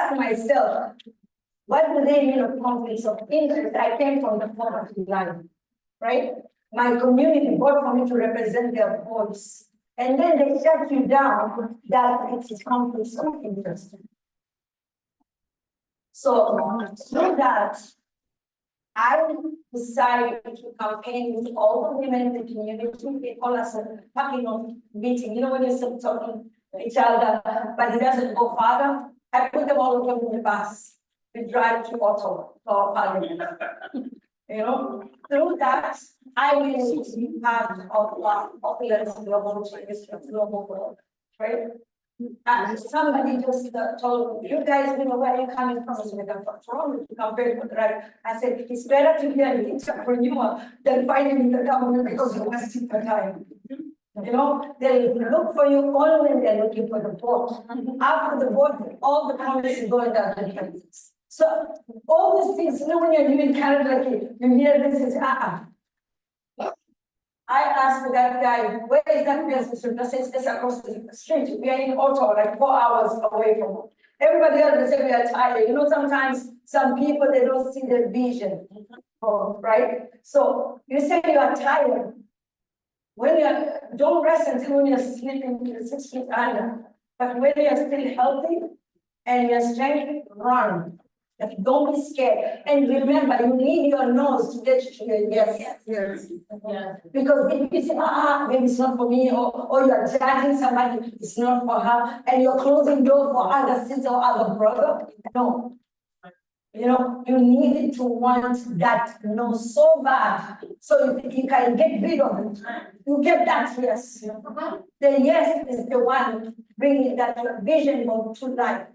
ask myself, what do they mean of conflicts of interest? I came from the poverty line, right? My community voted for me to represent their voice. And then they shut you down that it is conflicts of interest. So through that, I decided to campaign with all the women in the community. They call us a fucking meeting. You know, when you start talking to each other, but it doesn't go farther. I put them all over in the bus. We drive to Ottawa, to our parliament. You know, through that, I will be part of Popular's global changes for global world, right? Somebody just told me, you guys, you know, where are you coming from? I said, I'm from Toronto, compared to right. I said, it's better to be an entrepreneur than fighting in the government because you're wasting your time. You know, they look for you only when they're looking for the vote. After the vote, all the promises is going down the drain. So all these things, you know, when you're doing Canada, like you hear this is I asked that guy, where is that business? I said, it's across the street. We are in Ottawa, like 4 hours away from home. Everybody else will say we are tired. You know, sometimes some people, they don't see the vision, right? So you say you are tired. When you're, don't rest until when you're sleeping to the 6 feet under. But when you're still healthy and you're strength, run. Like, don't be scared. And remember, you need your nose to get to your yes. Yes. Yeah. Because if you say, maybe it's not for me, or you're judging somebody, it's not for her, and you're closing doors for other sister or other brother, no. You know, you need to want that no so bad, so you can get rid of it. You get that yes. The yes is the one bringing that vision to life.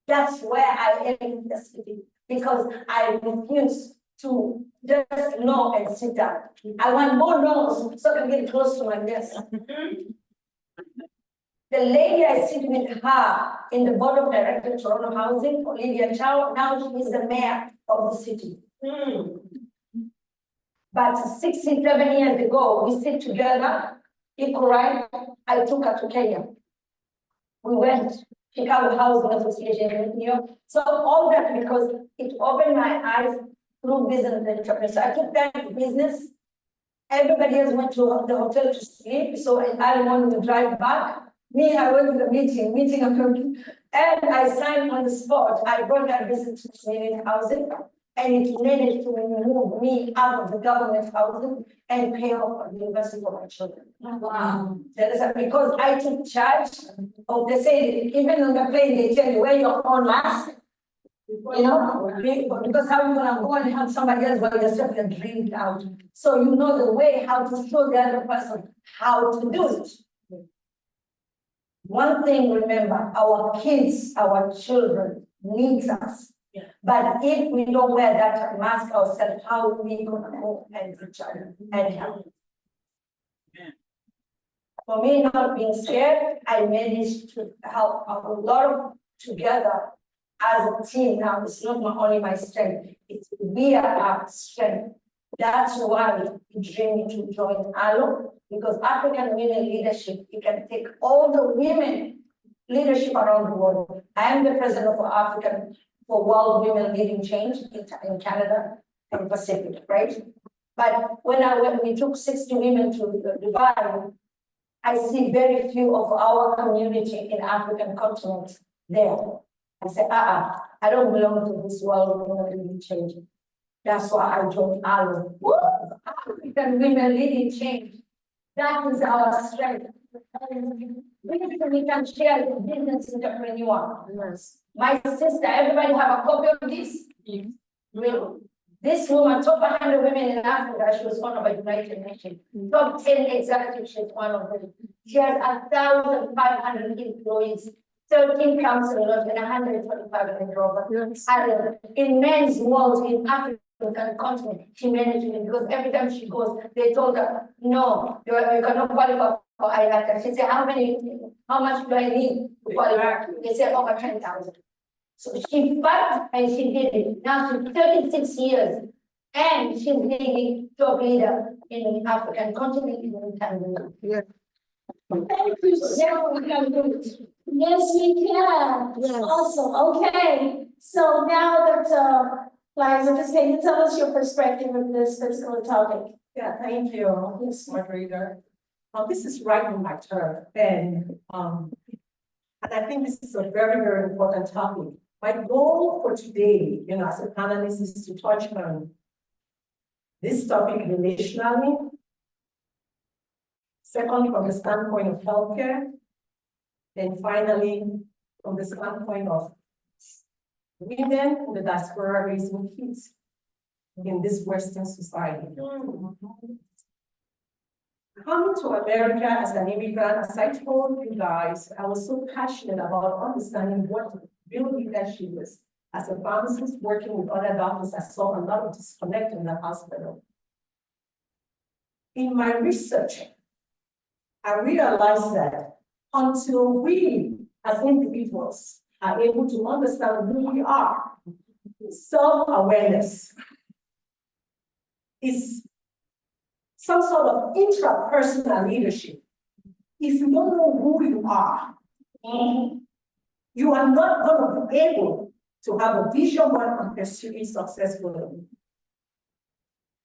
That's where I am in the city, because I refuse to just know and sit down. I want more no's so I can get close to my desk. The lady I sit with her in the board of directors of Toronto Housing, Olivia Chow, now she is the mayor of the city. But 67 years ago, we sit together, equal right, I took her to Kenya. We went Chicago Housing Association in New York. So all that because it opened my eyes through business entrepreneurs. So I took that to business. Everybody else went to the hotel to sleep. So I wanted to drive back. Me, I went to the meeting, and I signed on the spot. I brought that business to community housing, and it managed to remove me out of the government housing and pay off the university for my children. Wow. Because I took charge of, they say, even on the plane, they tell you wear your own mask. You know, because how you gonna go and have somebody else while yourself and drink it out. So you know the way how to show the other person how to do it. One thing, remember, our kids, our children needs us. Yeah. But if we don't wear that mask ourselves, how are we gonna go and each other and help? Yeah. For me, not being scared, I managed to help a lot of together as a team. Now, it's not only my strength, it's we are our strength. That's why it drew me to join Awlo, because African women leadership, it can take all the women leadership around the world. I am the president of African for World Women Leading Change in Canada and Pacific, right? But when we took 60 women to Dubai, I see very few of our community in African continent there. I said, I don't belong to this World Women Leading Change. That's why I joined Awlo. African women leading change. That is our strength. We can share the business entrepreneur. Yes. My sister, everybody have a copy of this? Yes. Really? This woman, top 100 women in Africa, she was honored by United Nations. Top 10 executives, she's one of them. She has 1,500 employees, 13 councillors, and 125 in Europa. Yes. In men's world in Africa, continent, she managed it because every time she goes, they told her, no, you cannot qualify for ILACA. She said, how much do I need to qualify? They said over 10,000. So she fought and she did it. Now she's 36 years and she's leading top leader in the African continent in Tanzania. Yeah. Thank you so much. Yes, we can. Yes. Awesome. Okay. So now that, Liza, just can you tell us your perspective of this particular topic? Yeah, thank you, Ms. Moderator. This is right in my turn, and I think this is a very, very important topic. My goal for today, as a panelist, is to touch on this topic relationally. Secondly, from the standpoint of healthcare, and finally, from the standpoint of women in the diaspora raising kids in this Western society. Coming to America as an immigrant, as I told you guys, I was so passionate about understanding what real leadership is. As a pharmacist working with other doctors, I saw a lot of disconnect in the hospital. In my research, I realized that until we as individuals are able to understand who we are, self-awareness is some sort of intrapersonal leadership. If you don't know who you are, you are not going to be able to have a vision board and pursue it successfully.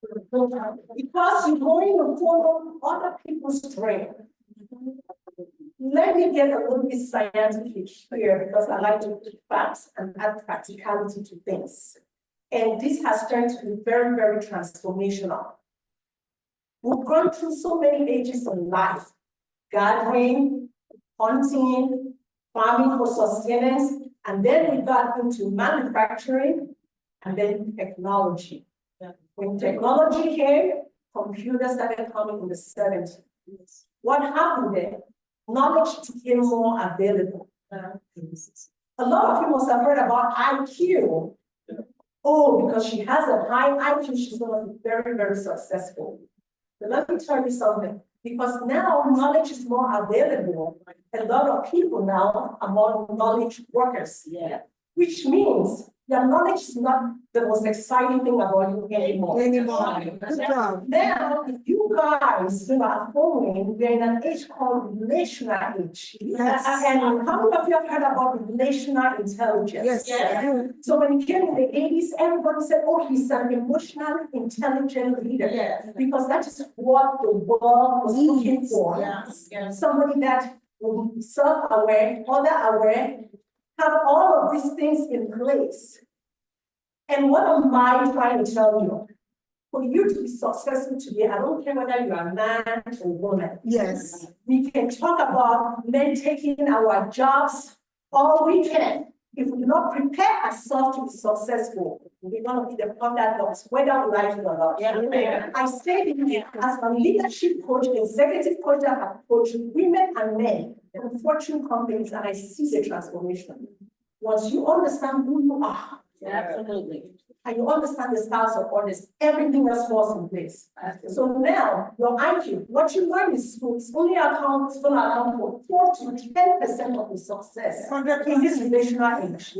Because you're going to follow other people's dream. Let me get a little bit scientific here because I like to put facts and add practicality to things. And this has turned to be very, very transformational. We've gone through so many ages of life: gathering, hunting, farming for sustenance, and then we got into manufacturing and then technology. When technology came, computers started coming in the 70s. What happened there? Knowledge became more available. A lot of people have heard about IQ. Oh, because she has a high IQ, she's going to be very, very successful. But let me tell you something, because now knowledge is more available. A lot of people now are more knowledge workers. Which means your knowledge is not the most exciting thing about you anymore. Good job. Now, if you guys are following, we're in an age called relational age. Yes. And how many of you have heard about relational intelligence? Yes. So when he came in the 80s, everybody said, oh, he's an emotionally intelligent leader. Because that is what the world was looking for. Somebody that will be self-aware, other-aware, have all of these things in place. And what am I trying to tell you? For you to be successful today, I don't care whether you are a man or woman. Yes. We can talk about men taking our jobs all we can. If we do not prepare ourselves to be successful, we're going to be the underdogs, whether we like it or not. I say it as a leadership coach, executive coach, that have coached women and men in fortune companies, and I see the transformation. Once you understand who you are, Absolutely. and you understand the styles of others, everything else falls in place. So now, your IQ, what you learn in school is only account for 4 to 10% of the success in this relational age.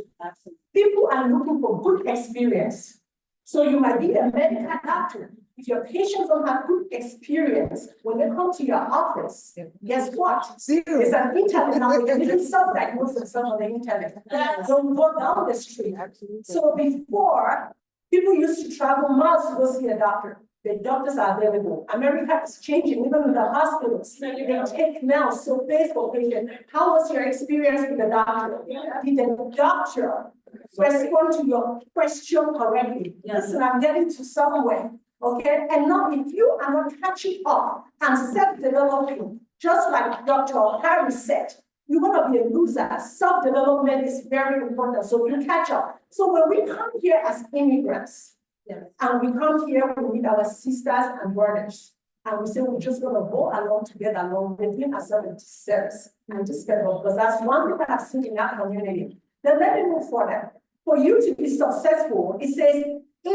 People are looking for good experience. So you might be a medical doctor. If your patients don't have good experience, when they come to your office, guess what? Zero. There's an internet now, you can self-diagnose themselves on the internet. Don't go down the street. So before, people used to travel miles to go see a doctor. The doctors are available. America is changing, even in the hospitals. They take now, so face for patient. How was your experience with the doctor? Did the doctor respond to your question correctly? Listen, I'm getting to somewhere. Okay, and now if you are not catching up and self-developing, just like Dr. Harry said, you're going to be a loser. Self-development is very important, so you catch up. So when we come here as immigrants, and we come here, we meet our sisters and brothers, and we say we're just going to go along together, along, we're doing ourselves a disservice and disrespectful, because that's one thing that I've seen in our community. Then let me move further. For you to be successful, it says 80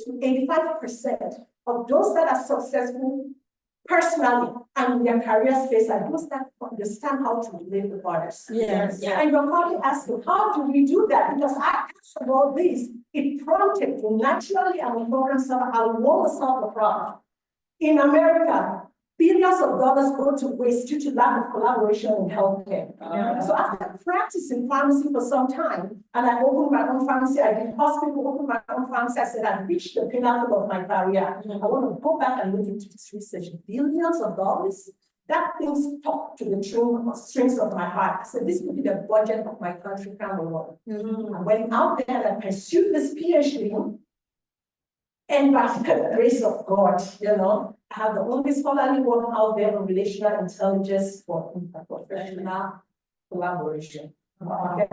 to 85% of those that are successful personally and in their career space are those that understand how to relate with others. Yes. And you're probably asking, how do we do that? Because I asked about this, it prompted me naturally, and we problem solve, I want to solve the problem. In America, billions of dollars go to waste due to lack of collaboration in healthcare. So after practicing pharmacy for some time, and I opened my own pharmacy, I did hospital, opened my own pharmacy, I said, I've reached the pinnacle of my career. I want to go back and look into this research. Billions of dollars, that thing stuck to the strings of my heart. I said, this will be the budget of my country, Cameroon. I went out there and I pursued this PhD. And by the grace of God, I have the only scholarly work out there on relational intelligence for interprofessional collaboration. Okay.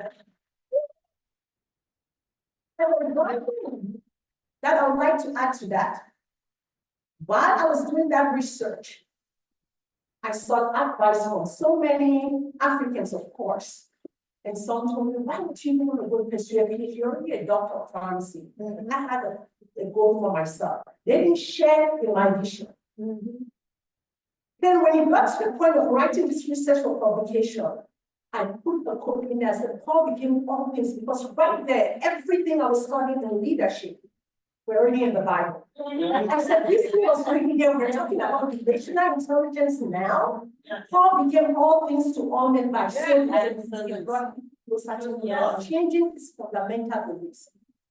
That I would like to add to that. While I was doing that research, I sought advice from so many Africans, of course. And some told me, why would you want to go pursue? I mean, if you're already a doctor of pharmacy, and I had a goal for myself. They didn't share in my vision. Then when it got to the point of writing this research for publication, I put the quote in there, I said, Paul became all things, because right there, everything I was studying in leadership were already in the Bible. I said, this was already here. We're talking about relational intelligence now. Paul became all things to all men by so that brought closer to God. Changing his fundamental beliefs.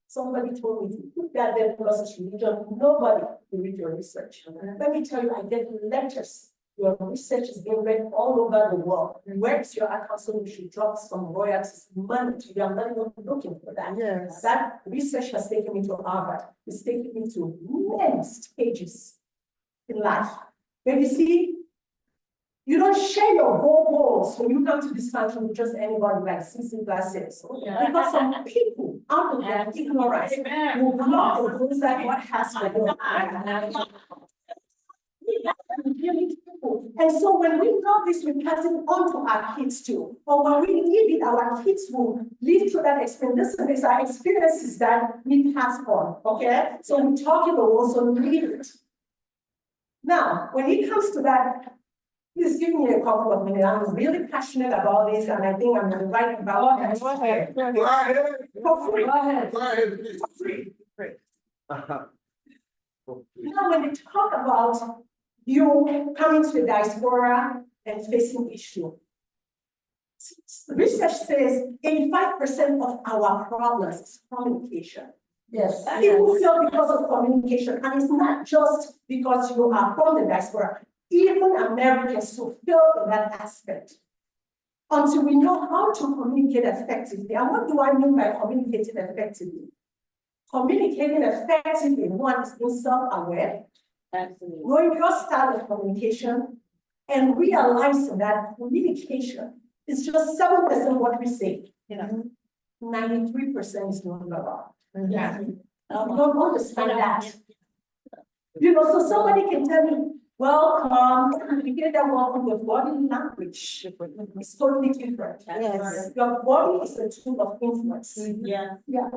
Somebody told me to put that there because it's religion. Nobody will read your research. Let me tell you, I get letters. Your research is being read all over the world. Where is your account? So we should drop some royalties, money to you. I'm not even looking for that. Yes. That research has taken me to Harvard. It's taken me to many stages in life. But you see, you don't share your goals when you come to this country with just anybody like Cece glasses. Because some people out of their ignorance will block the goals that God has for them. And so when we know this, we pass it on to our kids too. Or when we live it, our kids will live through that experience. This is our experiences that we pass on, okay? So we talk it, but we also live it. Now, when it comes to that, please give me a couple of minutes. I'm really passionate about this, and I think I'm right about it. Go ahead. For free. Go ahead. For free. Now, when we talk about you coming to the diaspora and facing issue, research says 85% of our problems is communication. Yes. People fail because of communication, and it's not just because you are from the diaspora. Even Americans who fail in that aspect. Until we know how to communicate effectively. And what do I mean by communicating effectively? Communicating effectively, one is being self-aware. Absolutely. Knowing your style of communication and realizing that communication is just 7% what we say. 93% is non-verbal. Yeah. We don't understand that. So somebody can tell me, welcome, you get that welcome with body language. It's totally different. Yes. Your body is a tool of influence. Yeah. Yeah.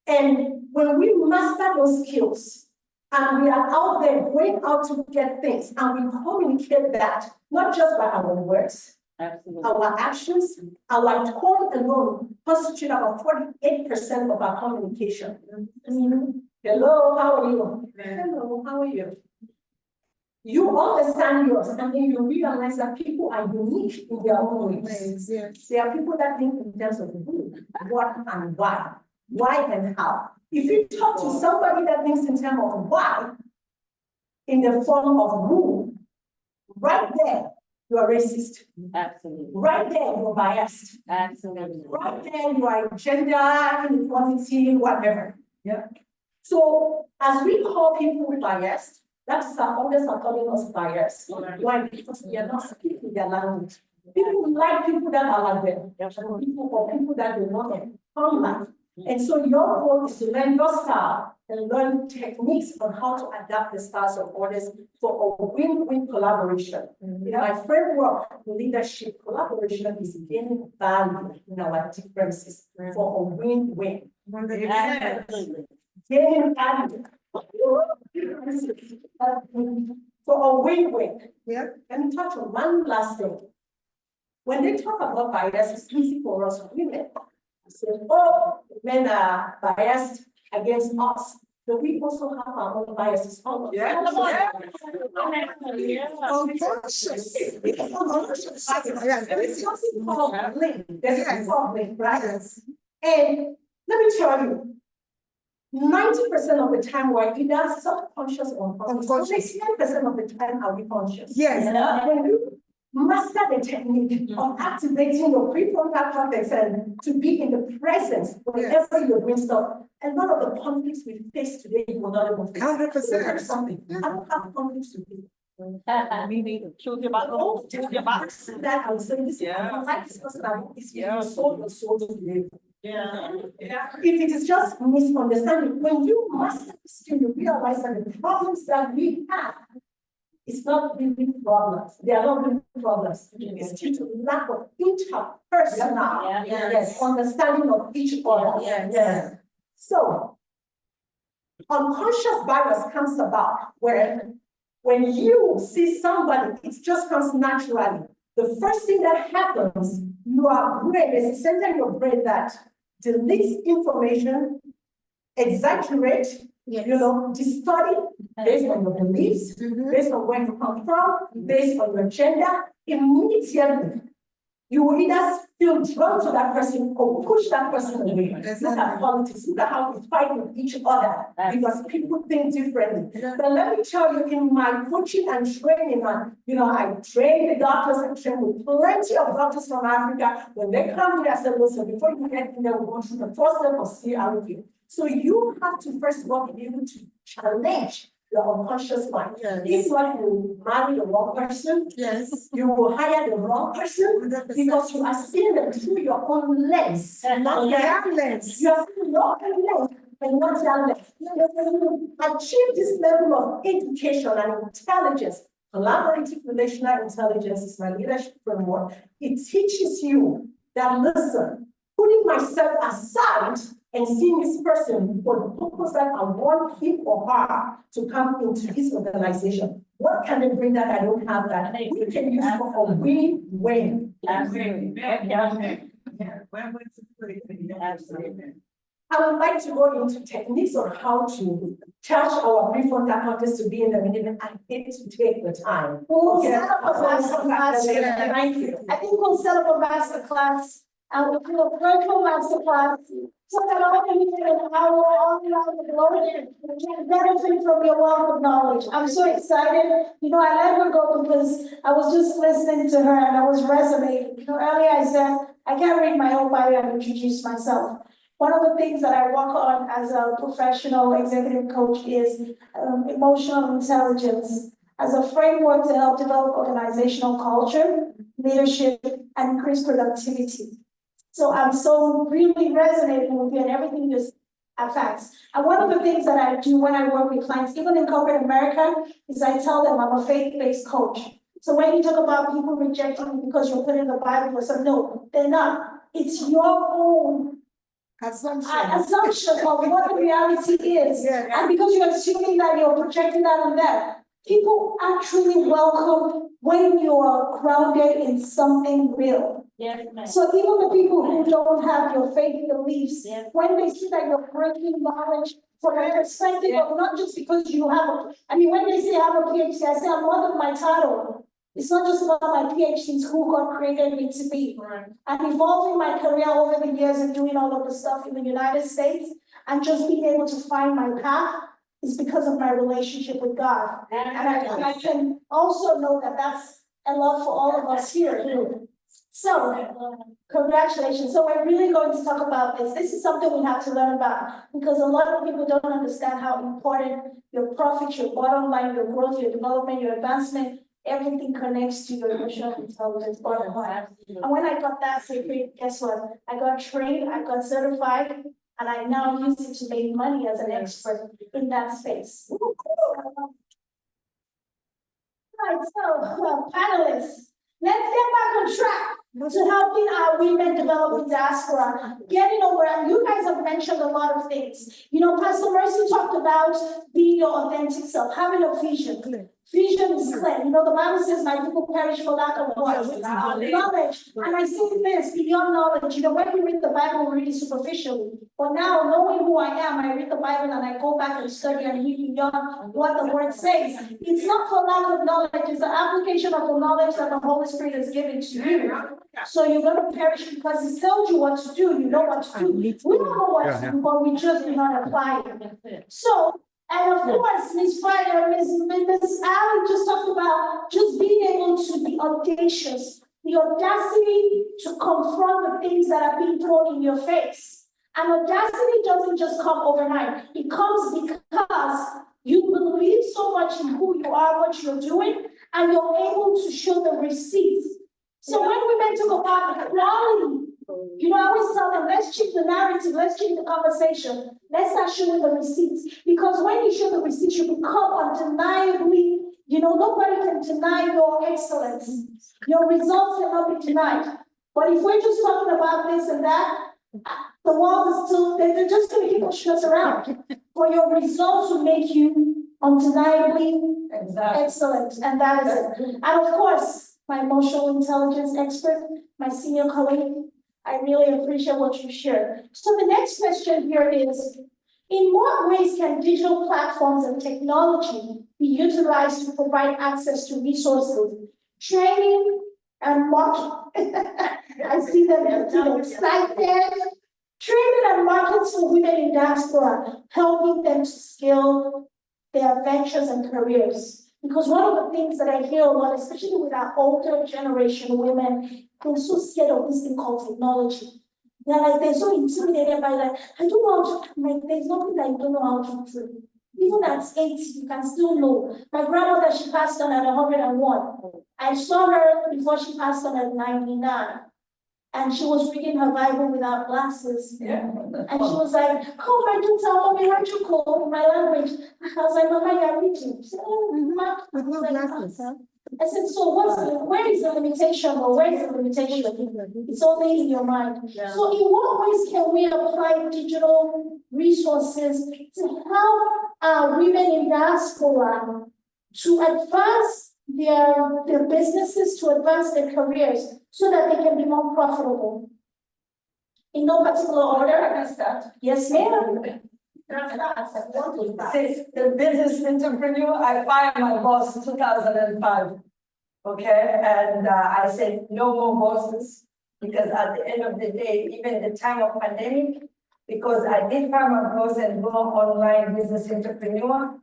And when we master those skills, and we are out there going out to get things, and we communicate that, not just by our words, Absolutely. our actions, our tone alone constitute about 48% of our communication. Hello, how are you? Hello, how are you? You understand yours, and then you realize that people are unique in their own ways. Yes. There are people that think in terms of who, what, and why and how. If you talk to somebody that thinks in terms of why, in the form of who, right there, you are racist. Absolutely. Right there, you're biased. Absolutely. Right there, you are gender inequality, whatever. Yeah. So as we call people biased, that's others are calling us biased. Why? Because we are not speaking their language. People like people that are like them. People that they want them. Unlike. And so your goal is to learn your style and learn techniques on how to adapt the styles of others for a win-win collaboration. In my framework, leadership collaboration is gaining value in our differences for a win-win. Absolutely. Gaining value for a win-win. Yeah. Let me touch on one last thing. When they talk about bias, it's easy for us women. Say, oh, men are biased against us. but we also have our own biases. Unconscious. There's something called blame. There's Yes. something called blame, right? Yes. And let me tell you, 90% of the time we're either subconscious or unconscious. Only 10% of the time are we conscious. Yes. When you master the technique of activating your prefrontal cortex and to be in the presence whenever you're doing stuff, a lot of the conflicts we face today you will not even face. 100%. Something. I don't have conflicts to face. Me neither. Choose your battle. Choose your battle. That I was saying this, I don't like this person, I want this, your soul to be. Yeah. If it is just misunderstanding, when you master this skill, you realize that the problems that we have, it's not really problems. They are not really problems. It's due to lack of interpersonal understanding of each other. Yes. So, unconscious bias comes about when you see somebody, it just comes naturally. The first thing that happens, your brain, there's a center in your brain that deletes information, exaggerate, distort it based on your beliefs, based on where you come from, based on your gender. Immediately, you will either feel drawn to that person or push that person away. Look at politics, look at how we fight with each other because people think differently. But let me tell you, in my coaching and training, I train the doctors and train with plenty of doctors from Africa. When they come here, I said, listen, before you get in there, we'll go through the first step of CRV. So you have to first of all be able to challenge your unconscious mind. If not, you marry the wrong person, you will hire the wrong person because you are seeing them through your own lens. Not their lens. You are seeing your own lens and not their lens. When you achieve this level of education and intelligence, collaborative relational intelligence is my leadership framework. It teaches you that, listen, putting myself aside and seeing this person for the purpose that I want him or her to come into this organization. What can they bring that I don't have that we can use for a win-win? Absolutely. I would like to go into techniques on how to charge our prefrontal cortex to be in the minute. I hate to take the time. We'll set up a masterclass. Thank you. I think we'll set up a masterclass and we'll do a virtual masterclass so that all the people in our all around the globe can benefit from your wealth of knowledge. I'm so excited. I let her go because I was just listening to her and I was resonating. Earlier I said, I can't read my own bio and introduce myself. One of the things that I work on as a professional executive coach is emotional intelligence as a framework to help develop organizational culture, leadership, and increase productivity. So I'm so really resonating with you and everything you just facts. And one of the things that I do when I work with clients, even in corporate America, is I tell them I'm a faith-based coach. So when you talk about people rejecting you because you're putting the Bible or something, no, they're not. It's your own assumption of what the reality is. And because you're assuming that you're projecting that on them, people actually welcome when you are grounded in something real. So even the people who don't have your faith beliefs, when they see that you're breaking knowledge from a perspective of not just because you have when they say I have a PhD, I say I'm more than my title. It's not just about my PhD, it's who God created me to be. I'm evolving my career over the years and doing all of the stuff in the United States and just being able to find my path is because of my relationship with God. And I can also know that that's a love for all of us here. So, congratulations. So we're really going to talk about this. This is something we have to learn about because a lot of people don't understand how important your profit, your bottom line, your growth, your development, your advancement, everything connects to your emotional intelligence, bottom line. And when I got that secret, guess what? I got trained, I got certified, and I now use it to make money as an expert in that space. Right, so panelists, let's get back on track to helping our women develop in diaspora, getting over, and you guys have mentioned a lot of things. Pastor Mercy talked about being your authentic self, having a vision. Vision is clear. The Bible says, my people perish for lack of what? Knowledge. And I say this, beyond knowledge, when we read the Bible, we read it superficially. But now, knowing who I am, I read the Bible and I go back and study and read beyond what the word says. It's not for lack of knowledge, it's the application of the knowledge that the Holy Spirit has given to you. So you're gonna perish because He tells you what to do, you know what to do. We don't know what to do, but we just do not apply it. So, and of course, Ms. Fire, Ms. Allen just talked about just being able to be audacious, the audacity to confront the things that are being thrown in your face. And audacity doesn't just come overnight. It comes because you believe so much in who you are, what you're doing, and you're able to show the receipts. So when women talk about equality, you know, I always tell them, let's change the narrative, let's change the conversation. Let's start showing the receipts. Because when you show the receipts, you become undeniably, you know, nobody can deny your excellence. Your results cannot be denied. But if we're just talking about this and that, the world is still, they're just going to keep pushing us around. For your results will make you undeniably excellent. And that is it. And of course, my emotional intelligence expert, my senior colleague, I really appreciate what you shared. So the next question here is, in what ways can digital platforms and technology be utilized to provide access to resources, training, and marketing? I see them getting excited. Training and markets for women in diaspora, helping them to scale their ventures and careers. Because one of the things that I hear a lot, especially with our older generation women, they're so scared of this thing called technology. They're like, they're so intimidated by that. I don't know how to, like, there's nothing that you don't know how to do. Even at 80, you can still know. My grandmother, she passed on at 101. I saw her before she passed on at 99. And she was reading her Bible without glasses. Yeah. And she was like, oh, my daughter, mommy, aren't you cold in my language? I was like, Mama, you're reading. She said, oh, Mama. With no glasses, huh? I said, so where is the limitation, or where is the limitation? It's only in your mind. Yeah. So in what ways can we apply digital resources to help women in diaspora to advance their businesses, to advance their careers, so that they can be more profitable? In no particular order. I can start. Yes, ma'am. Since the business entrepreneur, I fired my boss in 2005. Okay, and I said no more bosses, because at the end of the day, even the time of pandemic, because I did fire my boss and go online business entrepreneur,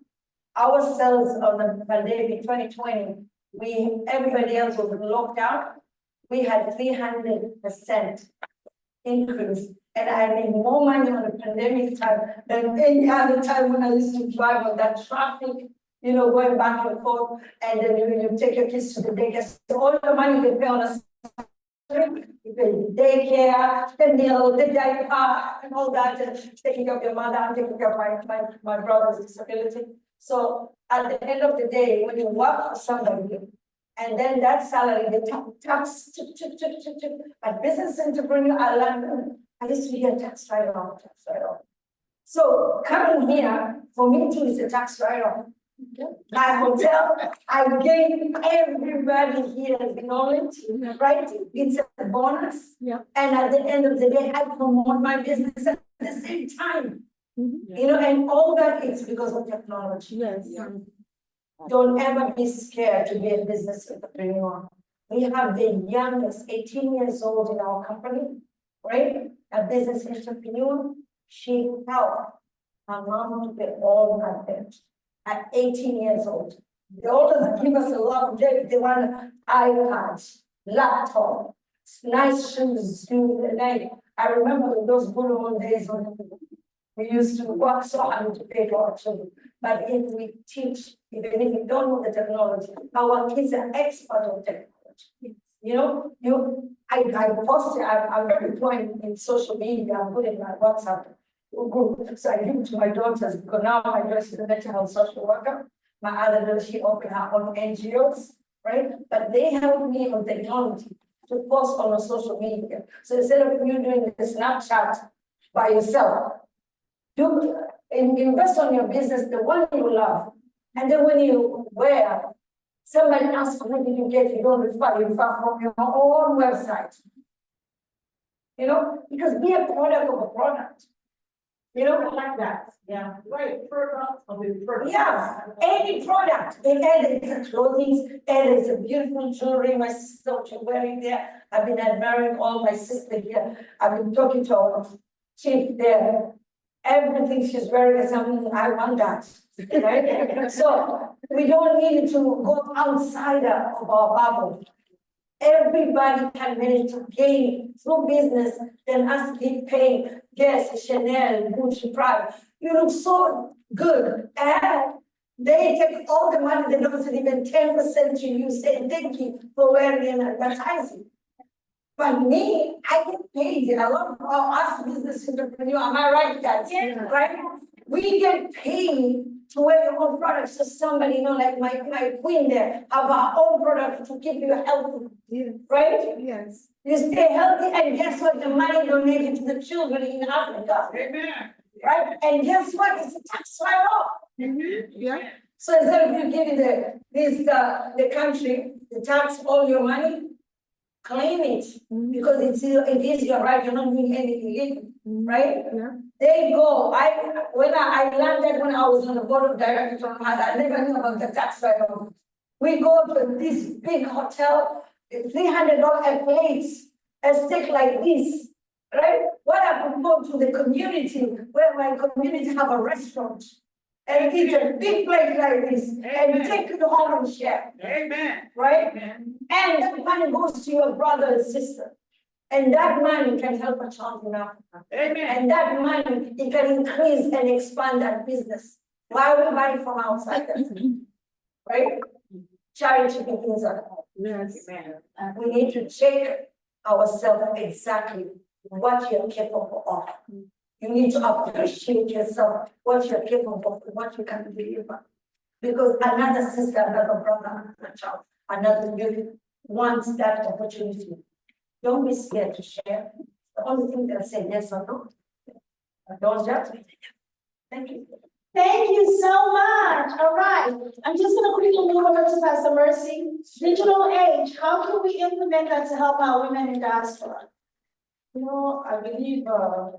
our sales on the pandemic 2020, everybody else was locked out. We had 300% increase. And I made more money on the pandemic time than any other time when I used to drive on that traffic, you know, going back and forth. And then you take your kids to the daycare. So all the money they pay on us, you pay the daycare, the meal, the diaper, and all that, and taking care of your mother and taking care of my brother's disability. So at the end of the day, when you work for somebody, and then that salary, the tax, but business entrepreneur, I used to get tax write-off. So coming here, for me too, is a tax write-off. My hotel, I gave everybody here knowledge, right? It's a bonus. Yeah. And at the end of the day, I promote my business at the same time. You know, and all that is because of technology. Yes. Don't ever be scared to be a business entrepreneur. We have the youngest, 18 years old in our company, right? A business entrepreneur. She helped her mom to pay all her debt at 18 years old. They always give us a lot of debt. They want iPads, laptop, nice shoes, I remember those good old days when we used to work so hard to pay for our children. But if we teach, even if we don't know the technology, our kids are expert on technology. You know, I posted, I'm very fluent in social media, I'm good in my WhatsApp group. So I give it to my daughters, because now my daughter is a mental health social worker. My other daughter, she opened her own NGOs, right? But they help me on technology to post on social media. So instead of you doing the Snapchat by yourself, you invest on your business, the one you love. And then when you wear, somebody asks, where did you get? You don't refer, you refer from your own website. You know, because be a product of a product. You know, I like that, yeah, right, product of the product. Yeah, any product, and it's a clothing, and it's a beautiful jewelry, my sister was wearing there. I've been admiring all my sister here. I've been talking to our chief there. Everything she's wearing is something I want that, right? So we don't need to go outside of our bubble. Everybody can manage to gain through business than us keep paying Guess, Chanel, Gucci, Prada. You look so good. And they take all the money, they don't send even 10% to you, say thank you for wearing an advertising. But me, I get paid. A lot of us business entrepreneur, am I right, guys? Yeah. Right? We get paid to wear your own products. So somebody, like my queen there, have our own product to keep you healthy. Yeah. Right? Yes. You stay healthy, and guess what? The money donated to the children in Africa. Amen. Right? And guess what? It's a tax write-off. Yeah. So instead of you giving the country, the tax, all your money, claim it, because it is your right. You're not doing anything illegal, right? Yeah. There you go. When I learned that when I was on the board of directors, I never knew about the tax write-off. We go to this big hotel, $300 a plate, a steak like this, right? What I could go to the community where my community have a restaurant and eat a big plate like this and take it home and share, Amen. right? Amen. And that money goes to your brother and sister. And that money can help a child in Africa. Amen. And that money, it can increase and expand that business. Why are we buying from outside? Right? Charity begins at home. Yes. Amen. We need to check ourselves exactly what you're capable of. You need to appreciate yourself, what you're capable of, what you can deliver. Because another sister, another brother, another child, another youth wants that opportunity. Don't be scared to share. The only thing that say yes or no. Don't judge me. Thank you. Thank you so much. All right. I'm just going to quickly move over to Pastor Mercy. Digital age, how can we implement that to help our women in diaspora? I believe,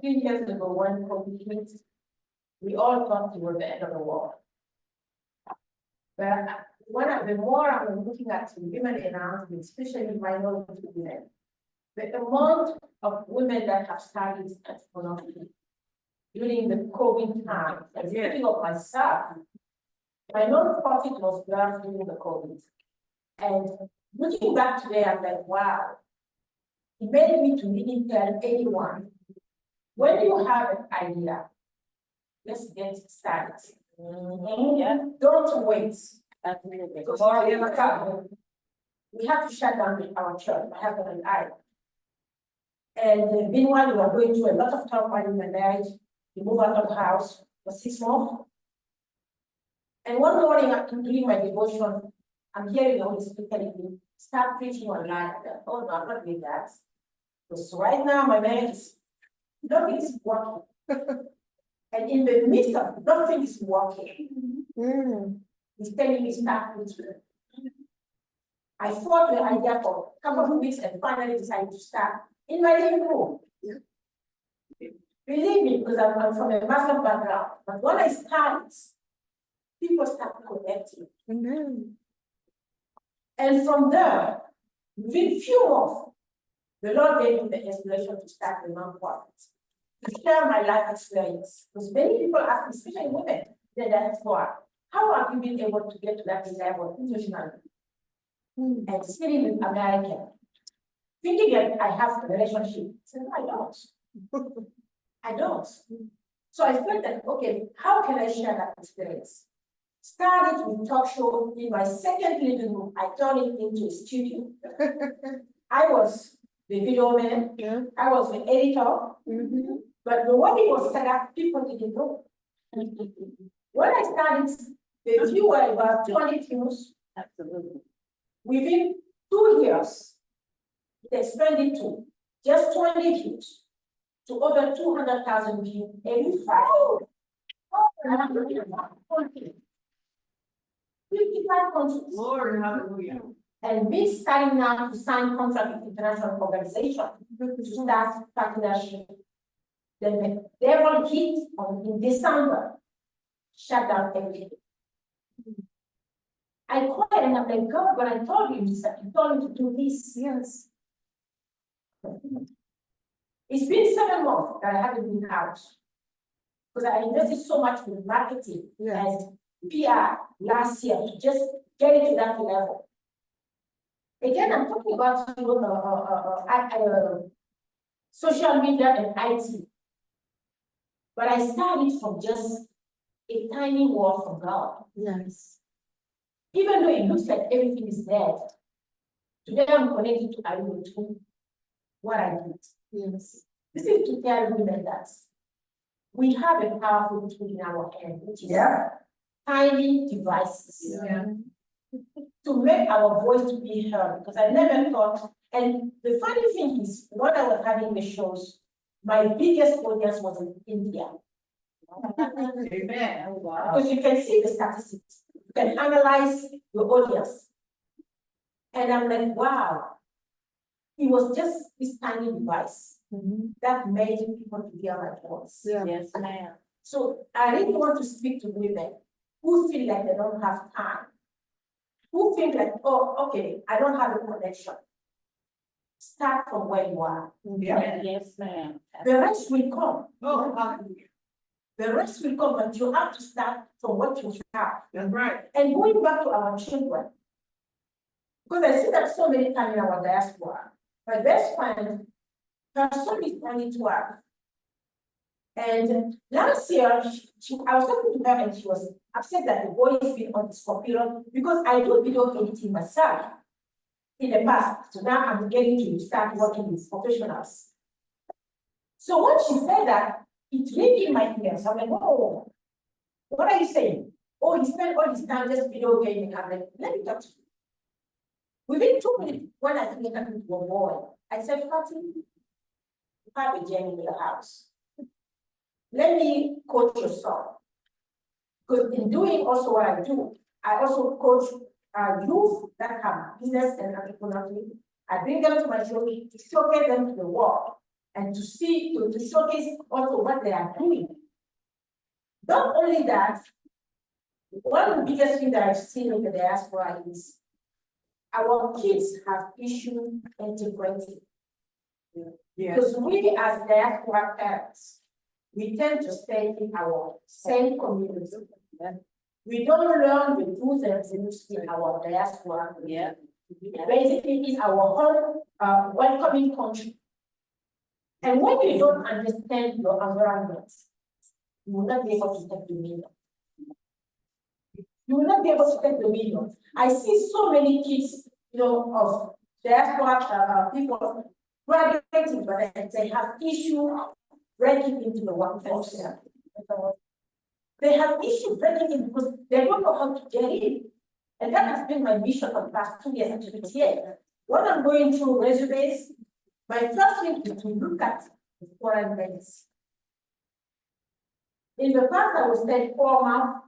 3 years ago, when COVID hit, we all thought it was the end of the world. But the more I'm looking at women in our, especially minority women, the amount of women that have started entrepreneurship during the COVID time, and speaking of myself, my non-profit was birthed during the COVID. And looking back today, I'm like, wow, it made me to really tell anyone, when you have an idea, let's get started. Yeah. Don't wait. Tomorrow you never come. We have to shut down our church, my husband and I. And meanwhile, we are going through a lot of turmoil in my marriage. We moved out of the house for 6 months. And one morning, after doing my devotion, I'm hearing the Holy Spirit telling me, start preaching online. I thought, oh no, I'm not doing that. Because right now, my marriage is, nothing is working. And in the midst of nothing is working, he's telling me start preaching. I fought the idea for a couple of weeks and finally decided to start in my living room. Believe me, because I'm from a master background, but when I start, people start connecting. And from there, within few months, the Lord gave me the inspiration to start the nonprofit, to share my life experience. Because many people ask me, especially women, the diaspora, how have you been able to get to that level internationally? And sitting with American, thinking that I have a relationship. I said, no, I don't. I don't. So I felt that, okay, how can I share that experience? Started with talk show. In my second living room, I turned it into a studio. I was the video man, I was the editor, but the way it was set up, people didn't know. When I started, the view were about 20 views. Absolutely. Within 2 years, it expanded to just 20 views to over 200,000 views every 5 years. 55 countries. Lord, hallelujah. And we starting now to sign contract with international organizations to start partnership. Then the devil hit in December, shut down everything. I cried and I'm like, God, but I told you, you told me to do this. Yes. It's been 7 months that I haven't been out. Because I invested so much in marketing Yes. and PR last year to just get it to that level. Again, I'm talking about social media and IT. But I started from just a tiny word from God. Yes. Even though it looks like everything is dead, today I'm connected to Awlo to what I did. Yes. This is to tell women that we have a powerful tool in our hand, which is tiny devices. Yeah. To make our voice to be heard, because I never thought, and the funny thing is, when I was having the shows, my biggest audience was in India. Amen. Wow. Because you can see the statistics, you can analyze your audience. And I'm like, wow, it was just this tiny device that made people to hear my voice. Yeah. Yes, ma'am. So I really want to speak to women who feel like they don't have time, who think like, oh, okay, I don't have a connection. Start from where you are. Yeah. Yes, ma'am. The rest will come. Oh, hallelujah. The rest will come, but you have to start from what you have. That's right. And going back to our children, because I see that so many times in our diaspora, my best friend, her son is only 12. And last year, I was talking to her and she was upset that the boy is being on this computer because I do video editing myself in the past. So now I'm getting to start working with professionals. So when she said that, it really in my ears. I'm like, oh, what are you saying? Oh, he spent all his time just video gaming. I'm like, let me talk to you. Within 2 minutes, when I think talking to a boy, I said, Fatty, you have a gem in your house. Let me coach your son. Because in doing also what I do, I also coach youth that have business and entrepreneurship. I bring them to my show to showcase them to the world and to see, to showcase also what they are doing. Not only that, one of the biggest things that I've seen in the diaspora is our kids have issue integrating. Because we as diaspora parents, we tend to stay in our same community. We don't learn the do's and don'ts in our diaspora. Yeah. Basically, it's our home welcoming country. And when you don't understand your environment, you will not be able to take the million. You will not be able to take the million. I see so many kids, of diaspora people graduating, but they have issue breaking into the workforce. They have issue breaking in because they don't know how to get in. And that has been my mission for the past 2 years and 6 years. When I'm going through resumes, my first thing is to look at foreign banks. In the past, I would say 4 months,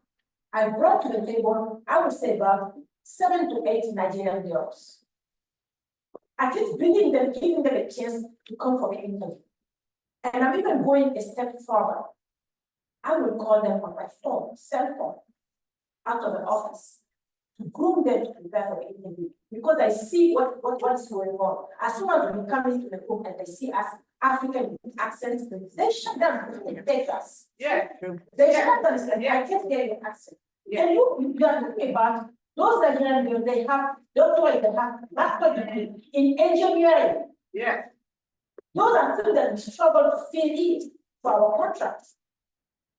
I brought to the table, I would say about 7 to 8 Nigerian girls. At least bringing them, giving them a chance to come for the interview. And I'm even going a step further. I will call them on my phone, cell phone, out of the office, to groom them to prepare for the interview. Because I see what is going on. As soon as we come into the room and they see us African accents, they shut down, they take us. Yeah. They shut down and say, I can't get an accent. Yeah. And you are talking about those Nigerian girls, they have doctorate, they have master's degree in engineering. Yeah. Those are things that we struggle to fill in for our contracts.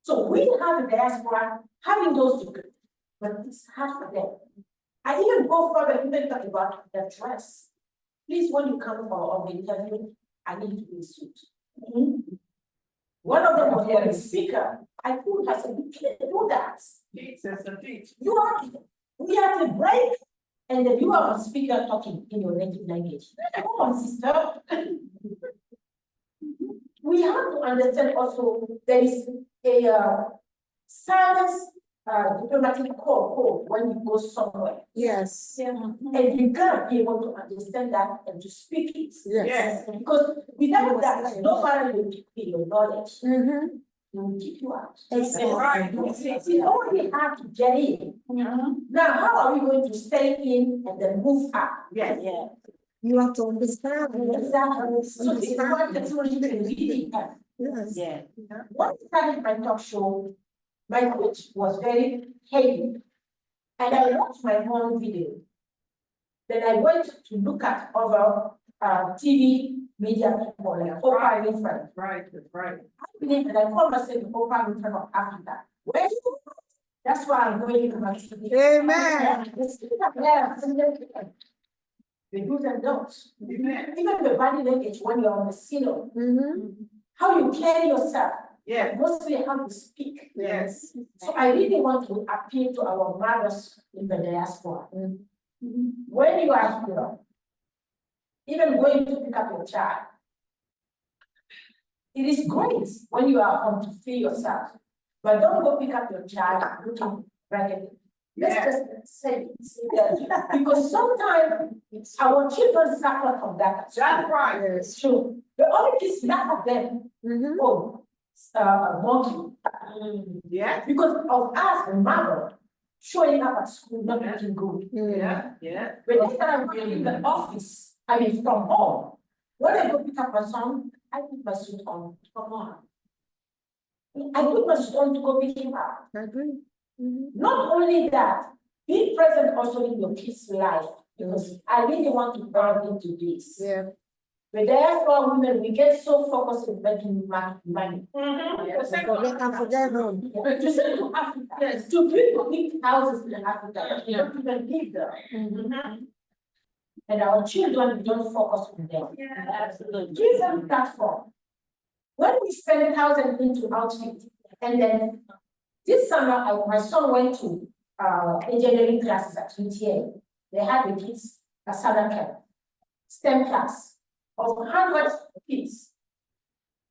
So we have a diaspora having those degrees, but it's hard for them. I even go further, even talk about the dress. Please, when you come on the interview, I need to be a suit. One of them was a speaker. I told her, I said, you can't do that. Jesus and teach. We have to break, and then you are a speaker talking in your native language. Come on, sister. We have to understand also there is a science diplomatic code when you go somewhere. Yes, And you gotta be able to understand that and to speak it. yes. Because without that, no matter your knowledge, Mm-hmm. they will kick you out. Exactly. It's only hard to get in. Now, how are we going to stay in and then move up? Yeah. You have to understand. Exactly. So this is what technology can really help. Yes. Yeah. When I started my talk show, my coach was very heavy. And I watched my own video. Then I went to look at other TV media people like Oprah Winfrey. Right. I believe that I call myself the Oprah Winfrey of Africa. Where you? That's why I'm going to my TV. Amen. The do's and don'ts. Even the body language when you're on the scene, Mm-hmm. how you carry yourself, Yeah. mostly how you speak. Yes. So I really want to appeal to our mothers in the diaspora. Mm-hmm. When you are here, even going to pick up your child, it is great when you are home to feed yourself, but don't go pick up your child looking ragged. Let's just say it. Because sometimes our children suffer from that. That's right. Yes. So the only kids laugh at them, Mm-hmm. oh, monkey. Yeah. Because of us, the mother, showing up at school, not looking good. Yeah. But next time I work in the office, I mean from home, when I go pick up my son, I put my suit on. Come on. I put my suit on to go pick him up. I agree. Mm-hmm. Not only that, be present also in your kids' life, because I really want to burn into this. Yeah. But therefore, women, we get so focused on making money. Forget home. To send to Africa, to build big houses in Africa, you don't even live there. And our children, we don't focus on them. Absolutely. Give them platform. When we spend thousands into outfit, and then this summer, my son went to engineering classes at UTA. They had the kids at summer camp, STEM class of hundreds of kids.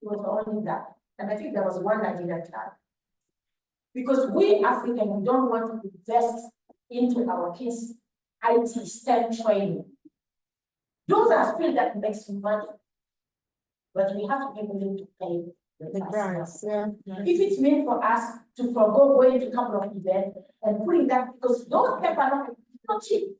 It was only that. And I think there was one Nigerian child. Because we Africans, we don't want to invest into our kids' IT STEM training. Those are skills that makes money. But we have to be willing to pay The price, yeah. if it's meant for us to forego going to a couple of events and putting that, because those papers are not cheap.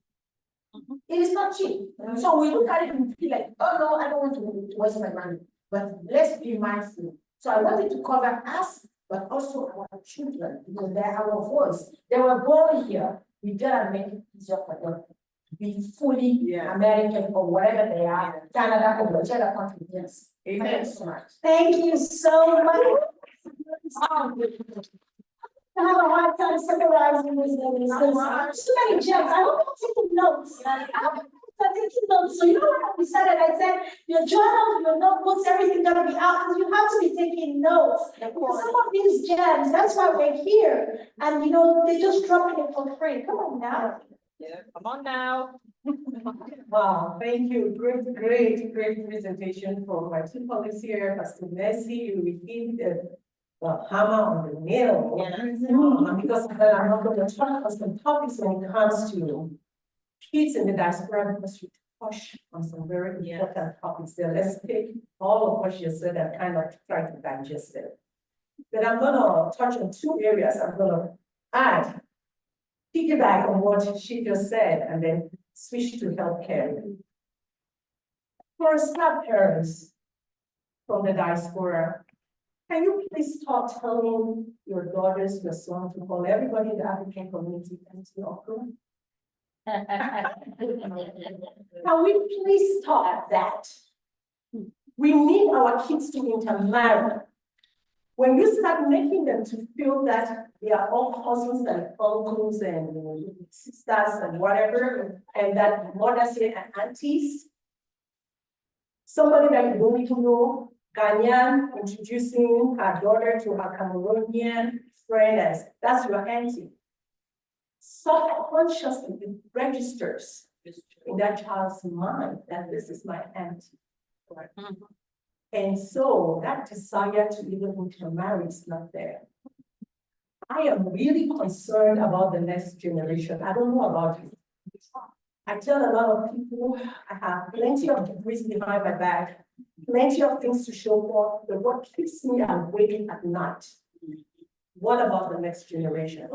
It is not cheap. So we look at it and feel like, oh no, I don't want to waste my money. But let's be mindful. So I wanted to cover us, but also our children, because they're our voice. They were born here. We gotta make it easier for them to be fully American or wherever they are, Canada or whichever country it is. Amen. Thank you so much. Thank you so much. I have a hard time summarizing these ladies. There's too many gems. I hope you're taking notes. I hope you're taking notes. So you know what we said, and I said, your journals, your notebooks, everything gotta be out, because you have to be taking notes. Because some of these gems, that's why we're here. And you know, they just dropping it for free. Come on now. Yeah. Come on now. Wow, thank you. Great presentation from my two colleagues here, Pastor Messi. You hit the hammer on the nail. Because I'm not going to talk about some topics when it comes to kids in the diaspora, because we touch on some very important topics there. Let's take all of what you said and kind of try to digest it. But I'm gonna touch on two areas. I'm gonna add, piggyback on what she just said, and then switch to healthcare. For step parents from the diaspora, can you please stop telling your daughters, your sons, to call everybody in the African community into uncle? Can we please stop that? We need our kids to intermarry. When you start making them to feel that they are all cousins and uncles and sisters and whatever, and that mothers and aunties, somebody that you don't even know, Ghanaian, introducing her daughter to her Cameroonian friend as that's your auntie. Subconsciously, it registers in that child's mind that this is my auntie. And so that desire to even intermarry is not there. I am really concerned about the next generation. I don't know about you. I tell a lot of people, I have plenty of degrees behind my back, plenty of things to show for, but what keeps me awake at night? What about the next generation?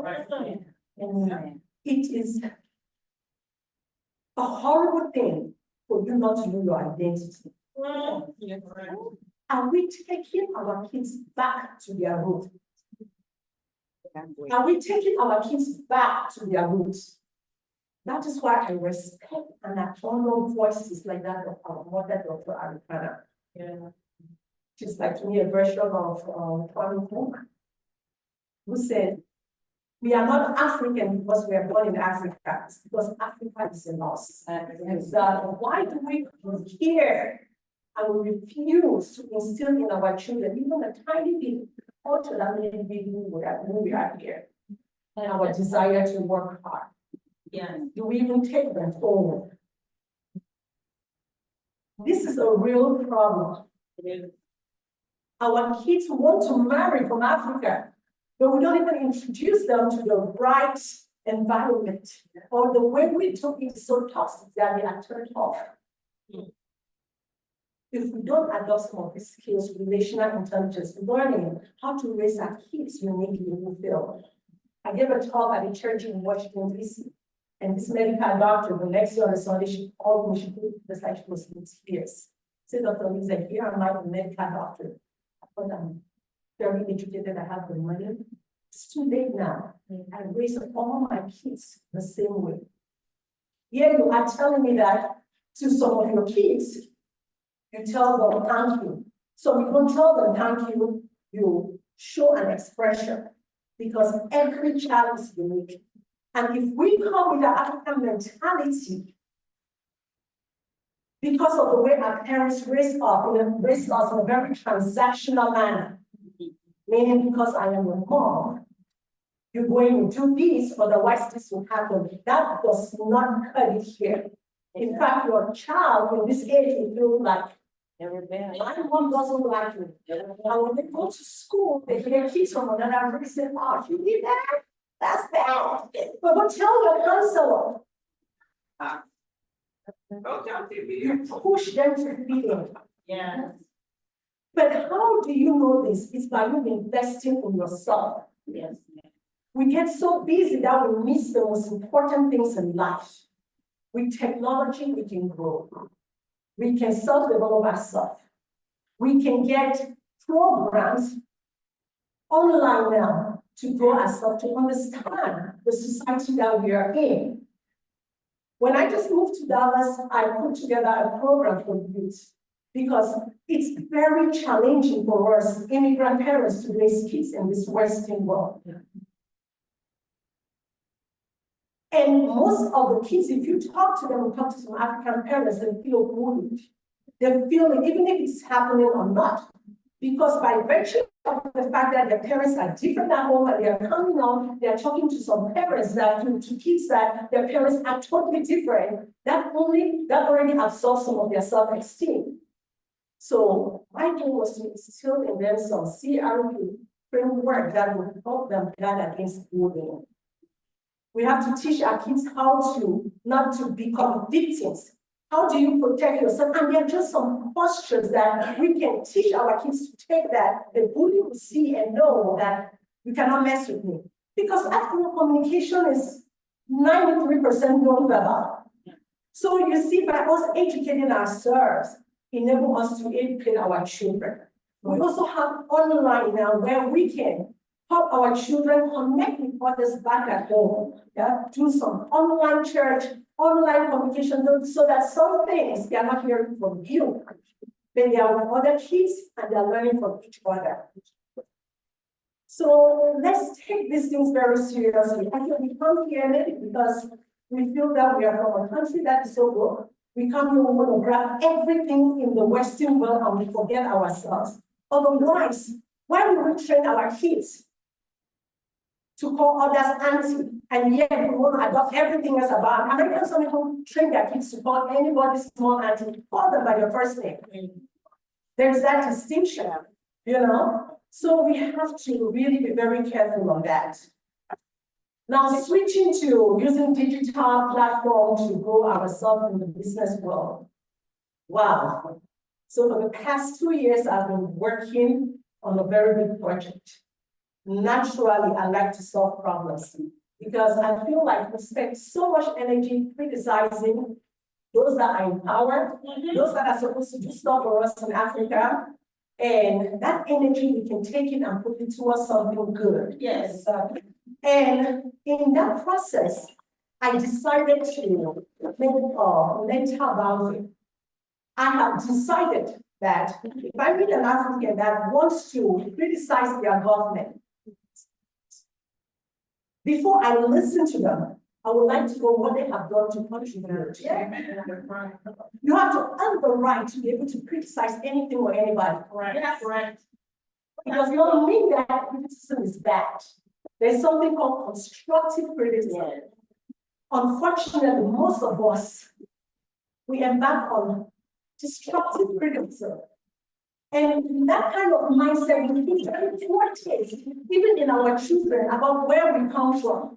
And it is a horrible thing for you not to know your identity. Are we taking our kids back to their roots? Are we taking our kids back to their roots? That is why I respect and I honor voices like that of our mother, Dr. Arikana. Yeah. She's like to me a version of Kwame Nkrumah, who said, we are not African because we are born in Africa, it's because Africa is in us. Why do we care and we refuse to instill in our children, even a tiny bit, culture that many people we are here, and our desire to work hard? Yeah. Do we even take them forward? This is a real problem. Our kids want to marry from Africa, but we don't even introduce them to the right environment, or the way we took it is so toxic that they are turned off. If we don't adopt some of these skills, relational intelligence, learning how to raise our kids uniquely, we fail. I gave a talk at a church in Washington, D.C., and this medical doctor, the next year on the Sunday, she called me, she put this like she was in tears. Said, Dr. Lisa, here am I, the medical doctor. But I'm very educated, I have the money. It's too late now. I raise all my kids the same way. Here you are telling me that to some of your kids, you tell them thank you. So you don't tell them thank you, you show an expression, because every child is unique. And if we come with the African mentality, because of the way our parents raised us in a very transactional manner, meaning because I am your mom, you're going to do this, otherwise this will happen. That does not cut it here. In fact, your child in this age will feel like, my mom doesn't like me. And when they go to school, they hear kids from another race say, oh, you did that? That's bad. But go tell your counselor. You push them to feeling. Yeah. But how do you know this? It's by you investing in yourself. Yes. We get so busy that we miss the most important things in life. With technology, we can grow. We can self-develop ourselves. We can get programs online now to grow ourselves, to understand the society that we are in. When I just moved to Dallas, I put together a program for youth because it's very challenging for us immigrant parents to raise kids in this Western world. And most of the kids, if you talk to them or talk to some African parents, they feel bullied. They feel it, even if it's happening or not. Because by virtue of the fact that their parents are different at home and they are coming on, they are talking to some parents that to kids that their parents are totally different, that already absorbs some of their self-esteem. So my goal was to instill in them some CRP framework that will help them guard against bullying. We have to teach our kids how to not to become victims. How do you protect yourself? And there are just some postures that we can teach our kids to take that the bully will see and know that you cannot mess with me. Because after all, communication is 93% nonverbal. So you see, by us educating ourselves, enable us to educate our children. We also have online now where we can help our children connect with others back at home. Yeah, do some online church, online communication, so that some things they are not hearing from you, then they are with other kids and they are learning from each other. So let's take these things very seriously. Actually, we come here because we feel that we are from a country that is so good. We come here, we want to grab everything in the Western world and we forget ourselves. Otherwise, why would we train our kids to call others auntie, and yet we want to adopt everything else about Americans don't train their kids to call anybody small auntie, call them by your first name. There's that distinction, you know? So we have to really be very careful on that. Now, switching to using digital platform to grow ourselves in the business world. Wow. So for the past 2 years, I've been working on a very big project. Naturally, I like to solve problems because I feel like we spend so much energy criticizing those that are in power, those that are supposed to do stuff for us in Africa. And that energy, we can take it and put it towards something good. Yes. And in that process, I decided to make a mental boundary. I have decided that if I meet an African that wants to criticize their government, before I listen to them, I would like to know what they have done to contribute. You have to earn the right to be able to criticize anything or anybody. Right. It does not mean that criticism is bad. There's something called constructive criticism. Unfortunately, most of us, we embark on destructive criticism. And that kind of mindset will be very thwarted, even in our children, about where we come from.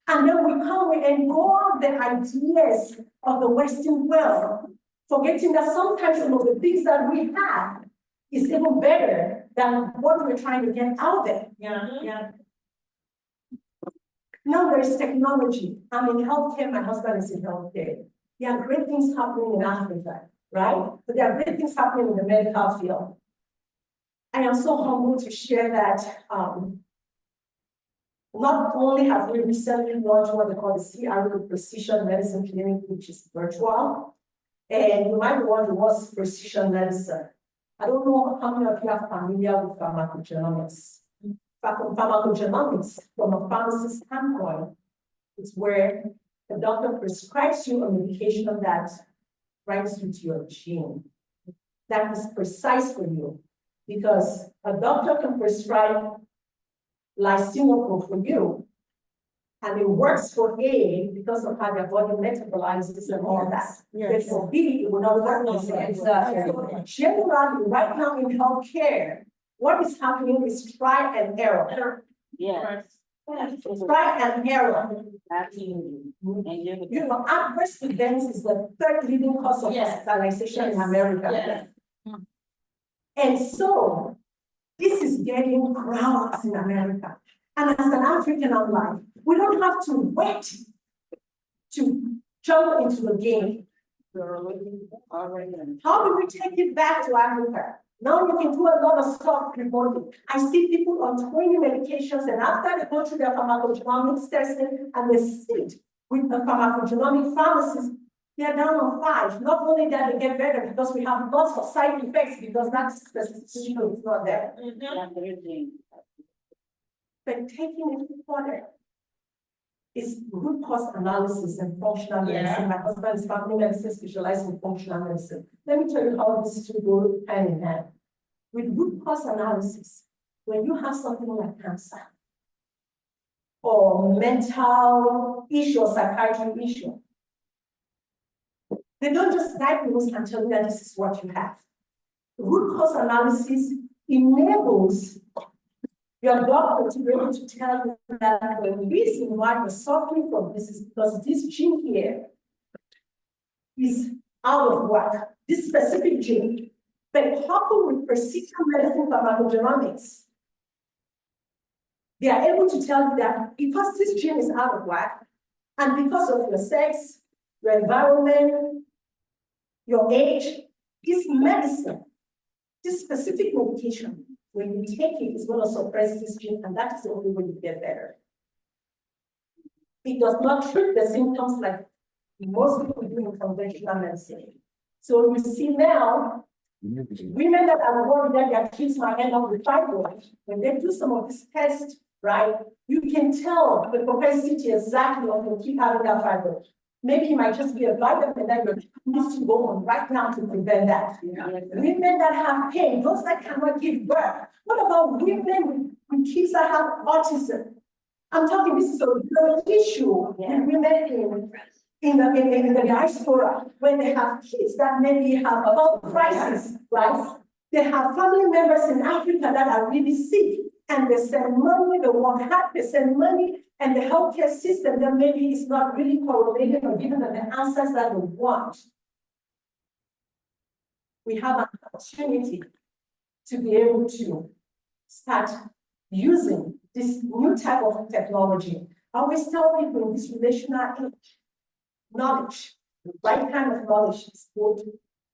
And then we come and go on the ideas of the Western world, forgetting that sometimes some of the things that we have is even better than what we're trying to get out there. Yeah. Now there's technology. I'm in healthcare, my husband is in healthcare. There are great things happening in Africa, right? But there are great things happening in the medical field. I am so humbled to share that not only have we recently launched what they call the CRO Precision Medicine Clinic, which is virtual, and you might be wondering what's precision medicine. I don't know how many of you are familiar with pharmacogenomics. Pharmacogenomics, from a pharmacist standpoint, is where the doctor prescribes you a medication that rhymes with your gene. That is precise for you, because a doctor can prescribe lisinopril for you, and it works for A because of how their body metabolizes and all that. But for B, it will not work the same. So generally, right now in healthcare, what is happening is try and error. Yeah. Try and error. Absolutely. You know, adverse events is the third leading cause of hospitalization in America. And so this is getting crowds in America. And as an African, I'm like, we don't have to wait to jump into the game. How do we take it back to Africa? Now you can do a lot of stuff remotely. I see people on 20 medications, and after they go through their pharmacogenomics testing and they sit with the pharmacogenomic pharmacist, they're down on 5. Not only that, they get better because we have lots of side effects because that specificity is not there. But taking it further is root cause analysis and functional medicine. My husband is family medicine specialized in functional medicine. Let me tell you how this two go hand in hand. With root cause analysis, when you have something like cancer or mental issue or psychiatric issue, they don't just diagnose and tell you that this is what you have. Root cause analysis enables your doctor to be able to tell you that the reason why you're suffering from this is because this gene here is out of whack, this specific gene. But coupled with precision medicine pharmacogenomics, they are able to tell you that because this gene is out of whack, and because of your sex, your environment, your age, this medicine, this specific medication, when you take it, it's going to suppress this gene, and that is the only way you get better. It does not treat the symptoms like most people do in conventional medicine. So you see now, women that are worried that their kids might end up with fibroid, when they do some of these tests, right, you can tell the propensity exactly of your kid having that fibroid. Maybe it might just be a vitamin that you need to go on right now to prevent that. Women that have pain, those that cannot give birth. What about women with kids that have autism? I'm talking, this is a real issue with women in the diaspora, when they have kids that maybe have a health crisis, right? They have family members in Africa that are really sick, and they send money, they work hard, they send money, and the healthcare system that maybe is not really correlated or giving them the answers that they want. We have an opportunity to be able to start using this new type of technology. I always tell people in this relational age, knowledge, the right kind of knowledge is both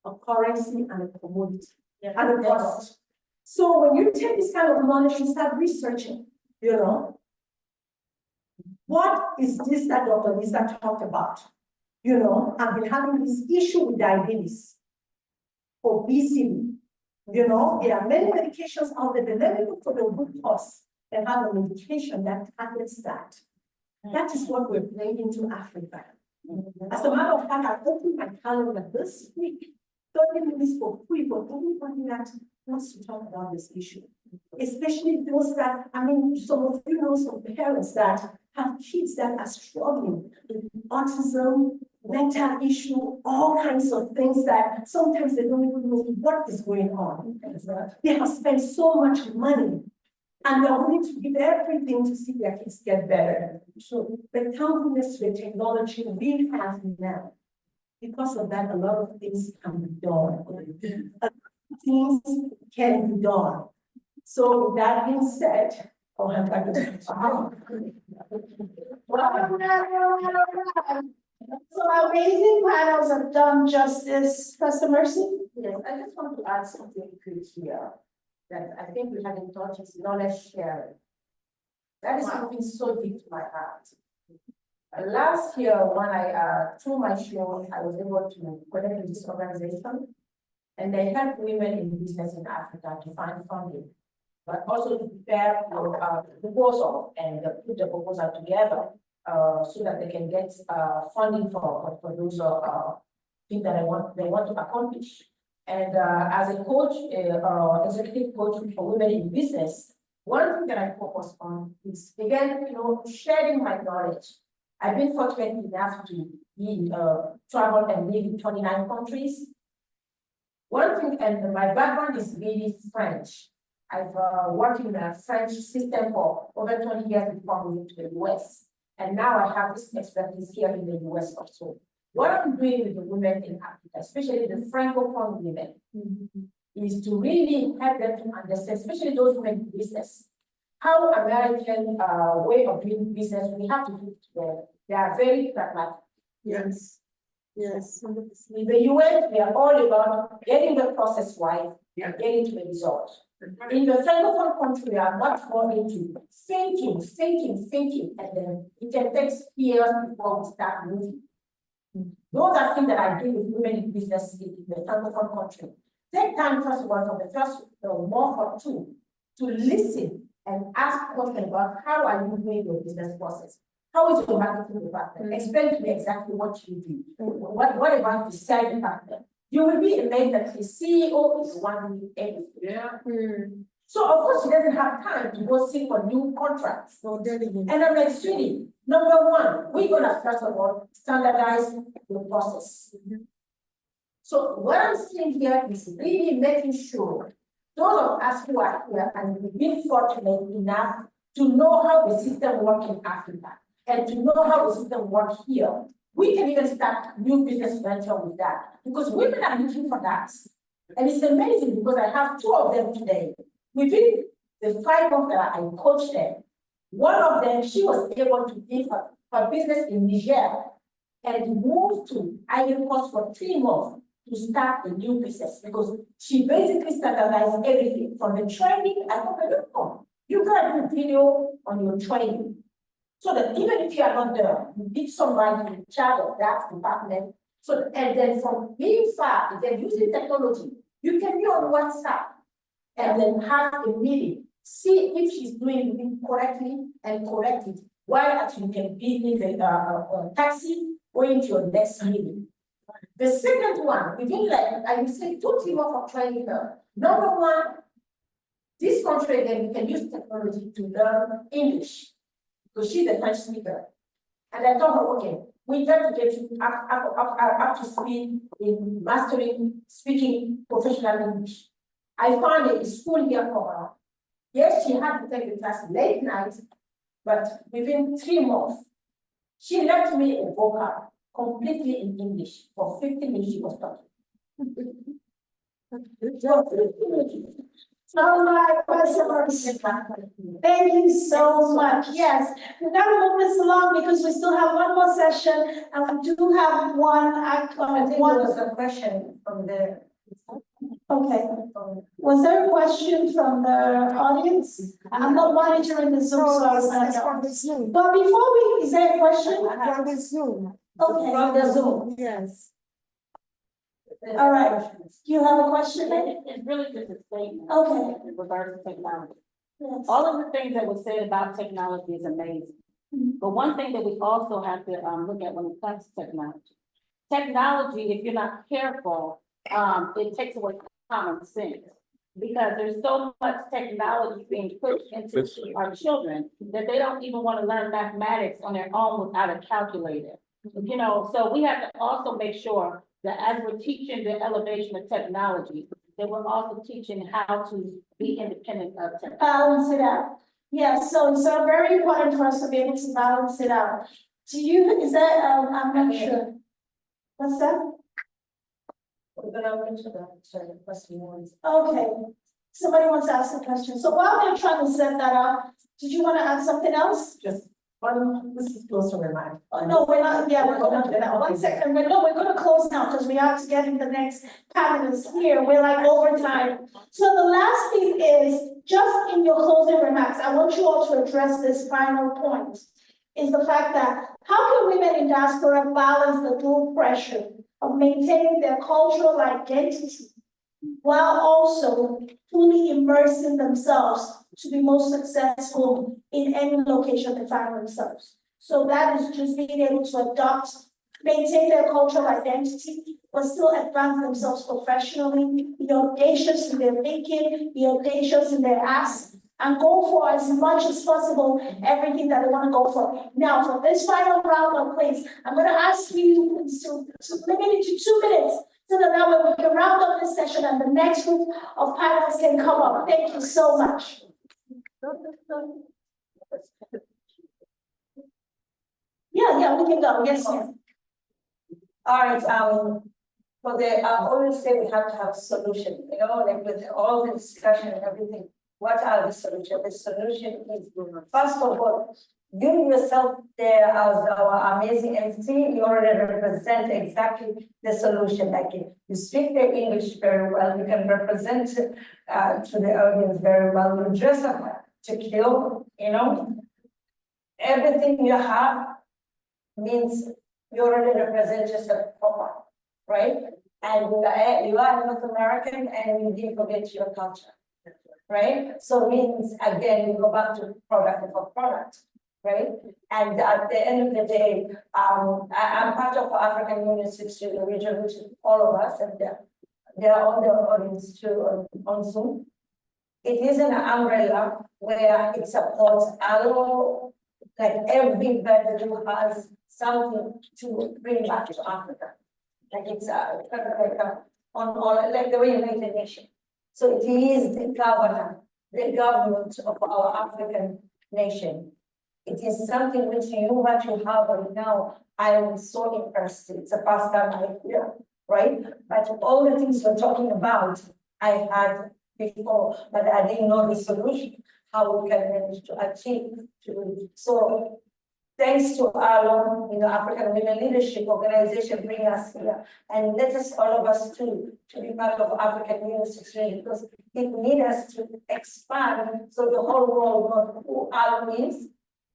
a currency and a commodity, and a cost. So when you take this kind of knowledge, you start researching, what is this that Dr. Lisa talked about? I've been having this issue with diabetes, obesity. There are many medications out there, but let me look for the root cause and have a medication that tackles that. That is what we're bringing into Africa. As a matter of fact, I opened my calendar this week, 30 minutes for free for everybody that wants to talk about this issue. Especially those that, some of you know some parents that have kids that are struggling with autism, mental issue, all kinds of things that sometimes they don't even know what is going on. They have spent so much money and they're willing to give everything to see their kids get better. So the thankfulness to the technology we have now, because of that, a lot of things can be done. Things can be done. So with that being said, I'll hand back to So amazing panels have done justice, Pastor Mercy. Yes, I just want to add something quick here that I think we haven't touched is knowledge sharing. That is something so deep to my heart. Last year, when I through my show, I was able to connect with this organization, and they help women in business in Africa to find funding, but also to prepare the proposal and put the proposal together so that they can get funding for those things that they want to accomplish. And as a coach, executive coach for women in business, one thing that I focus on is, again, sharing my knowledge. I've been fortunate enough to be travel and live in 29 countries. One thing, and my background is really French. I've worked in the French system for over 20 years before moving to the US. And now I have this expertise here in the US also. What I'm doing with the women in Africa, especially the Francophone women, is to really help them to understand, especially those women in business, how American way of doing business, we have to do it together. They are very pragmatic. Yes. Yes. In the US, we are all about getting the process right and getting to the result. In the Francophone country, we are much more into thinking, and then it can take years before we start moving. Those are things that I do with women in business in the Francophone country. Take time, first of all, for the first month or two, to listen and ask questions about how are you doing your business process? How is your marketing department? Explain to me exactly what you do. What about the sales department? You will be amazed that the CEO is one doing everything. Yeah. So of course she doesn't have time to go seek for new contracts. And I'm like, sweetie, number one, we're gonna first of all standardize the process. So what I'm saying here is really making sure those of us who are here and we've been fortunate enough to know how the system works in Africa and to know how the system works here, we can even start new business venture with that because women are looking for that. And it's amazing because I have two of them today. Within the 5 months that I coached them, one of them, she was able to leave her business in Niger and move to Ivory Coast for 3 months to start a new business because she basically standardized everything from the training. I told her, you gotta do a video on your training. So that even if you are not there, you need somebody in charge of that department. So, and then from being far, then using technology, you can be on WhatsApp and then have a meeting, see if she's doing it correctly and correct it, while actually you can be in the taxi going to your next meeting. The second one, we did I would say 2 teams of training her. Number one, this country again, we can use technology to learn English because she's a French speaker. And I told her, okay, we got to get you up to speed in mastering, speaking professional English. I found a school here for her. Yes, she had to take the class late night, but within 3 months, she left me a vocal completely in English. For 50 minutes she was talking. Good job. All right, thank you so much. Yes, we gotta move this along because we still have one more session and we do have one, I think there was a question from the. Okay. Was there a question from the audience? I'm not monitoring the Zoom, so I was not It's from know. the Zoom. But before we, is there a question? From the Zoom. Okay. From the Zoom. Yes. All right. You have a question then? It's really just a statement. Okay. In regards to technology. Yes. All of the things that were said about technology is amazing. But one thing that we also have to look at when it comes to technology. Technology, if you're not careful, it takes away common sense. Because there's so much technology being pushed into our children that they don't even want to learn mathematics on their own without a calculator. You know, so we have to also make sure that as we're teaching the elevation of technology, that we're also teaching how to be independent of technology. Balance it out. Yes, so it's very important for us to be able to balance it out. Do you, is that, I'm not sure. What's that? We're gonna mention that, sorry, the question was. Okay, somebody wants to ask a question. So while they're trying to set that up, did you want to add something else? Just this is close to my mind. No, we're not, yeah, we're going to do that. 1 second, we're going to close now because we have to get in the next panelist here. We're like over time. So the last thing is, just in your closing remarks, I want you all to address this final point, is the fact that how can women in diaspora balance the dual pressure of maintaining their cultural identity while also fully immersing themselves to be most successful in any location they find themselves. So that is just being able to adopt, maintain their cultural identity, but still advance themselves professionally, be audacious in their thinking, be audacious in their asks, and go for as much as possible everything that they want to go for. Now, for this final round of plays, I'm going to ask you to limit it to 2 minutes so that way we can round up this session and the next group of panelists can come up. Thank you so much. Yeah, we can go. Yes, ma'am. All right, for the, I always say we have to have a solution, you know, like with all the discussion and everything. What are the solutions? The solution is, first of all, you yourself there as our amazing MC, you already represent exactly the solution. Like you speak the English very well, you can represent to the audience very well. You dress up to kill, you know. Everything you have means you already represent yourself proper, right? And you are North American and you didn't forget your culture, right? So means again, you go back to product for product, right? And at the end of the day, I'm part of African Union 60 region, which is all of us, and they're on the audience too on Zoom. It is an umbrella where it supports Awlo, like everybody who has something to bring back to Africa. Like it's on all, like the United Nations. So it is the government of our African nation. It is something which what you have right now, I am so impressed. It's the first time I hear, right? But all the things you're talking about, I had before, but I didn't know the solution, how we can manage to achieve to. So thanks to Awlo, African Women Leadership Organization, bring us here, and let us all of us to be part of African Union 60 because it needs us to expand so the whole world knows who Awlo is,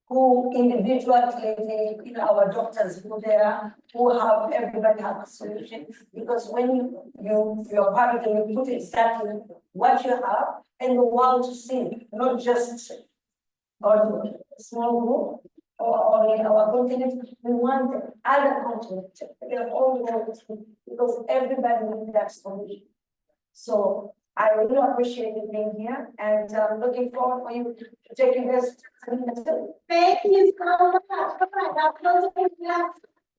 who individually, our doctors who there, who have everybody have a solution. Because when you're part of it, you put exactly what you have and the world to see, not just on a small group or in our continent. We want the other continent, all the world to see, because everybody needs that solution. So I really appreciate you being here, and I'm looking forward for you to taking this. Thank you so much. All right, now closing that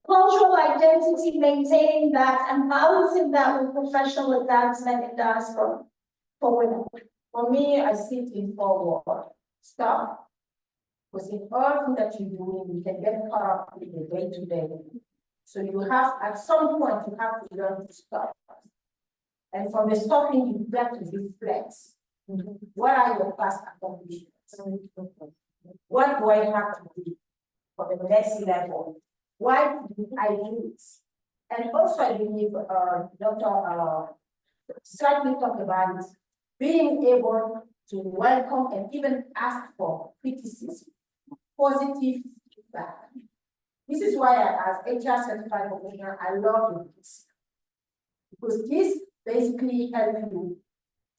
cultural identity, maintaining that and balancing that with professional advancement in diaspora. For women. For me, I see it in four words. Stop. Because in everything that you do, you can get caught up in the day-to-day. So you have, at some point, you have to learn to stop. And from the stopping, you get to reflect. What are your past accomplishments? What do I have to do for the next level? Why do I do this? And also, I believe, Dr. Slightly talked about it, being able to welcome and even ask for criticism, positive feedback. This is why as HR certified professional, I love this. Because this basically helps you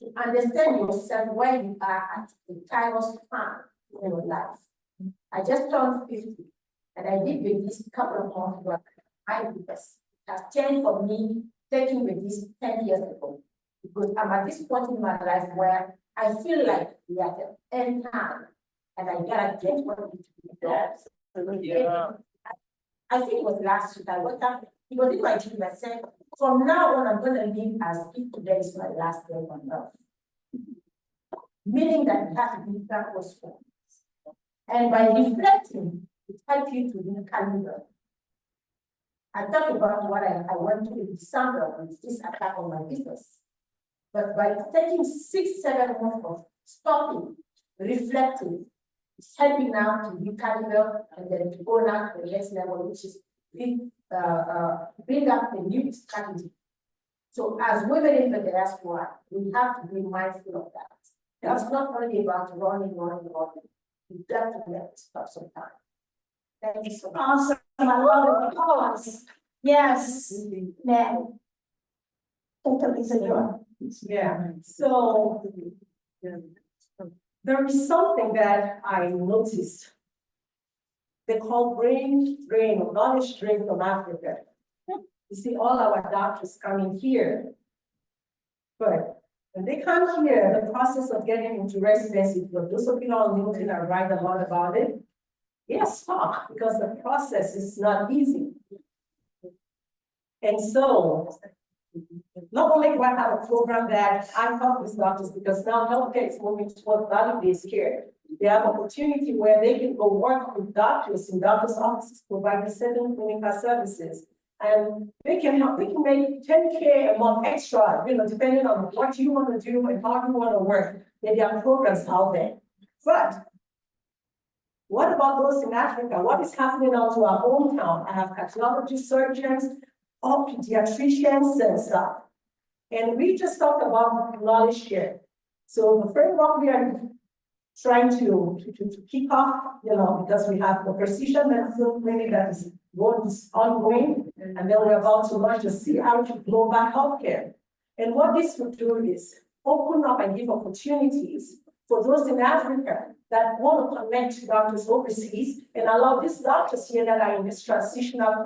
to understand yourself where you are at the kairos time in your life. I just turned 50, and I did with this couple of months work. My goodness, it has changed for me taking with this 10 years ago. Because I'm at this point in my life where I feel like we are at the end time, and I gotta get what needs to be done. Yeah. I think it was last week, I went up, it was in my dream, I said, from now on, I'm gonna live as if today is my last day on earth. Meaning that it has to be purposeful. And by reflecting, it helps you to recalibrate. I talked about what I went through in December with this attack on my business. But by taking 6-7 months of stopping, reflecting, it's helping now to recalibrate and then to go now to the next level, which is bring up a new strategy. So as women in the diaspora, we have to be mindful of that. That's not only about running. You've got to let it stop sometime. Thank you so much. Awesome, I love it, pause. Yes, now. Dr. Lisa, you're on. Yeah, so there is something that I noticed. They call brain drain or knowledge drain from Africa. You see all our doctors coming here. But when they come here, the process of getting into residency, for those of you on LinkedIn are write a lot about it. Yes, talk, because the process is not easy. And so, not only do I have a program that I help with doctors, because now healthcare is moving toward value-based care. They have opportunity where they can go work with doctors in doctors' offices, providing certain clinical services. And they can help, we can make 10K a month extra, depending on what you want to do and how you want to work. There are programs out there. But what about those in Africa? What is happening now to our hometown? I have cardiology surgeons, all pediatricians and stuff. And we just talked about knowledge share. So the framework we are trying to kick off, because we have the precision medicine clinic that is ongoing, and then we're about to launch the CRT Global Healthcare. And what this would do is open up and give opportunities for those in Africa that want to connect doctors overseas and allow these doctors here that are in this transitional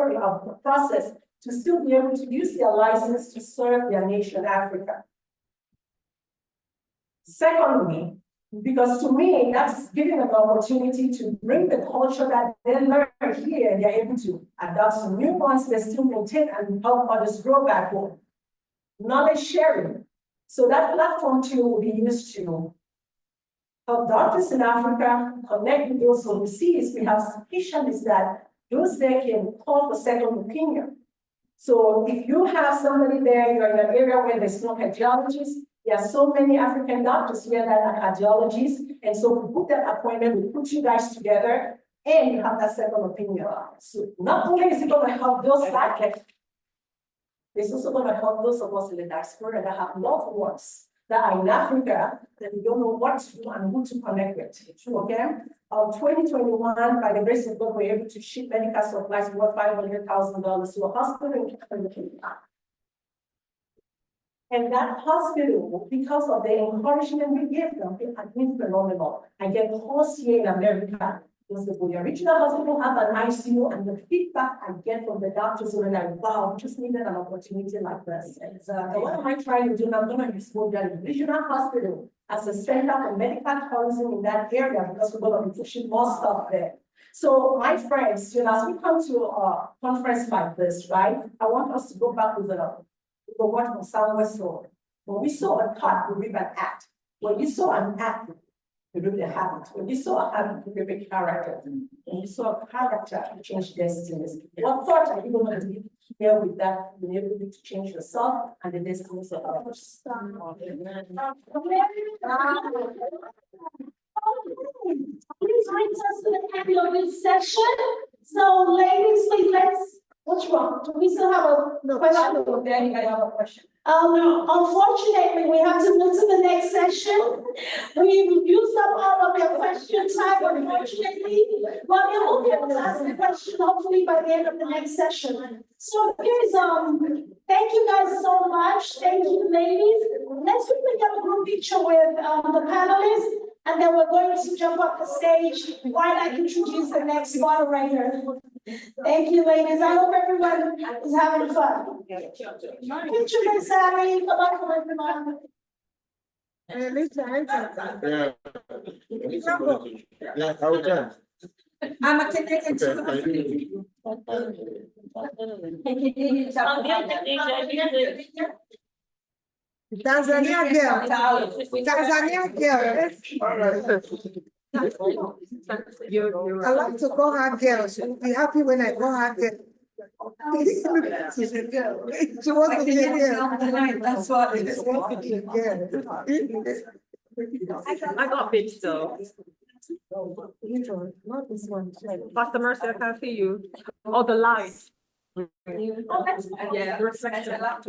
process to still be able to use their license to serve their nation, Africa. Secondly, because to me, that's giving them an opportunity to bring the culture that they learn here, and they're able to adopt some new ones, they still maintain and help others grow back home. Knowledge sharing. So that platform too will be used to help doctors in Africa connect with those overseas. We have specialists that those they can call for second opinion. So if you have somebody there, you're in an area where there's no cardiologist, there are so many African doctors here that are cardiologists, and so we put that appointment, we put you guys together, and you have that second opinion. So not only is it going to help those that it's also going to help those of us in the diaspora that have loved ones that are in Africa that we don't know what to do and who to connect with. Okay? 2021, by the grace of God, we're able to ship medical supplies worth $500,000 to a hospital in Kenya. And that hospital, because of the encouragement we gave them, it has been phenomenal. I get calls here in America. Because the original hospital have an ICU, and the feedback I get from the doctors are like, wow, we just needed an opportunity like this. So what am I trying to do? I'm going to use the regional hospital as a center for medical tourism in that area, because we're going to be pushing more stuff there. So my friends, as we come to a conference like this, right, I want us to go back with the word from Southwest Road. When we saw a thought, we reap an act. When you saw an act, you reap a habit. When you saw a habit, you reap a character. When you saw a character, you change destinies. What thought are you going to do here with that, being able to change yourself and the destinies of others? Please brings us to the end of this session. So ladies, please what's wrong? Do we still have a question? Then I have a question. Unfortunately, we have to move to the next session. We've used up all of your question time, unfortunately. But we will be able to ask the question hopefully by the end of the next session. So here's, thank you guys so much. Thank you, ladies. Let's quickly get a group picture with the panelists, and then we're going to jump up the stage while I introduce the next moderator. Thank you, ladies. I hope everyone is having fun. Picture Miss Abby. Come on. Yeah, how we doing? I'm a technical. Tanzania girl. Tanzania girl. I like to go have girls. She'll be happy when I go have girls. She's a girl. She wants to be a girl. That's what it is. She wants to be a girl. I got bitch though. Not this one. Pastor Mercy, I can't see you. Oh, the lights. Yeah, respect a lot.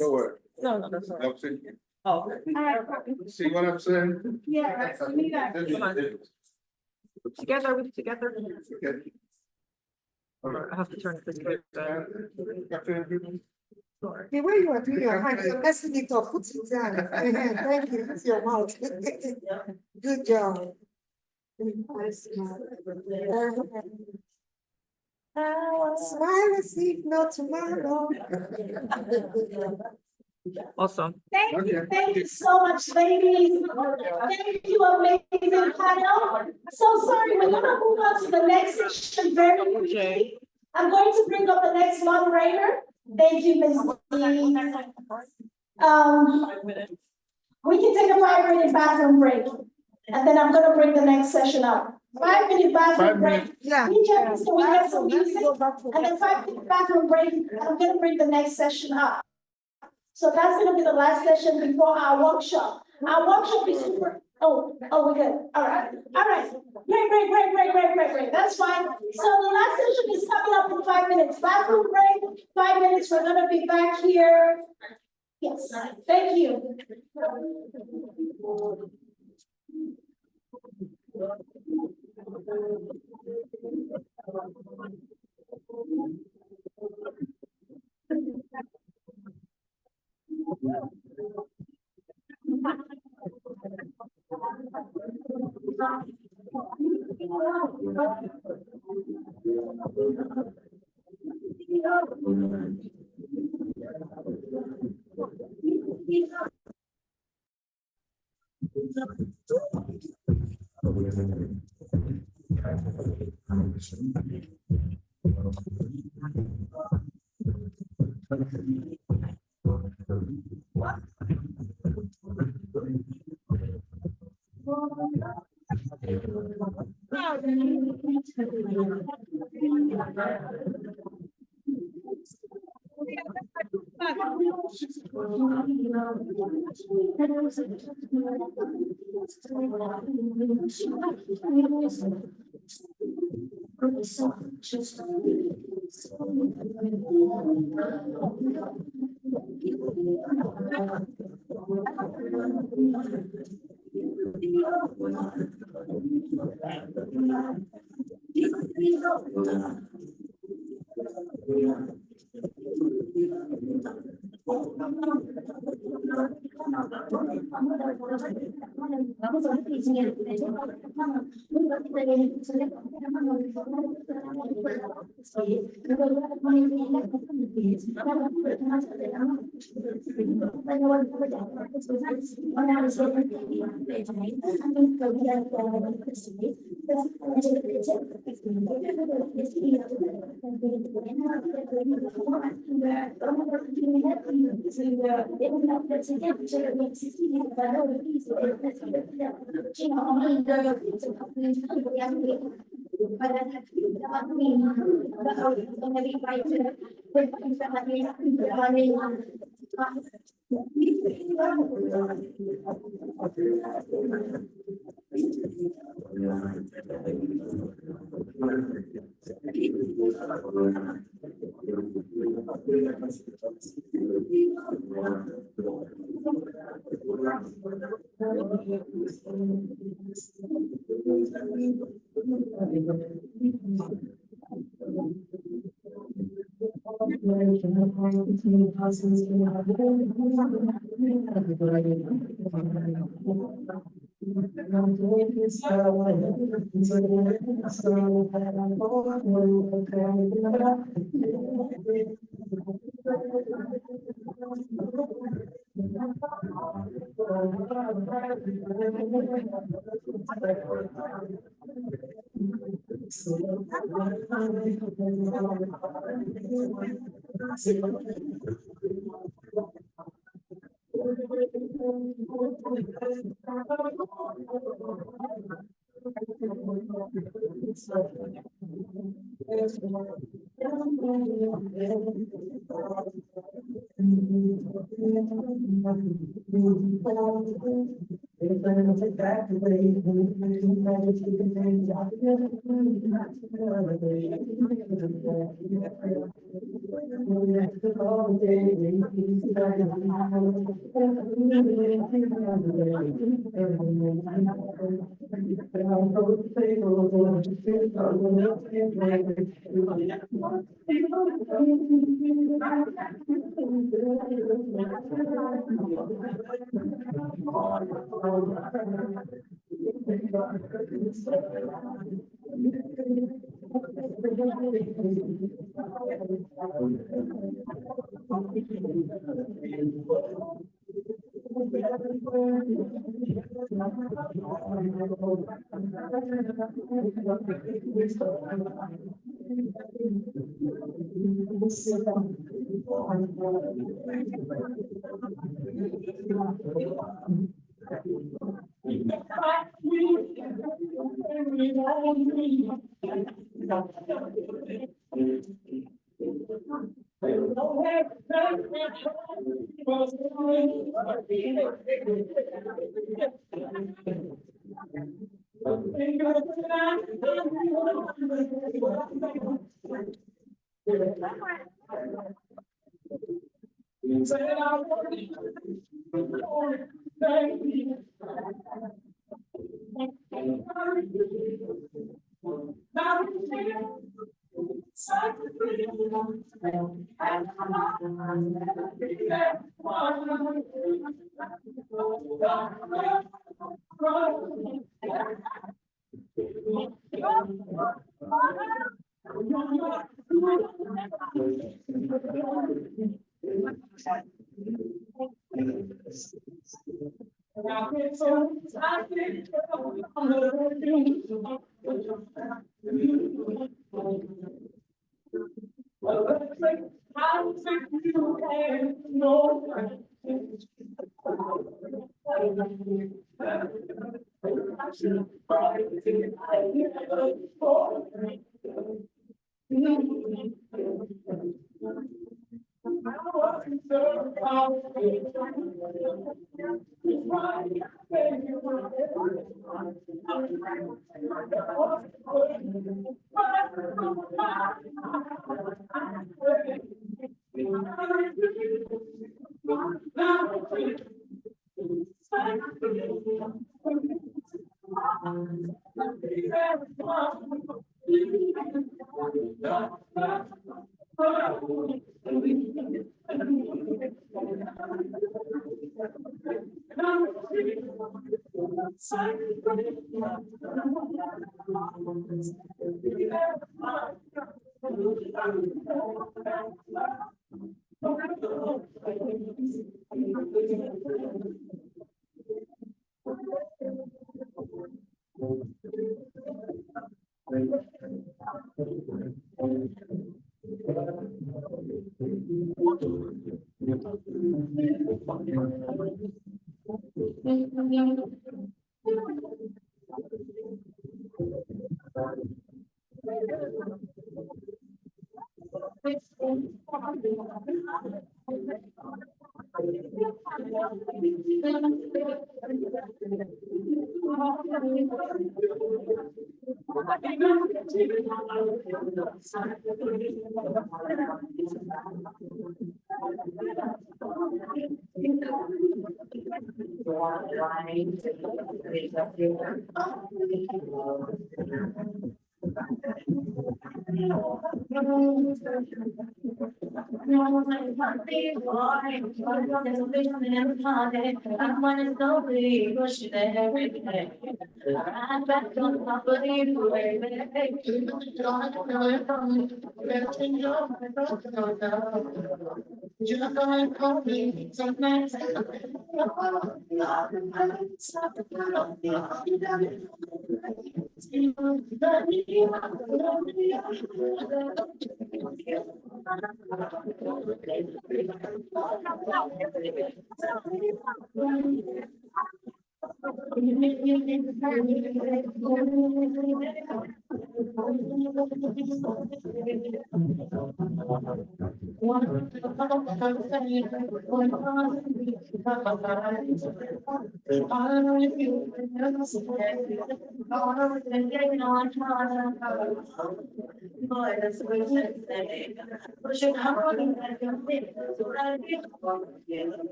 No worry. No, that's all right. I'm saying- Oh. See what I'm saying? Yeah, we need that. Come on. Together, we're together. Okay. I have to turn this way. The way you are doing your hand, you're messing it up. Put it down. Thank you. It's your mouth. Good job. Smile as if not tomorrow. Awesome. Thank you so much, ladies. Thank you, amazing panel. So sorry, we're gonna move on to the next section very quickly. I'm going to bring up the next moderator. Thank you, Ms. D. We can take a 5-minute bathroom break, and then I'm gonna bring the next session up. 5-minute bathroom break. Yeah. We get some music, and then 5-minute bathroom break, and I'm gonna bring the next session up. So that's gonna be the last session before our workshop. Our workshop is super, we're good. All right. Great. That's fine. So the last session is coming up in 5 minutes. Bathroom break, 5 minutes. We're gonna be back here. Yes, thank you.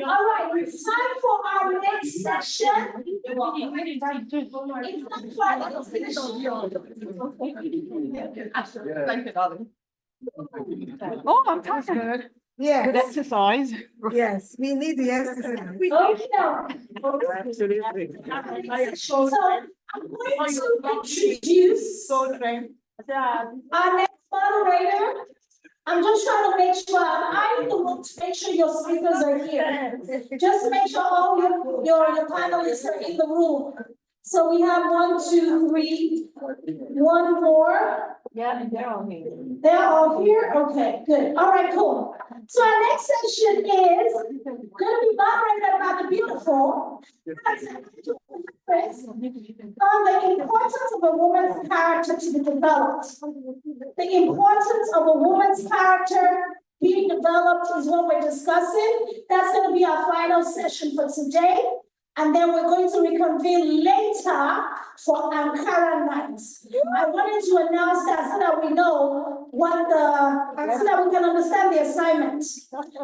All right, it's time for our next session. It's not Oh, I'm tired. Yes. Good exercise. Yes, we need the exercise. Absolutely. So I'm going to introduce our next moderator. I'm just trying to make sure, I need to look to make sure your speakers are here. Just make sure all your panelists are in the room. So we have 1, 2, 3, one more. Yeah, they're all here. They're all here? Okay, good. All right, cool. So our next session is gonna be moderated by the beautiful on the importance of a woman's character to be developed. The importance of a woman's character being developed is what we're discussing. That's gonna be our final session for today. And then we're going to reconvene later for Ankara night. I wanted to announce that so that we know what so that we can understand the assignment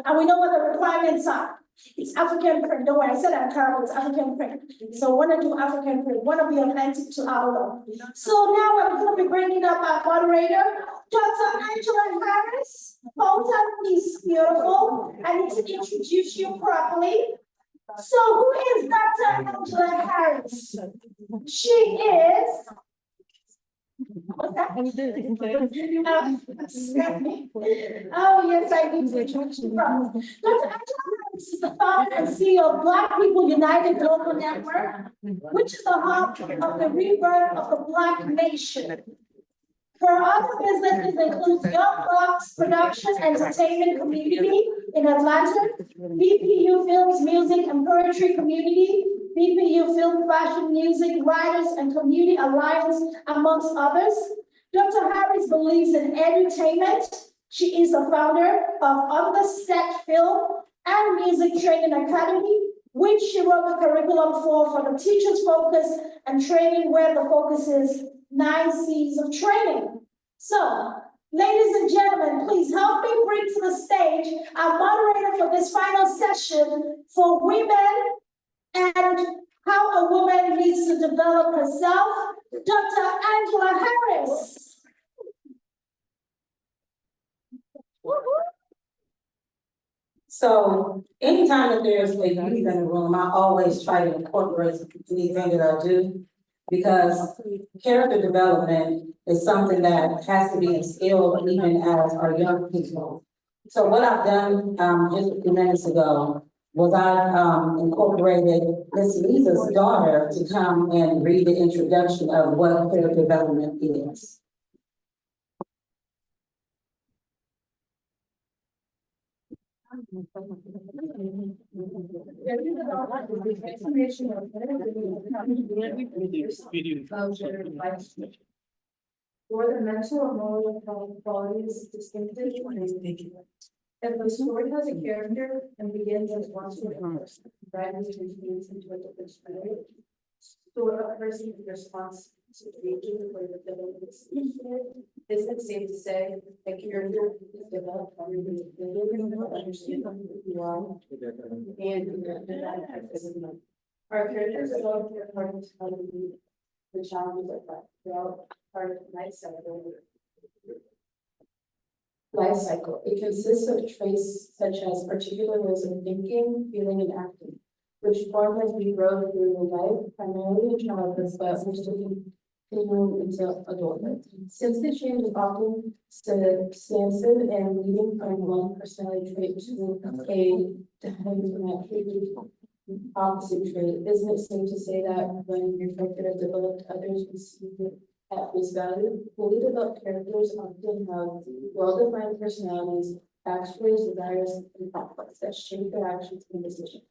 and we know what the requirements are. It's African print. Don't worry, I said Ankara, but it's African print. So want to do African print, want to be authentic to Awlo. So now we're going to be bringing up our moderator, Dr. Angela Harris. Hold on, please, beautiful. I need to introduce you properly. So who is Dr. Angela Harris? She is. What's that? Oh, yes, I need to introduce you. Dr. Angela Harris is the founder and CEO of Black People United Global Network, which is the hub of the rebirth of the Black nation. Her other businesses include Young Bucks Production Entertainment Community in Atlanta, BPU Films Music and Poetry Community, BPU Film Fashion Music Writers and Community Alliance, amongst others. Dr. Harris believes in edutainment. She is the founder of On the Set Film and Music Training Academy, which she wrote the curriculum for the Teachers Focus and Training, where the focus is 9 C's of training. So, ladies and gentlemen, please help me bring to the stage our moderator for this final session for women and how a woman needs to develop herself, Dr. Angela Harris. So anytime that there's a youth in the room, I always try to incorporate anything that I do, because character development is something that has to be instilled even as our young people. So what I've done just a few minutes ago was I incorporated Miss Lisa's daughter to come and read the introduction of what character development is. For the mental or moral qualities distinctive. If the story has a character and begins as one sort of person, gradually transmutes into a different story. So a person's response to reading or the film is it safe to say a character is developed from the understand who you are and our characters develop according to how we meet the challenges of life throughout part of life cycle. Life cycle. It consists of traits such as particular ways of thinking, feeling, and acting, which form as we grow through the life, primarily in childhood, but which continue into adulthood. Since the change is often substantive and leading from one personality trait to a diametrically opposite trait, isn't it safe to say that when your character is developed, others receive it at face value? Fully developed characters often have well-defined personalities, actuaries, desires, and conflicts that shape their actions and decisions.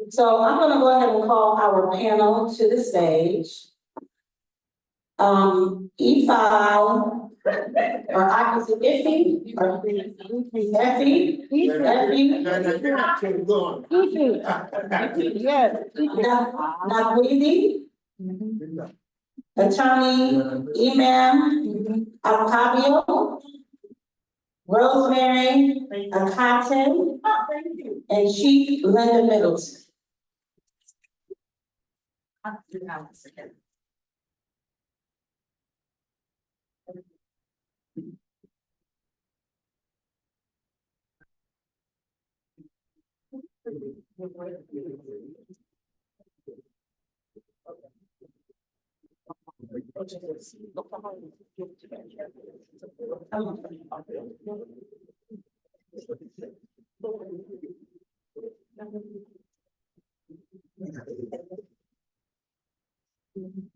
So I'm gonna go ahead and call our panel to the stage. E5, Or opposite iffy, or effy, Yes. Nagwidi, Attorney Imam Alcabio, Rosemary Akaten, and Chief Linda Middleton.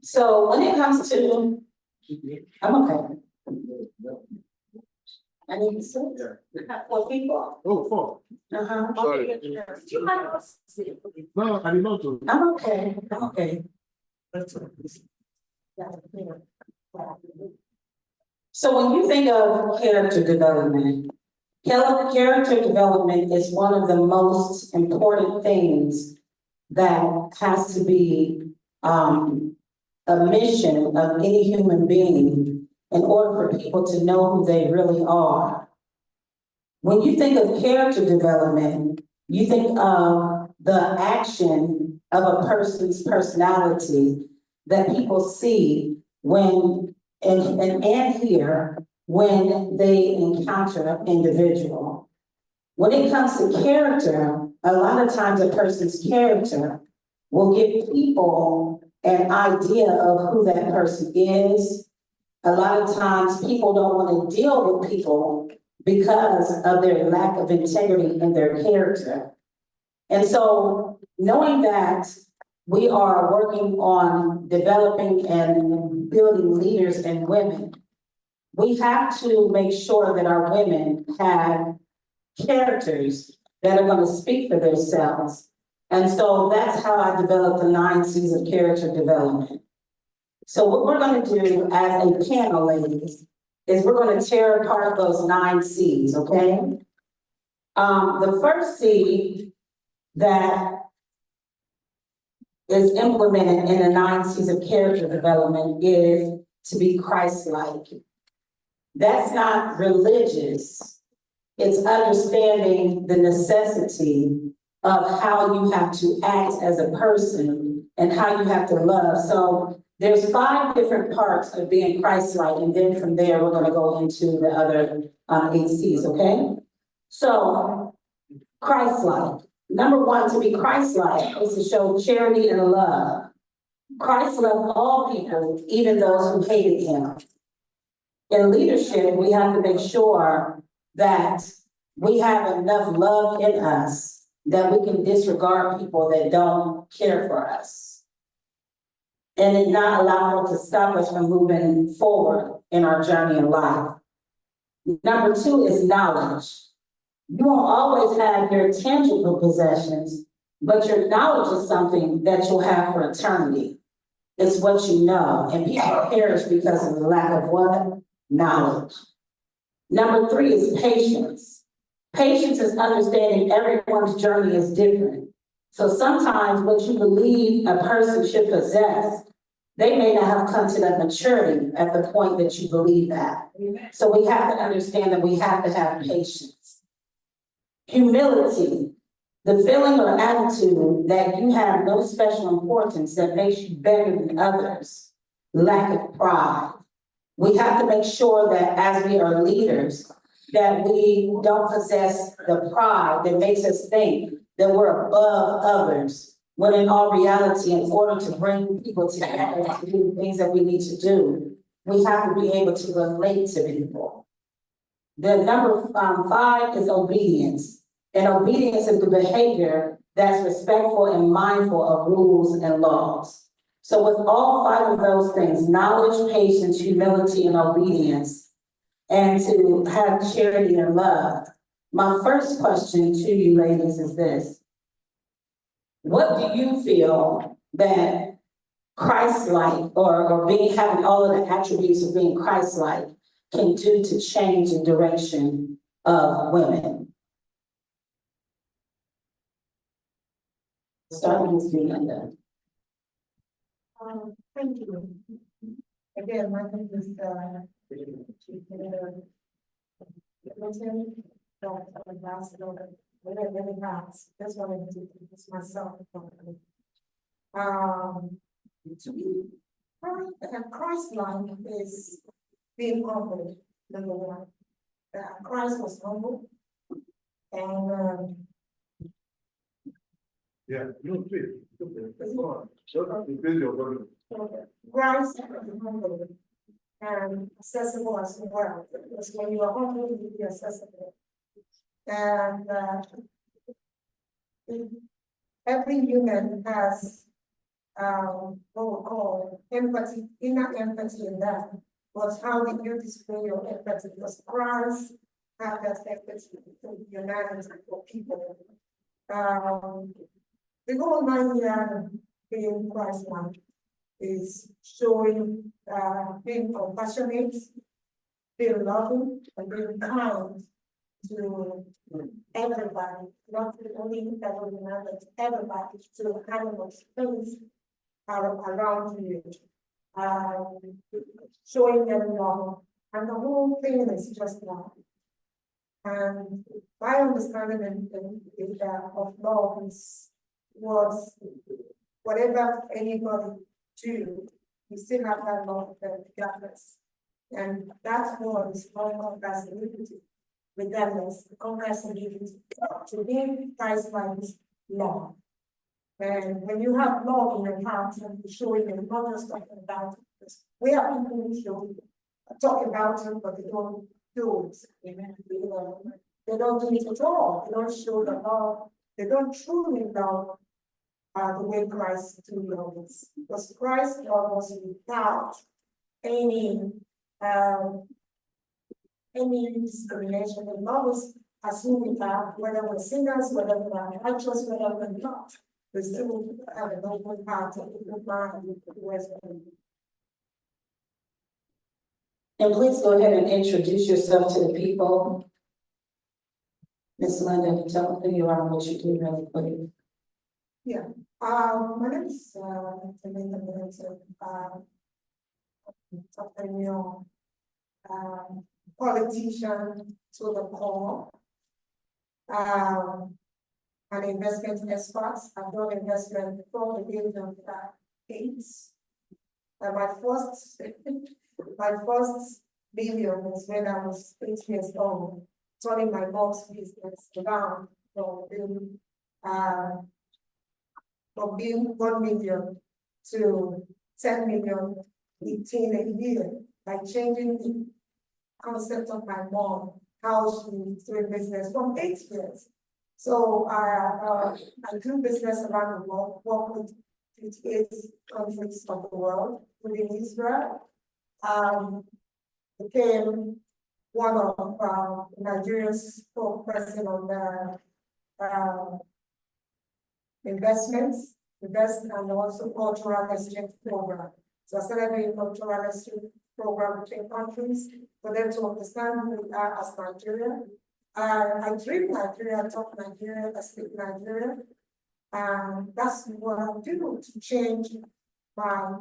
So when it comes to, I'm okay. I need to sit. For people. Oh, four. Uh-huh. Sorry. No, I did not do. I'm okay, I'm okay. So when you think of character development, character development is one of the most important things that has to be a mission of any human being in order for people to know who they really are. When you think of character development, you think of the action of a person's personality that people see when and hear when they encounter an individual. When it comes to character, a lot of times a person's character will give people an idea of who that person is. A lot of times people don't want to deal with people because of their lack of integrity in their character. And so knowing that we are working on developing and building leaders and women, we have to make sure that our women have characters that are going to speak for themselves. And so that's how I developed the 9 C's of character development. So what we're going to do as a panel, ladies, is we're going to tear apart those 9 C's, okay? The first C that is implemented in the 9 C's of character development is to be Christ-like. That's not religious. It's understanding the necessity of how you have to act as a person and how you have to love. So there's 5 different parts of being Christ-like, and then from there, we're gonna go into the other 8 C's, okay? So, Christ-like. Number 1, to be Christ-like is to show charity and love. Christ loved all people, even those who hated him. In leadership, we have to make sure that we have enough love in us that we can disregard people that don't care for us. And it not allow them to stop us from moving forward in our journey in life. Number 2 is knowledge. You won't always have your tangible possessions, but your knowledge is something that you'll have for eternity. It's what you know, and people perish because of the lack of what? Knowledge. Number 3 is patience. Patience is understanding everyone's journey is different. So sometimes what you believe a person should possess, they may not have come to that maturity at the point that you believe that. So we have to understand that we have to have patience. Humility, the feeling or attitude that you have no special importance that makes you better than others. Lack of pride. We have to make sure that as we are leaders, that we don't possess the pride that makes us think that we're above others, when in all reality, in order to bring people together to do the things that we need to do, we have to be able to relate to people. The number 5 is obedience. And obedience is the behavior that's respectful and mindful of rules and laws. So with all 5 of those things, knowledge, patience, humility, and obedience, and to have charity and love, my first question to you ladies is this. What do you feel that Christ-like or having all of the attributes of being Christ-like, can do to change the direction of women? Starting with you, Linda. Thank you. Again, my name is, ambassador, really nice, that's what I do, it's myself. To be, Christ-like is being humble, number one. Christ was humble. And, Yeah, no, please. Come on. Shut up, increase your volume. Christ was humble and accessible as well, because when you are humble, you be accessible. And, every human has, what we call empathy, inner empathy in that. But how do you display your empathy? Because Christ had that empathy for humanity, for people. The goal here being Christ-like is showing, being compassionate, being loving, and being kind to everybody, not only everyone, but everybody, to animals, things are around you. Showing them love, and the whole thing is just love. And my understanding of love is was whatever anybody do, you still have that love regardless. And that word is called compassionate, regardless, compassionate, to be Christ-like love. And when you have love in your heart and you show it, and not just talking about it, we have people who show talk about it, but they don't do it. Amen. They don't do it at all. They don't show the love. They don't truly love the way Christ truly loves. Because Christ loves us without any discrimination. He loves us as who we are, whether we're sinners, whether we are righteous, whether we're not. We still have an open heart and open mind with the West. And please go ahead and introduce yourself to the people. Ms. Linda, tell them who you are and what you do really quick. Yeah, my name is Linda Middleton, entrepreneur, politician to the core, an investment expert. I've done investment from the age of 8. My first billion was when I was 8 years old, turning my mom's business around from being 1 million to 10 million within a year, by changing the concept of my mom, how she's doing business from 8 years. So I do business around the world, work with 58 countries of the world, including Israel. Became one of Nigeria's spokesperson on the investment and also cultural exchange program. So I started doing cultural exchange program between countries for them to understand who we are as Nigeria. I dream Nigeria, I talk Nigeria, I speak Nigeria. That's what I do to change my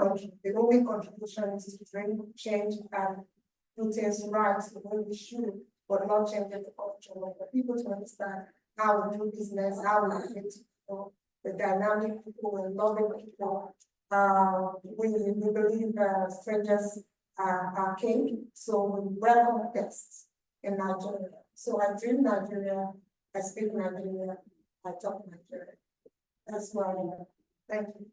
country. The only contribution is to bring change and do things right the way we should, but not change the culture. For people to understand how we do business, how we fit people, the dynamic people and loving people. We believe strangers are king, so we welcome guests in Nigeria. So I dream Nigeria, I speak Nigeria, I talk Nigeria. That's why I am. Thank you.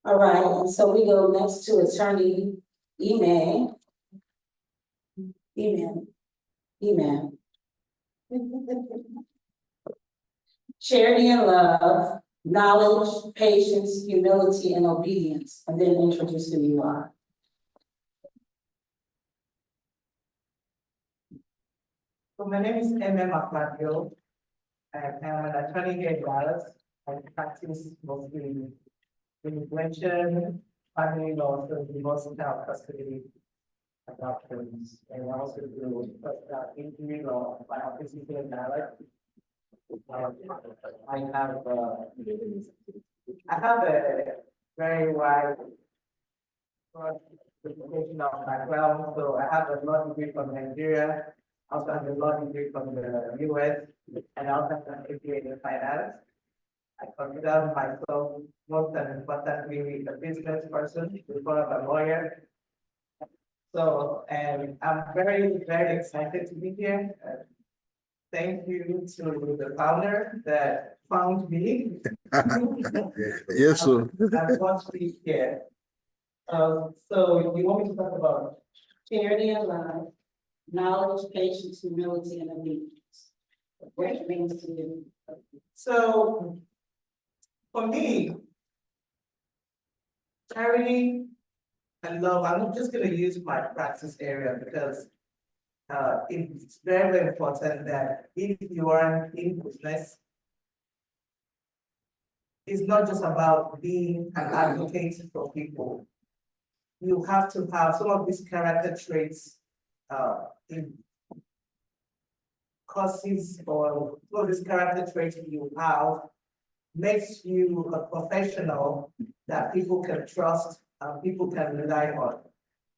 All right, and so we go next to Attorney Eman. Charity and love, knowledge, patience, humility, and obedience, and then introduce who you are. So my name is Makmatio. I am an attorney here in Dallas. I practice mostly immigration, family law, so divorce without custody, adoptions, and I also do injury law, by physical and marriage. I have a very wide educational background, so I have a law degree from Nigeria, I also have a law degree from the US, and I also have an MBA in finance. I consider myself most importantly a business person before I'm a lawyer. So, and I'm very, very excited to be here. Thank you to the founder that found me. Yes, sir. I want to be here. So you want me to talk about? Charity of love, knowledge, patience, humility, and obedience. What it means to you. So, for me, charity and love, I'm just gonna use my practice area because it's very, very important that if you are in business, it's not just about being an advocate for people. You have to have some of these character traits in courses or some of these character traits you have makes you a professional that people can trust and people can rely on.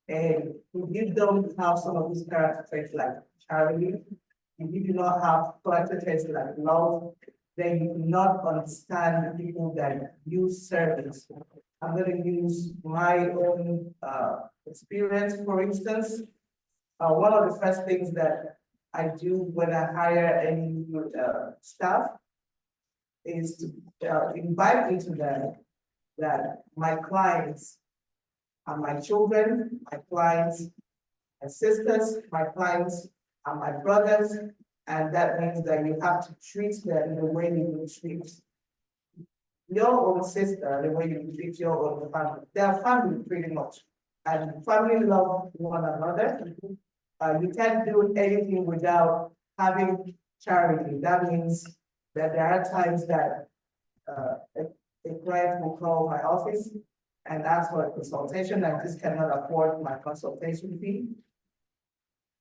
And if you don't have some of these character traits like charity, if you do not have character traits like love, then you do not understand the people that use service. I'm going to use my own experience, for instance. One of the first things that I do when I hire any staff is to invite into them that my clients are my children, my clients and sisters, my clients are my brothers, and that means that you have to treat them the way you would treat your own sister, the way you treat your own family. They are family pretty much, and family love one another. You can't do anything without having charity. That means that there are times that a client will call my office and ask for a consultation. I just cannot afford my consultation fee.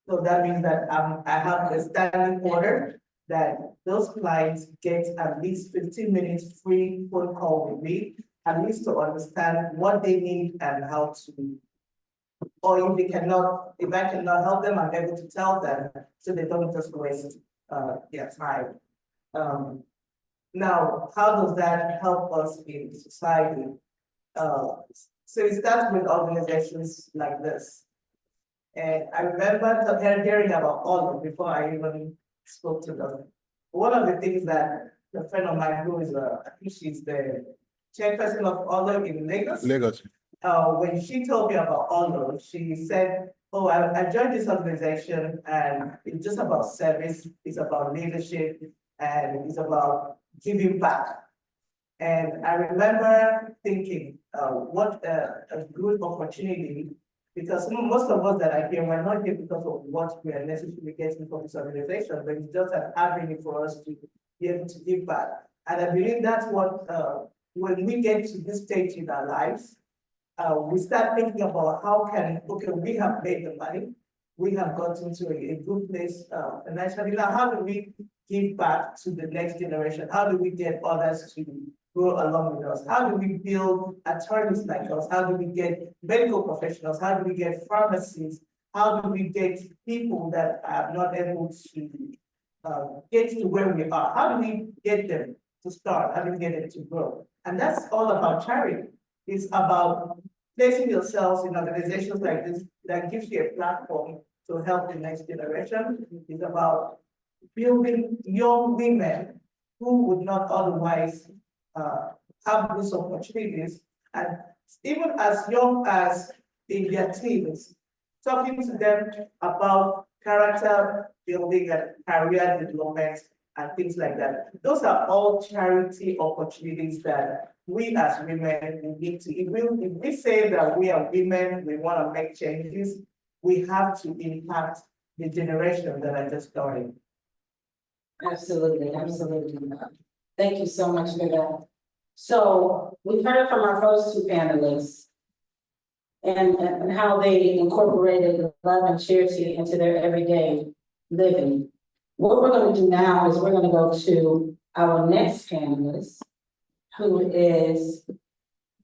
So that means that I have a standing order that those clients get at least 15 minutes free phone call with me, at least to understand what they need and how to, or if I cannot help them, I'm able to tell them so they don't just waste their time. Now, how does that help us in society? So it starts with organizations like this. And I remember hearing about Awlo before I even spoke to them. One of the things that a friend of mine who is I think she's the chairperson of Awlo in Lagos. When she told me about Awlo, she said, oh, I joined this organization and it's just about service, it's about leadership, and it's about giving back. And I remember thinking, what a good opportunity, because most of us that are here, we're not here because of what we are necessarily getting from this organization, but it's just an avenue for us to be able to give back. And I believe that's what, when we get to this stage in our lives, we start thinking about how can, okay, we have made the money, we have gotten to a good place financially. Now, how do we give back to the next generation? How do we get others to grow along with us? How do we build attorneys like us? How do we get medical professionals? How do we get pharmacists? How do we get people that are not able to get to where we are? How do we get them to start? How do we get them to grow? And that's all about charity. It's about placing yourselves in organizations like this that gives you a platform to help the next generation. It's about building young women who would not otherwise have these opportunities, and even as young as in their teens, talking to them about character building and career development and things like that. Those are all charity opportunities that we as women need to, if we say that we are women, we want to make changes, we have to impact the generation that are just starting. Absolutely, absolutely. Thank you so much for that. So we've heard from our first two panelists and how they incorporated love and charity into their everyday living. What we're gonna do now is we're gonna go to our next panelist, who is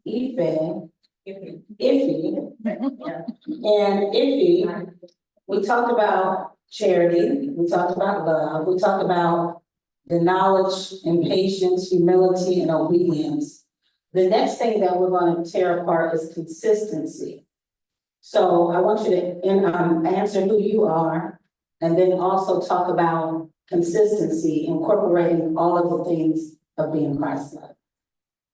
Ife. Iffy. And Iffy, we talked about charity, we talked about love, we talked about the knowledge and patience, humility and obedience. The next thing that we're going to tear apart is consistency. So I want you to answer who you are, and then also talk about consistency, incorporating all of the things of being Christ-like.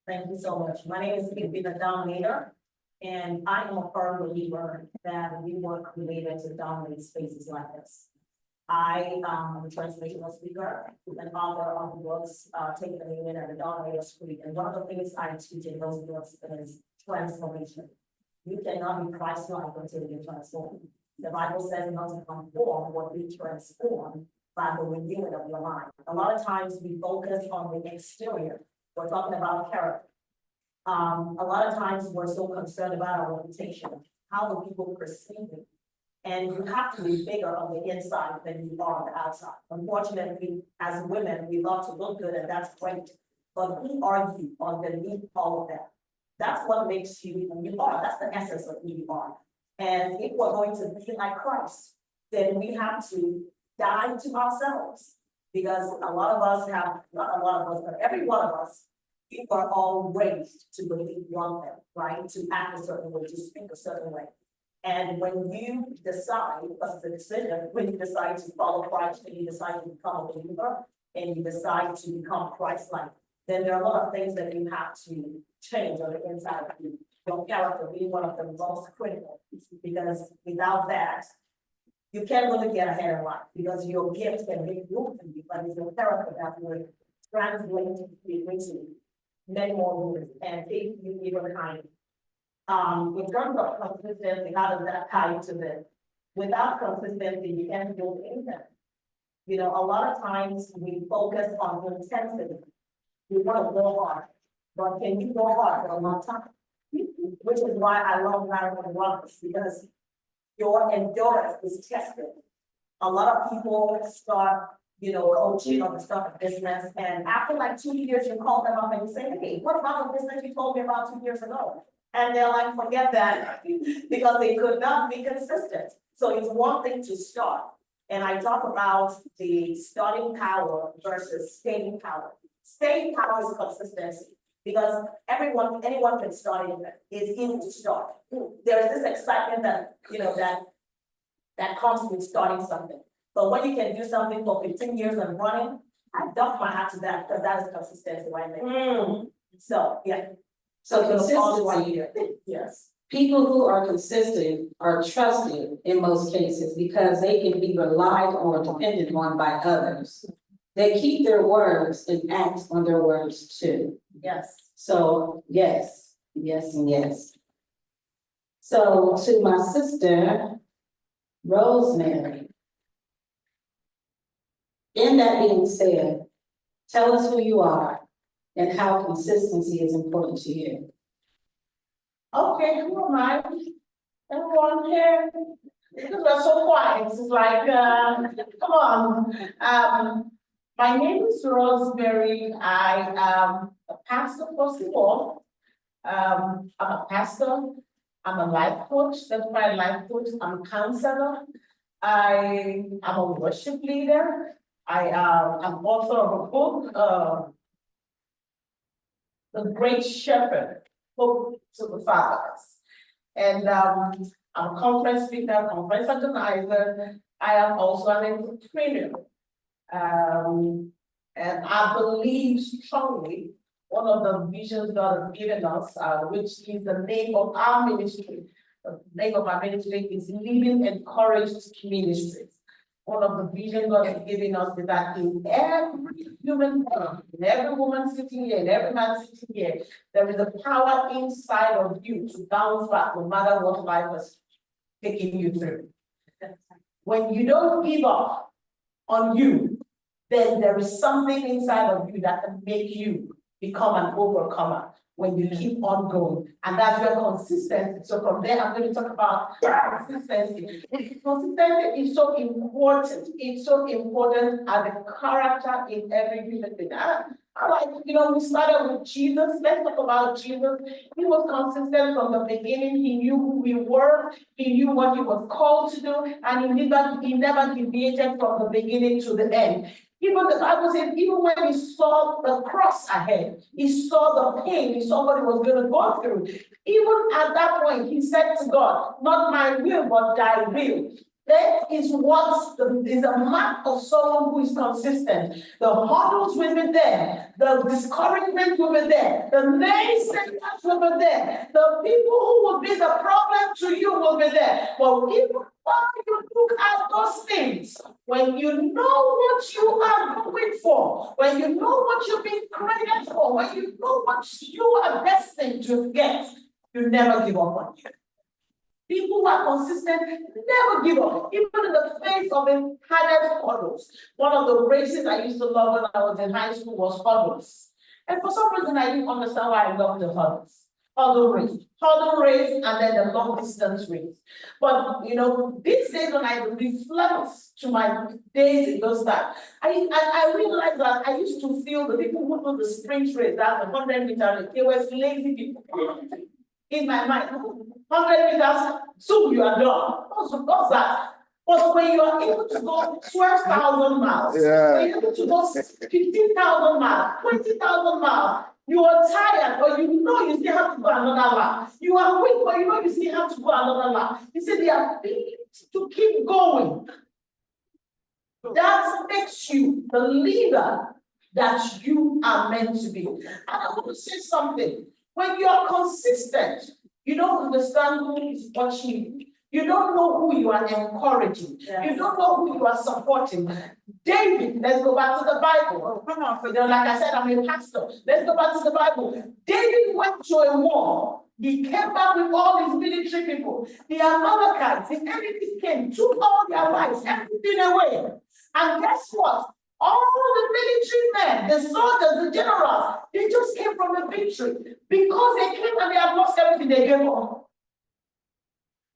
Thank you so much. My name is the Dominator, and I am a firm believer that we were created to dominate spaces like this. I am a transformational speaker and author of the books, Take the Lead and the Dominator Street. And one of the things I teach in those books is transformation. You cannot be Christ-like until you transform. The Bible says not to conform, but be transformed by the renewing of your mind. A lot of times we focus on the exterior. We're talking about character. A lot of times we're so concerned about our reputation. How do people perceive it? And you have to be bigger on the inside than you are on the outside. Unfortunately, as women, we love to look good, and that's great. But who are you underneath all of that? That's what makes you who you are. That's the essence of who you are. And if we're going to be like Christ, then we have to die to ourselves. Because a lot of us have, not a lot of us, but every one of us, we are all raised to believe one thing, right? To act a certain way, to speak a certain way. And when you decide, because it's a decision, when you decide to follow Christ, and you decide to become a believer, and you decide to become Christ-like, then there are a lot of things that you have to change on the inside of you. Your character being one of the most critical, because without that, you can't really get ahead in life, because your gift can make room for you, but it's your character that will translate into many more years and take you even higher. In terms of consistency, how does that tie to this? Without consistency, you can't build anything. You know, a lot of times we focus on intensity. We want to go hard, but can you go hard for a long time? Which is why I love marathon runners, because your endurance is tested. A lot of people start, coaching or start a business, and after like 2 years, you call them up and you say, hey, what about the business you told me about 2 years ago? And they're like, forget that, because they could not be consistent. So it's one thing to start. And I talk about the starting power versus staying power. Staying power is consistency, because anyone can start it. It's easy to start. There's this excitement that comes with starting something. But when you can do something for 15 years and running, I doff my hat to that, because that is consistency right there. So, yeah. So consistency, Yes. people who are consistent are trusted in most cases because they can be relied on or depended on by others. They keep their words and act on their words too. Yes. So yes, yes, and yes. So to my sister, Rosemary. In that being said, tell us who you are and how consistency is important to you. Okay, who am I? Everyone here? Because we're so quiet, it's like, come on. My name is Rosemary. I am a pastor, first of all. I'm a pastor. I'm a life coach, certified life coach. I'm a counselor. I am a worship leader. I'm author of a book, The Great Shepherd, Hope to the Fathers. And I'm a conference speaker, conference organizer. I am also an entrepreneur. And I believe strongly one of the visions God has given us, which is the name of our ministry. The name of our ministry is Living Encouraged Ministries. One of the visions God has given us is that in every human being, in every woman sitting here, in every man sitting here, there is a power inside of you to bounce back no matter what life is taking you through. When you don't give up on you, then there is something inside of you that can make you become an overcomer when you keep on going. And that's your consistency. So from there, I'm going to talk about consistency. Consistency is so important. It's so important as a character in every human thing. I like, we started with Jesus. Let's talk about Jesus. He was consistent from the beginning. He knew who we were. He knew what he was called to do. And he never deviated from the beginning to the end. Even the Bible says, even when he saw the cross ahead, he saw the pain, he saw what he was going to go through. Even at that point, he said to God, not my will, but thy will. That is what is a mark of someone who is consistent. The hurdles will be there, the discouragement will be there, the naysayers will be there, the people who will be the problem to you will be there. But even when you look at those things, when you know what you are going for, when you know what you've been created for, when you know what you are destined to get, you never give up on it. People who are consistent never give up, even in the face of the hardest hurdles. One of the races I used to love when I was in high school was hurdles. And for some reason, I didn't understand why I loved the hurdles. Hurdle race, and then the long distance race. But these days when I reflect to my days in those times, I realized that I used to feel the people who do the sprint race, that's the 100-meter race, they were lazy people. In my mind, 100 meters, soon you are done. What's that? But when you are able to go 12,000 miles, when you're able to go 15,000 miles, 20,000 miles, you are tired, but you still have to go another lap. You are weak, but you still have to go another lap. You see, the ability to keep going. That makes you the leader that you are meant to be. And I want to say something. When you are consistent, you don't understand who is watching you. You don't know who you are encouraging. Yes. You don't know who you are supporting. David, let's go back to the Bible. Come on, like I said, I'm a pastor. Let's go back to the Bible. David went to a war. He came back with all his military people. The Amalekites, the enemies came, took all their lives, everything away. And guess what? All the military men, the soldiers, the generals, they just came from a victory. Because they came and they had lost everything, they gave up.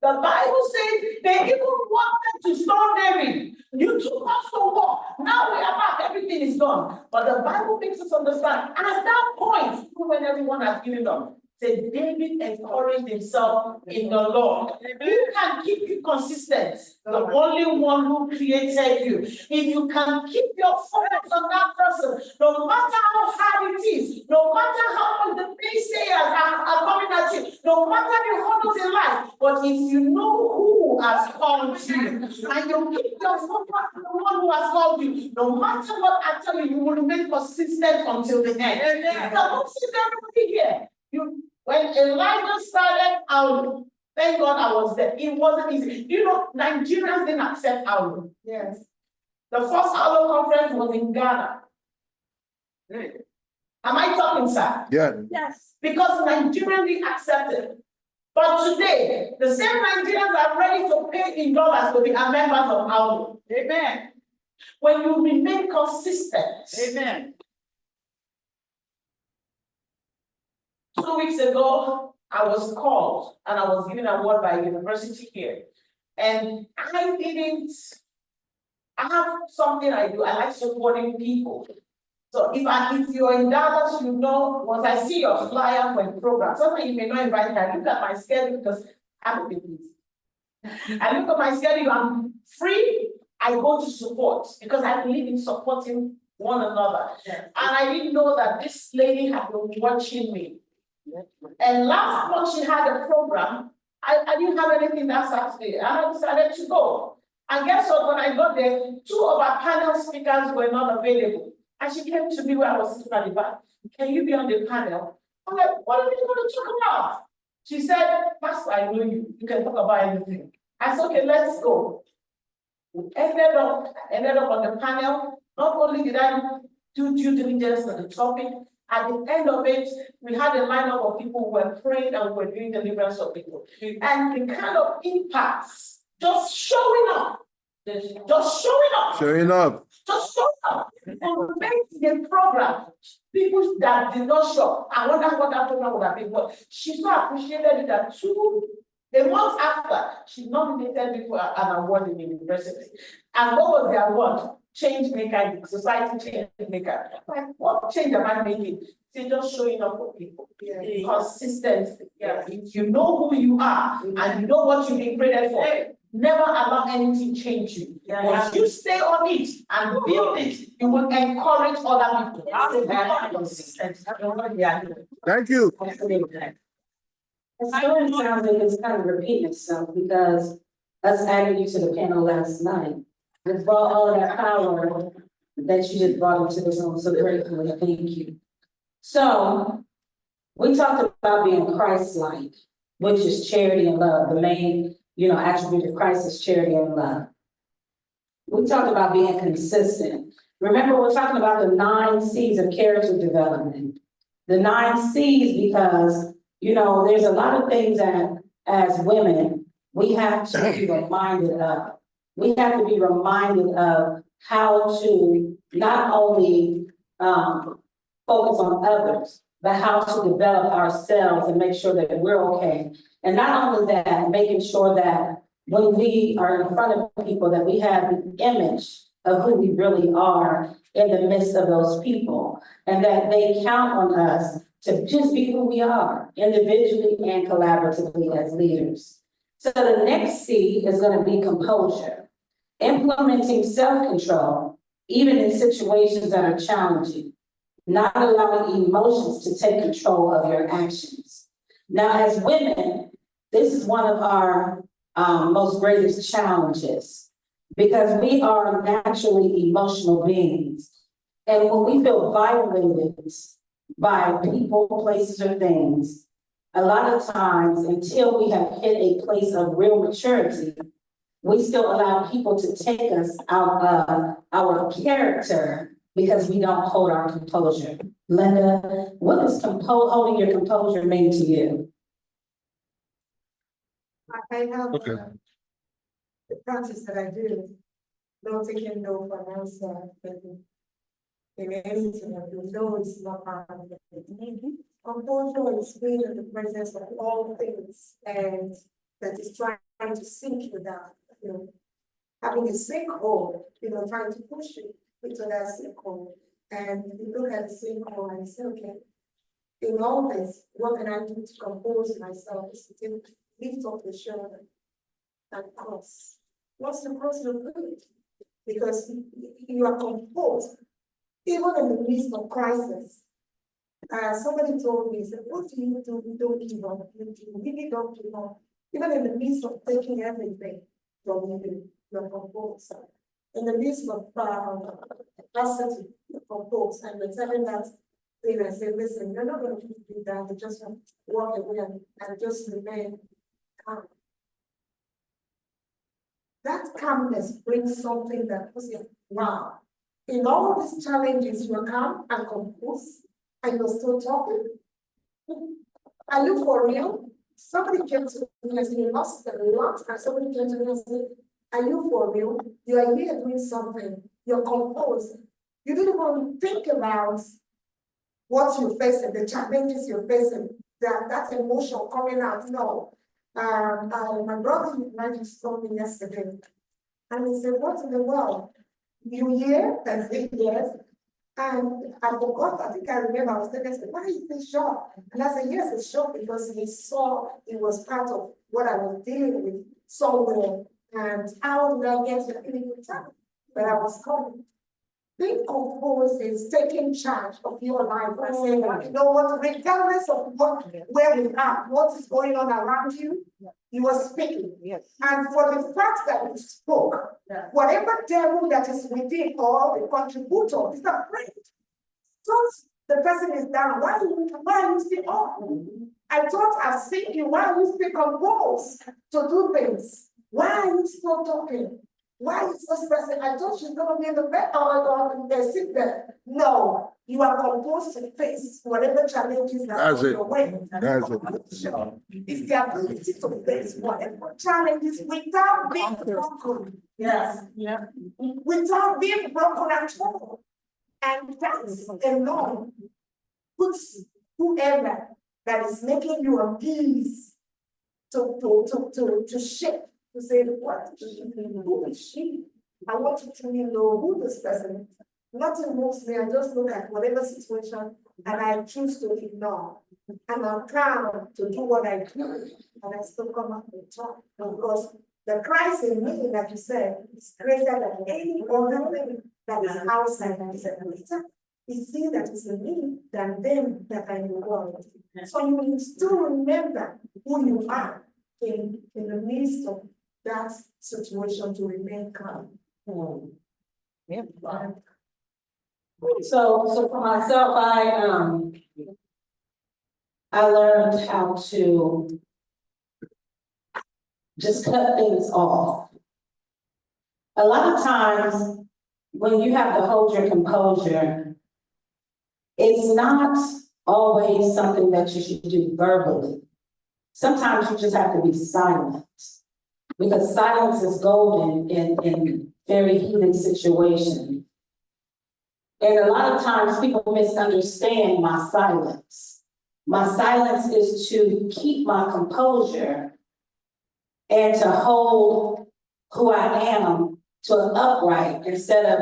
The Bible says they even wanted to stone David. You took us to war. Now we are back, everything is gone. But the Bible makes us understand. And at that point, when everyone has given up, said David encouraged himself in the Lord. Who can keep you consistent? The only one who created you. If you can keep your focus on that person, no matter how hard it is, no matter how much the naysayers are coming at you, no matter the hurdles in life, but if you know who has called you, and you keep your focus on the one who has called you, no matter what I tell you, you will remain consistent until the end. Now, don't sit everybody here. When Elijah started Awlo, thank God I was there. It wasn't easy. Nigerians didn't accept Awlo. Yes. The first Awlo conference was in Ghana. Am I talking, sir? Yeah. Yes. Because Nigerians didn't accept it. But today, the same Nigerians are ready to pay in dollars to be a members of Awlo. Amen. When you remain consistent. Amen. 2 weeks ago, I was called and I was given an award by a university here. And I have something I do. I like supporting people. So if you're in Dallas, once I see your flyer for a program, sometimes you may not invite me. I look at my schedule because I'm a bit busy. I look at my schedule, I'm free, I go to support because I believe in supporting one another. And I didn't know that this lady had been watching me. And last month she had a program. I didn't have anything that Saturday, and I decided to go. And guess what? When I got there, 2 of our panel speakers were not available. And she came to me where I was sitting at the back. Can you be on the panel? I'm like, what are we going to talk about? She said, Pastor, I know you. You can talk about anything. I said, okay, let's go. We ended up on the panel. Not only did I do due diligence on the topic, at the end of it, we had a lineup of people who were praying and were doing deliverance of people. And the kind of impacts, just showing up. Just showing up. Showing up. Just showing up. So make the program, people that did not show, I wonder what that program would have been. But she so appreciated it that a month after, she nominated me for an award in the university. And what was the award? Change maker, society change maker. Like, what change am I making? See, just showing up for people. Consistency. Yeah. If you know who you are and you know what you've been created for, never allow anything change you. Once you stay on it and build it, you will encourage other people. Thank you. It still sounds like it's kind of repeating itself because us adding you to the panel last night, it brought all of that power that you just brought into this room so gratefully. Thank you. So we talked about being Christ-like, which is charity and love. The main, attribute of Christ is charity and love. We talked about being consistent. Remember, we're talking about the 9 C's of character development. The 9 C's because there's a lot of things that as women, we have to be reminded of. We have to be reminded of how to not only focus on others, but how to develop ourselves and make sure that we're okay. And not only that, making sure that when we are in front of people, that we have the image of who we really are in the midst of those people, and that they count on us to just be who we are, individually and collaboratively as leaders. So the next C is going to be composure, implementing self-control, even in situations that are challenging, not allowing emotions to take control of your actions. Now, as women, this is one of our most greatest challenges because we are naturally emotional beings. And when we feel violated by people, places, or things, a lot of times, until we have hit a place of real maturity, we still allow people to take us out of our character because we don't hold our composure. Linda, what does holding your composure mean to you? I have Okay. the practice that I do, not taking no for an answer, but in anything I do, no, it's not part of it. Composure is being in the presence of all things and that is trying to sink you down, having a sinkhole, trying to push you into that sinkhole. And you look at the sinkhole and say, okay, in all this, what can I do to compose myself? Is to lift up the shoulder and cross. Once you cross, you're good because you are composed, even in the midst of crisis. Somebody told me, said, what do? You don't give up. You really don't give up. Even in the midst of taking everything from you, you're composed. In the midst of adversity, you're composed. And you're telling that thing and say, listen, you're not going to do that. You just walk away and just remain calm. That calmness brings something that was wow. In all these challenges, you're calm and composed, and you're still talking. Are you for real? Somebody came to me and said, you lost a lot, and somebody came to me and said, are you for real? You are here doing something, you're composed. You didn't even think about what you're facing, the challenges you're facing, that emotion coming out. No. My brother just told me yesterday, and he said, what in the world? You here? I said, yes. And I forgot, I think I remember, I was thinking, I said, why is this shocked? And I said, yes, it's shocked because he saw it was part of what I was dealing with somewhere. And how did I get to any good time? But I was coming. Being composed is taking charge of your life and saying, you know what, regardless of where we are, what is going on around you, you are speaking. Yes. And for the fact that you spoke, whatever devil that is within or the contributor is afraid. Once the person is down, why are you still up? I thought I've seen you, why are you still composed to do things? Why are you still talking? Why is this person? I thought she's going to be in the bed or in the sick bed. No, you are composed to face whatever challenges that come your way. That's it. It's the ability to face whatever challenges without being broken. Yes. Without being broken at all. And that's alone puts whoever that is making you appease to shift, to say, what? Who is she? I want you to know who this person is. Nothing moves me, I just look at whatever situation and I choose to ignore. And I'm proud to do what I do, and I still come up and talk, because the Christ in me, like you said, is greater than any other thing that is outside and is a greater. We see that it's in me than them that are in the world. So you will still remember who you are in the midst of that situation to remain calm. Yeah. So for myself, I learned how to just cut things off. A lot of times, when you have to hold your composure, it's not always something that you should do verbally. Sometimes you just have to be silent, because silence is golden in very heated situations. And a lot of times people misunderstand my silence. My silence is to keep my composure and to hold who I am to an upright, instead of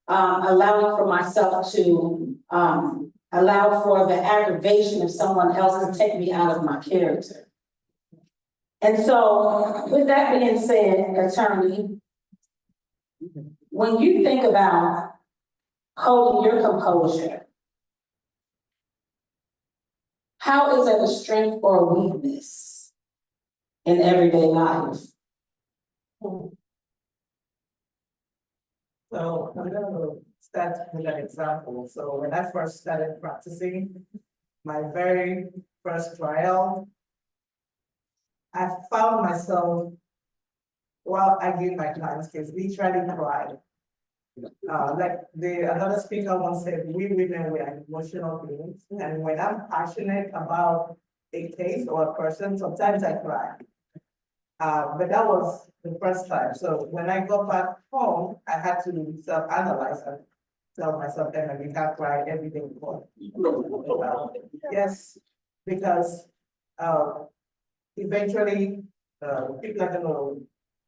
allowing for myself to allow for the aggravation of someone else to take me out of my character. And so, with that being said, attorney, when you think about holding your composure, how is it a strength or a weakness in everyday life? So I'm gonna start with an example. So when I first started practicing, my very first trial, I found myself, while arguing my client's case, literally cried. Like another speaker once said, we women, we are emotional beings, and when I'm passionate about a case or a person, sometimes I cry. But that was the first time. So when I got back home, I had to self-analyze and tell myself, Emma, you can't cry every day before. Yes, because eventually people are gonna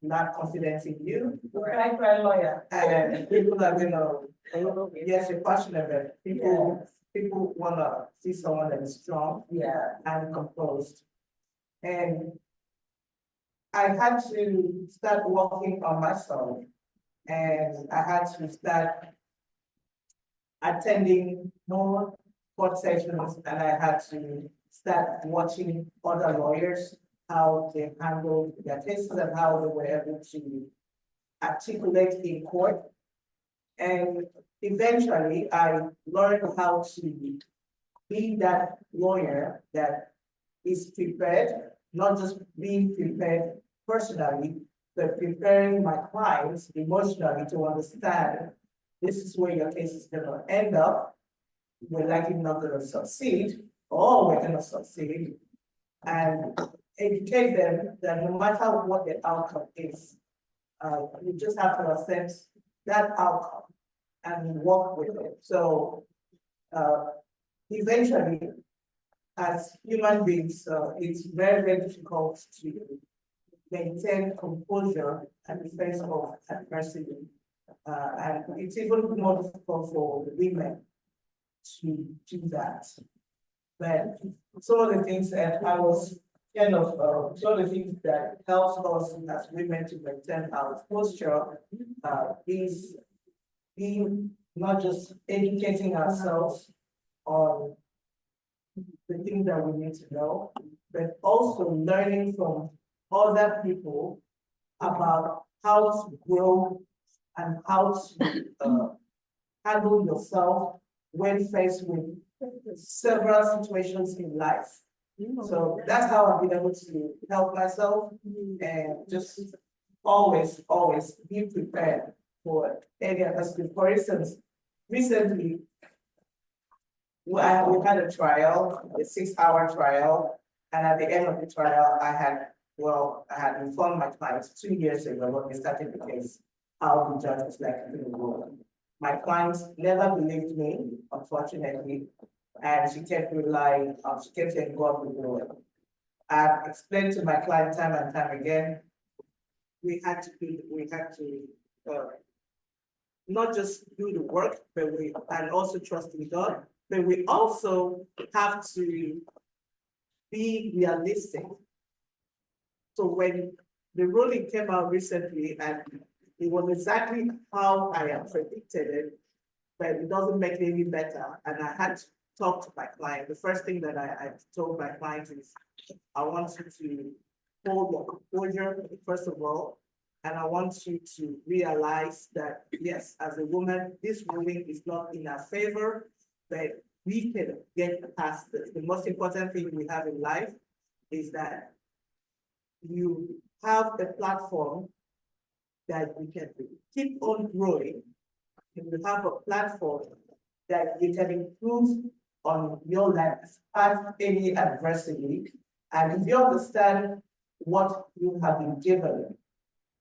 lack confidence in you. Right, right, lawyer. And people are gonna, yes, you're passionate, but people wanna see someone that is strong, and composed. And I had to start working on myself, and I had to start attending more court sessions, and I had to start watching other lawyers, how they handled their cases and how they were able to articulate in court. And eventually I learned how to be that lawyer that is prepared, not just being prepared personally, but preparing my clients emotionally to understand this is where your case is gonna end up. We're likely not gonna succeed, or we're gonna succeed, and educate them that no matter what the outcome is, you just have to accept that outcome and work with it. So eventually, as human beings, it's very, very difficult to maintain composure at the face of adversity. And it's even more difficult for women to do that. But some of the things that I was kind of, some of the things that helps us as women to maintain our posture is being not just educating ourselves on the things that we need to know, but also learning from other people about how to grow and how to handle yourself when faced with several situations in life. So that's how I've been able to help myself, and just always be prepared for any other. For instance, recently, we had a trial, a 6-hour trial, and at the end of the trial, I had informed my clients 2 years ago when we started the case, how the judge was likely to rule. My client never believed me, unfortunately, and she kept relying, she kept saying God will do it. I've explained to my client time and time again, we had to not just do the work, and also trust in God, but we also have to be realistic. So when the ruling came out recently, and it was exactly how I had predicted it, but it doesn't make it any better. And I had to talk to my client. The first thing that I told my client is, I want you to hold your composure, first of all. And I want you to realize that, yes, as a woman, this ruling is not in our favor, but we can get past this. The most important thing we have in life is that you have a platform that you can keep on growing. You have a platform that you can improve on your life past any adversity. And if you understand what you have been given,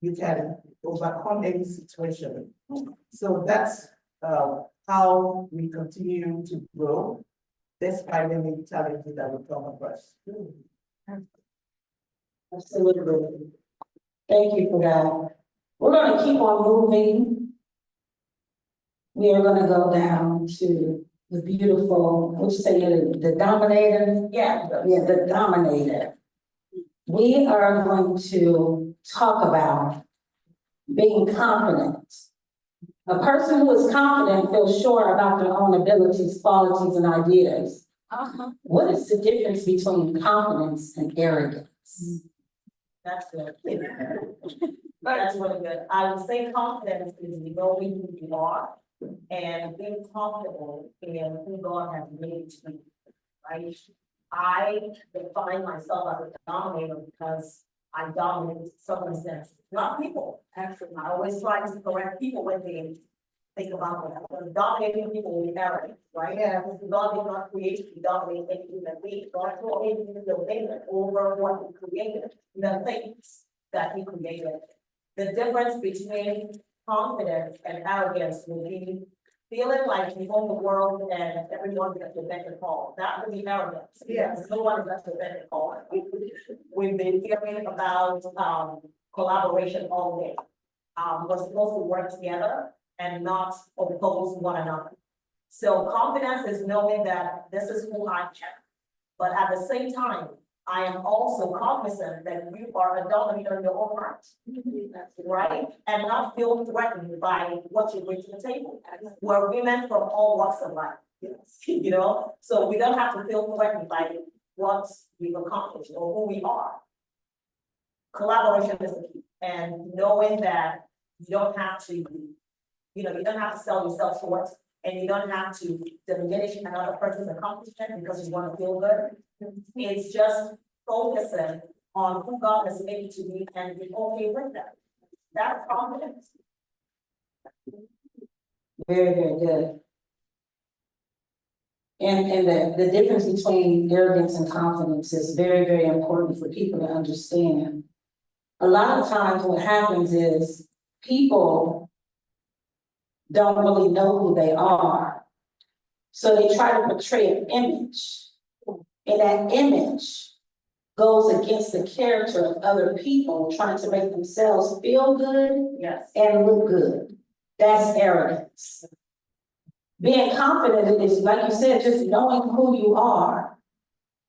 you can overcome any situation. So that's how we continue to grow despite any challenges that will come across. Absolutely. Thank you for that. We're gonna keep on moving. We are gonna go down to the beautiful, what you say, the dominator? Yeah, the dominator. We are going to talk about being confident. A person who is confident feels sure about their own abilities, qualities, and ideas. What is the difference between confidence and arrogance? That's good. That's really good. I would say confidence is knowing who you are and being comfortable in who God has made you to be, right? I define myself as a dominator because I dominate circumstances, not people. Actually, I always try to correct people when they think about that. Dominating people will be arrogant, right? Yeah. God did not create to dominate anything that we, God created you to dominion over what He created, the things that He created. The difference between confidence and arrogance will be feeling like you own the world and everyone gets a better call. That would be arrogance. Yes. No one gets a better call. We've been hearing about collaboration all day. We're supposed to work together and not oppose one another. So confidence is knowing that this is who I am. But at the same time, I am also cognizant that you are a dominator in your own right, right? And not feel threatened by what you bring to the table. We're women from all walks of life, you know? So we don't have to feel threatened by what we've accomplished or who we are. Collaboration is the key. And knowing that you don't have to, you don't have to sell yourself short, and you don't have to diminish another person's accomplishment because you want to feel good. It's just focusing on who God has made you to be and be okay with that. That's confidence. Very, very good. And the difference between arrogance and confidence is very, very important for people to understand. A lot of times what happens is people don't really know who they are. So they try to portray an image. And that image goes against the character of other people, trying to make themselves feel good and look good. That's arrogance. Being confident is, like you said, just knowing who you are,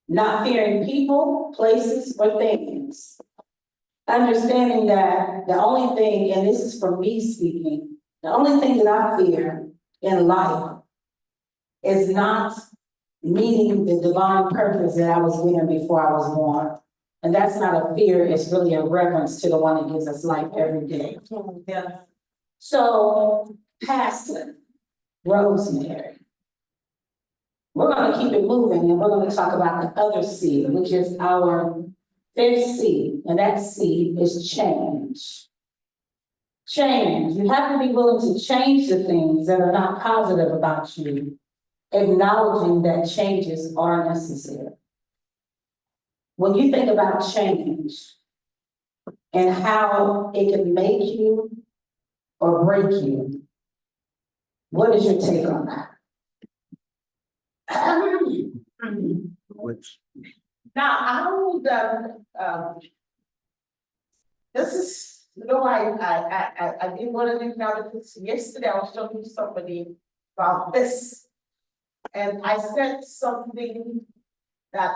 not fearing people, places, or things. Understanding that the only thing, and this is for me speaking, the only thing that I fear in life is not meeting the divine purpose that I was given before I was born. And that's not a fear, it's really a reverence to the one that gives us life every day. Yeah. So, Pastor Rosemary, we're going to keep it moving, and we're going to talk about the other C, which is our fifth C, and that C is change. Change. You have to be willing to change the things that are not positive about you, acknowledging that changes are necessary. When you think about change and how it can make you or break you, What is your take on that? Now, I would, this is, I didn't want to leave now because yesterday I was talking to somebody about this. And I said something that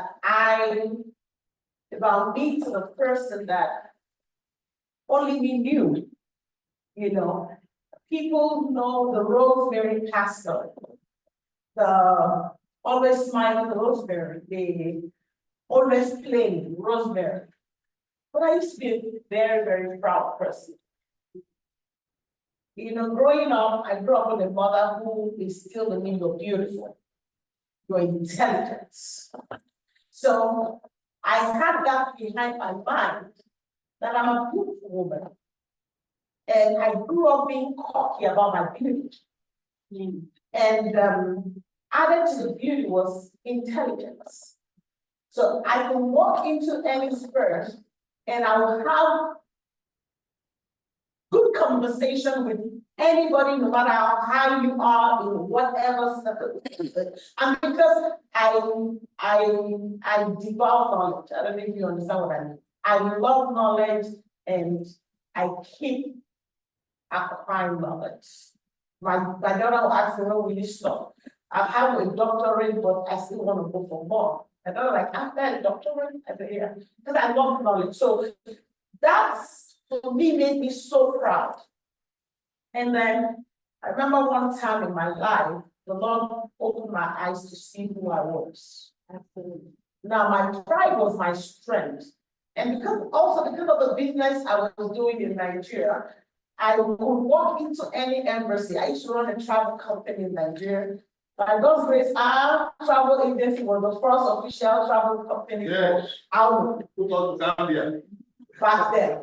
about me to the person that only we knew, you know. People know the Rosemary pastor, the always smile the Rosemary, the always playing Rosemary. But I used to be a very, very proud person. You know, growing up, I grew up with a mother who is still the meaning of beautiful, your intelligence. So I had that behind my mind that I'm a beautiful woman. And I grew up being cocky about my beauty. And added to the beauty was intelligence. So I can walk into any spirit and I will have good conversation with anybody, no matter how you are in whatever circumstance. And because I devour knowledge. I don't know if you understand what I mean. I love knowledge and I keep acquiring knowledge. My daughter asked me, when will you stop? I have a doctorate, but I still want to go for more. And they're like, after a doctorate, I said, yeah, because I love knowledge. So that's, for me, made me so proud. And then I remember one time in my life, the Lord opened my eyes to see who I was. Absolutely. Now, my pride was my strength. And because of the business I was doing in Nigeria, I would walk into any embassy. I used to run a travel company in Nigeria. By God's grace, our travel agency was the first official travel company for Awlo. Back then.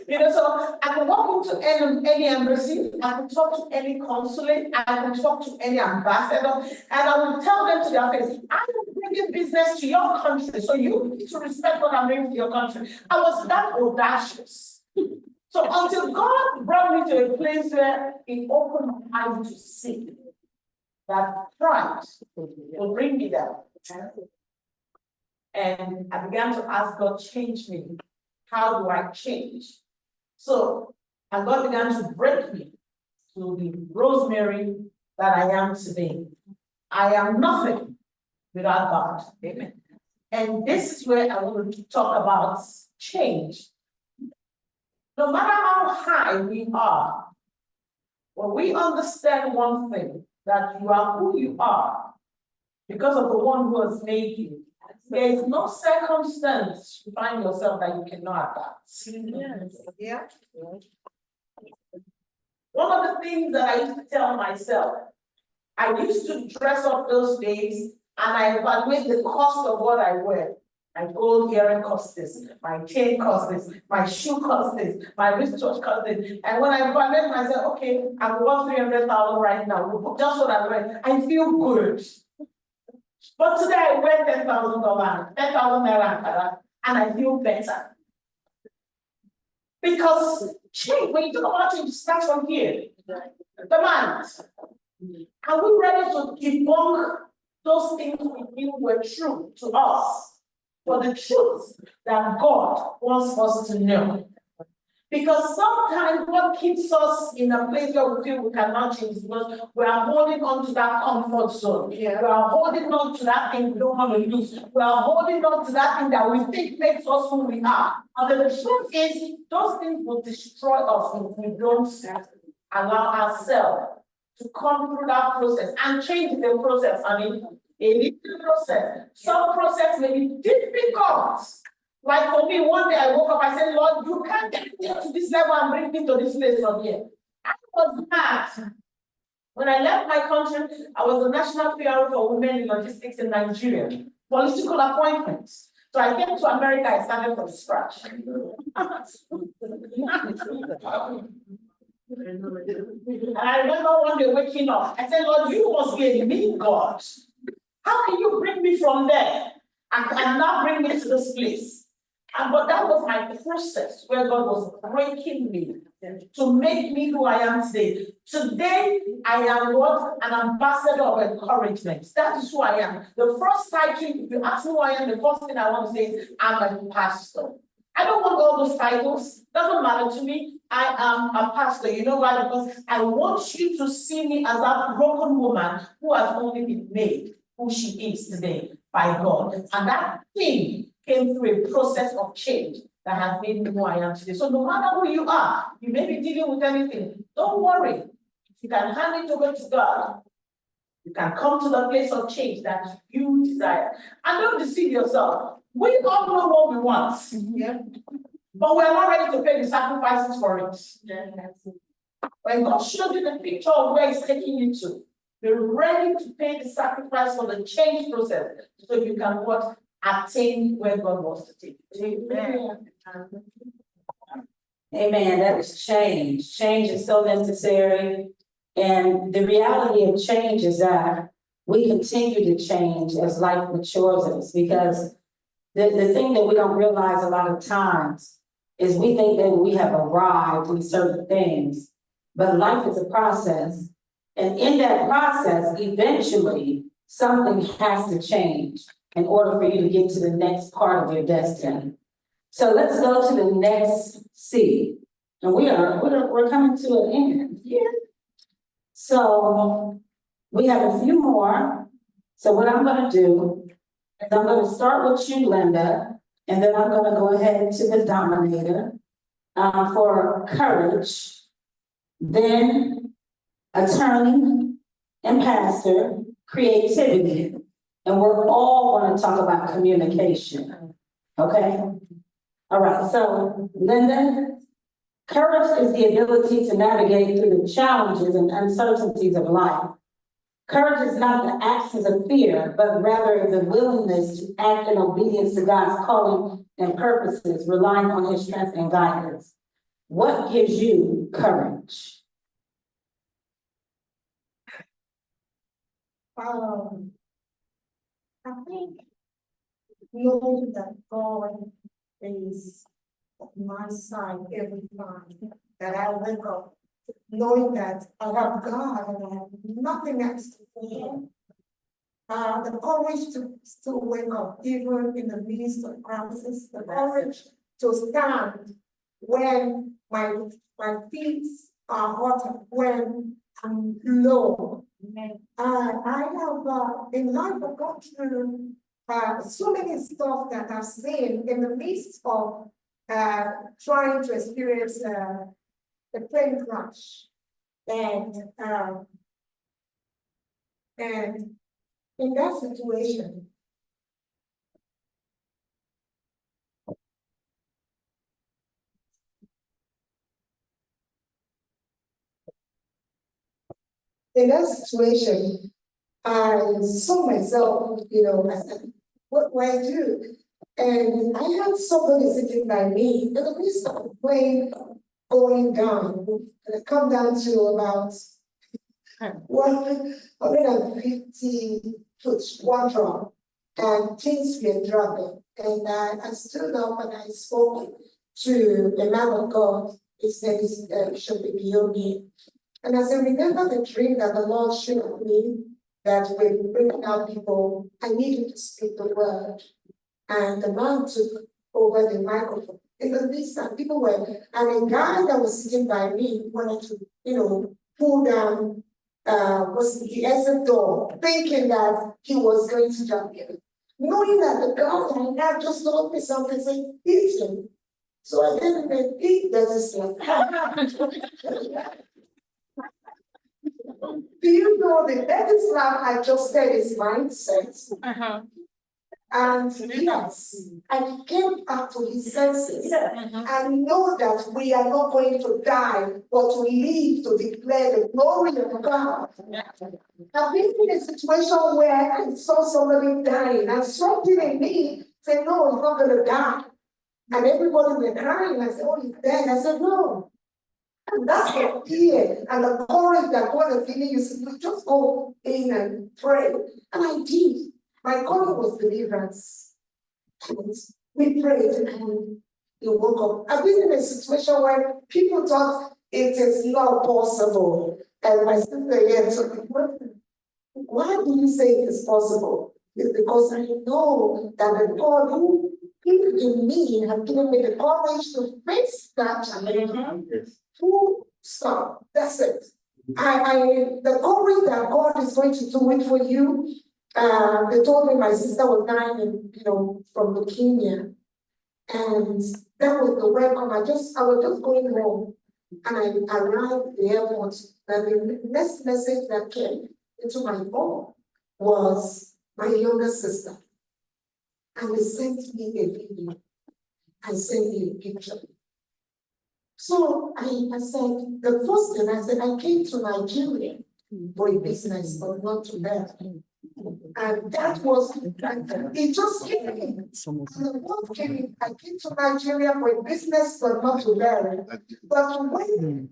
You know, so I can walk into any embassy, I can talk to any consulate, I can talk to any ambassador, and I will tell them to their face, I am bringing business to your country, so you need to respect what I'm bringing to your country. I was that audacious. So until God brought me to a place where He opened my eyes to see that pride will bring me down. And I began to ask God, change me. How do I change? So, and God began to break me to the Rosemary that I am today. I am nothing without God. Amen. And this is where I want to talk about change. No matter how high we are, when we understand one thing, that you are who you are because of the one who has made you, there is no circumstance you find yourself that you cannot adapt. Yeah. One of the things that I used to tell myself, I used to dress up those days and I evaluate the cost of what I wear. My gold earring costs this, my chain costs this, my shoe costs this, my wristwatch costs this. And when I evaluate myself, okay, I'm worth 300,000 right now, just what I wear, I feel good. But today I wear $10,000, 10,000 naira, and I feel better. Because change, when you talk about change, it starts from here. The mind. Are we ready to debunk those things we knew were true to us for the truth that God wants us to know? Because sometimes what keeps us in a place where we feel we cannot change because we are holding on to that comfort zone. Yeah. We are holding on to that thing we don't want to lose. We are holding on to that thing that we think makes us who we are. And the truth is, those things will destroy us if we don't allow ourselves to come through that process and change the process. I mean, a little process. Some process may be difficult. Like for me, one day I woke up, I said, Lord, you can't get me to this level and bring me to this place from here. I was mad. When I left my country, I was the national PR for women in logistics in Nigeria, political appointments. So I came to America, I started from scratch. And I remember one day waking up, I said, Lord, you must be a mean God. How can you bring me from there and now bring me to this place? And but that was my process where God was breaking me to make me who I am today. Today, I am what? An ambassador of encouragement. That is who I am. The first title, if you ask me who I am, the first thing I want to say is I'm a pastor. I don't want all those titles. Doesn't matter to me. I am a pastor. You know why? Because I want you to see me as that broken woman who has only been made who she is today by God. And that thing came through a process of change that has made me who I am today. So no matter who you are, you may be dealing with anything. Don't worry. You can hand it over to God. You can come to the place of change that you desire. And don't deceive yourself. We all know what we want. Yeah. But we're not ready to pay the sacrifices for it. Yeah. When God shows you the picture of where He's taking you to, be ready to pay the sacrifice for the change process so you can what? Attain where God wants to take you. Amen. Amen. That is change. Change is so necessary. And the reality of change is that we continue to change as life matures us, because the thing that we don't realize a lot of times is we think that we have arrived in certain things, but life is a process. And in that process, eventually, something has to change in order for you to get to the next part of your destiny. So let's go to the next C. And we're coming to an end here. So we have a few more. So what I'm going to do is I'm going to start with you, Linda, and then I'm going to go ahead to the dominator for courage, then attorney and pastor, creativity, and we're all going to talk about communication. Okay? All right, so Linda, courage is the ability to navigate through the challenges and uncertainties of life. Courage is not the absence of fear, but rather the willingness to act in obedience to God's calling and purposes, relying on His strength and guidance. What gives you courage? I think knowing that God is on my side every time that I wake up, knowing that I have God and I have nothing else to fear. The courage to still wake up even in the midst of crisis, the courage to stand when my feet are hot, when I'm low. I have in life I've gone through so many stuff that I've seen in the midst of trying to experience a plane crash, and in that situation, I saw myself, I said, what do I do? And I had somebody sitting by me, in the midst of the plane going down, and it come down to about 150 foot one drop, and things were dropping. And I stood up and I spoke to a man of God. His name is Bishop Yogi. And I said, remember the dream that the Lord showed me, that when we bring out people, I need you to speak the word. And the man took over the microphone. In the midst of people were, and a guy that was sitting by me wanted to, pull down was the exit door, thinking that he was going to jump in. Knowing that the guy had just told me something, saying, hit him. So I didn't think he does this like Do you know the next slap I just said is mindset? And yes, I came back to his senses and know that we are not going to die, but to live to declare the glory of God. I've been in a situation where I saw somebody dying and something in me said, no, he's not going to die. And everybody was crying. I said, oh, he's dead. I said, no. And that's the fear and the courage that God has given you. So just go in and pray. And I did. My calling was deliverance. And We prayed and he woke up. I've been in a situation where people thought it is not possible. And my sister here told me, why do you say it is possible? It's because I know that the God who in me have given me the courage to face that challenge. Full stop. That's it. The courage that God is going to do it for you. They told me my sister was dying, from leukemia, and that was the welcome. I was just going home, and I arrived at the airport. And the next message that came into my phone was my younger sister, and they sent me a video. I sent me a picture. So I said, the first thing I said, I came to Nigeria for a business, but not to that. And that was, it just came in. And the word came in. I came to Nigeria for a business, but not to marry. But when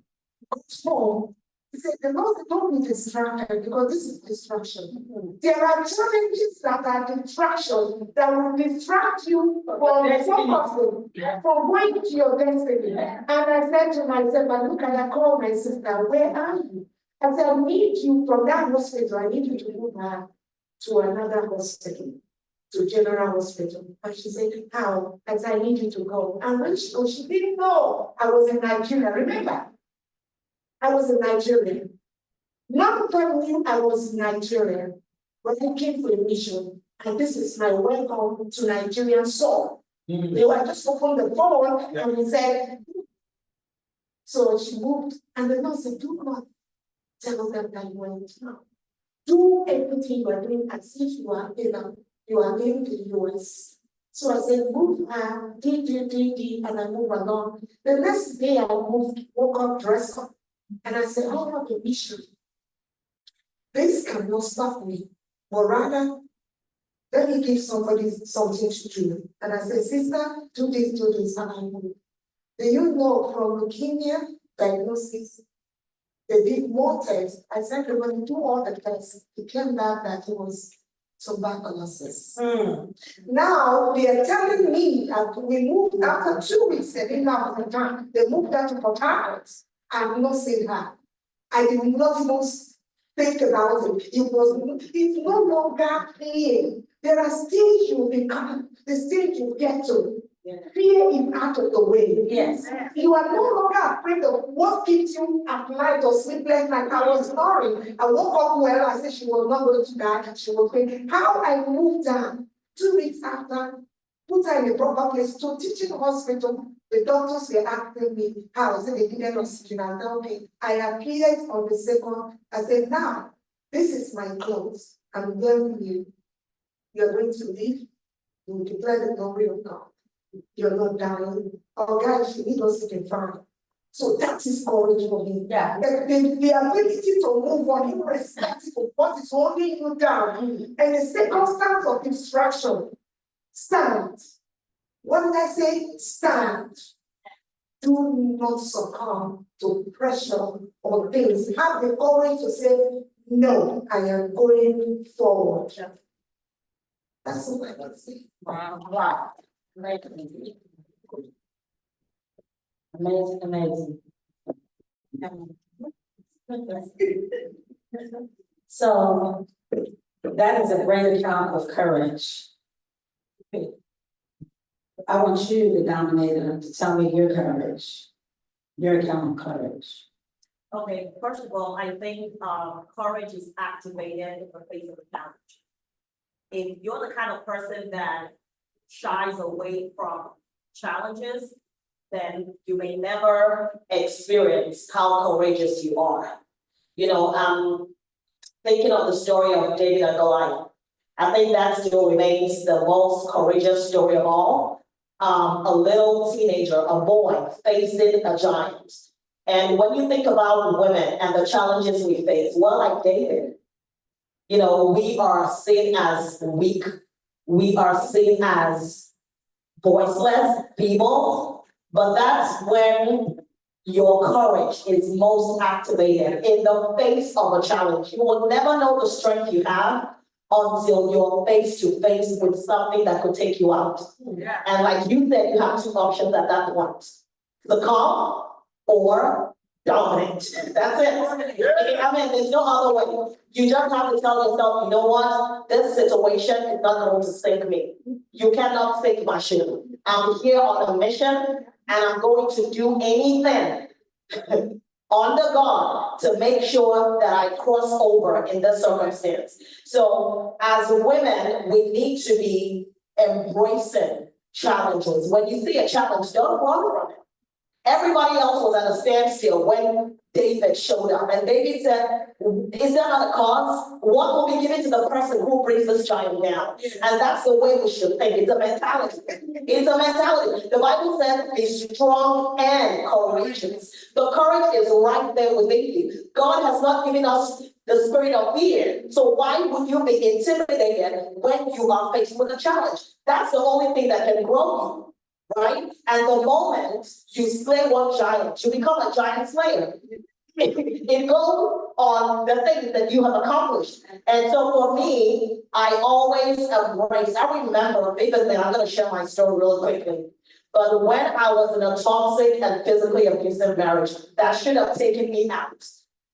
I got home, he said, the Lord, don't be distracted because this is distraction. There are challenges that are distraction that will distract you from focusing, from going to your destiny. And I said to myself, and look, I called my sister, where are you? I said, I need you from that hospital. I need you to move her to another hospital, to General Hospital. And she said, how? I said, I need you to go. And when she goes, she didn't know I was in Nigeria. Remember, I was in Nigeria. None of them knew I was in Nigeria, but I came for a mission. And this is my welcome to Nigerian soul. They were just opened the phone and he said, so she moved. And the Lord said, do not tell them that you went now. Do everything you are doing as if you are in the US. So I said, move her, and I move along. The next day I moved, woke up, dressed up, and I said, I have a mission. This cannot stop me, but rather, let me give somebody something to do. And I said, sister, do this, and I move. Do you know from leukemia diagnosis, they did more tests. I said, when you do all the tests, it came back that it was tuberculosis. Now they are telling me that we moved after 2 weeks, they didn't have the time. They moved her to Port Harcourt. I did not see her. I did not even think about it. It's no longer fear. There are stages you become, the stage you get to. Fear is out of the way. Yes. You are no longer afraid of what keeps you at night or sleepless night. I was snoring. I woke up well. I said she was not going to die. She was going. How I moved down 2 weeks after, put her in a proper place to teaching hospital. The doctors were asking me how. I said they didn't oxygen. I said, okay. I appeared on the second. I said, now, this is my clothes. I'm telling you, you're going to leave. You will declare the glory of God. You're not dying. Oh, guys, you need us to fine. So that is courage for me. Yeah. The ability to move on irrespective of what is holding you down and the circumstance of distraction. Stand. What did I say? Stand. Do not succumb to pressure or things. Have the courage to say, no, I am going forward. That's what I can say. Wow. Amazing. So that is a great account of courage. I want you, the dominator, to tell me your courage, your account of courage. Okay, first of all, I think courage is activated in the face of a challenge. If you're the kind of person that shies away from challenges, then you may never experience how courageous you are. Thinking of the story of David and Goliath, I think that still remains the most courageous story of all. A little teenager, a boy, facing a giant. And when you think about women and the challenges we face, well, like David, we are seen as weak. We are seen as voiceless people, but that's when your courage is most activated in the face of a challenge. You will never know the strength you have until you're face to face with something that could take you out. And like you said, you have two options at that point. Succumb or dominate. That's it. I mean, there's no other way. You just have to tell yourself, you know what? This situation is not going to sink me. You cannot sink my ship. I'm here on a mission and I'm going to do anything on the God to make sure that I cross over in this circumstance. So as women, we need to be embracing challenges. When you see a challenge, don't run from it. Everybody else was at a standstill when David showed up. And David said, is there not a cause? What will be given to the person who brings this giant down? And that's the way we should think. It's a mentality. It's a mentality. The Bible says be strong and courageous. The courage is right there within you. God has not given us the spirit of fear. So why would you be intimidated when you are faced with a challenge? That's the only thing that can grow you. Right? And the moment you slay one giant, you become a giant slayer. It goes on the things that you have accomplished. And so for me, I always embrace, I remember vividly, I'm going to share my story real quickly. But when I was in a toxic and physically abusive marriage, that should have taken me out.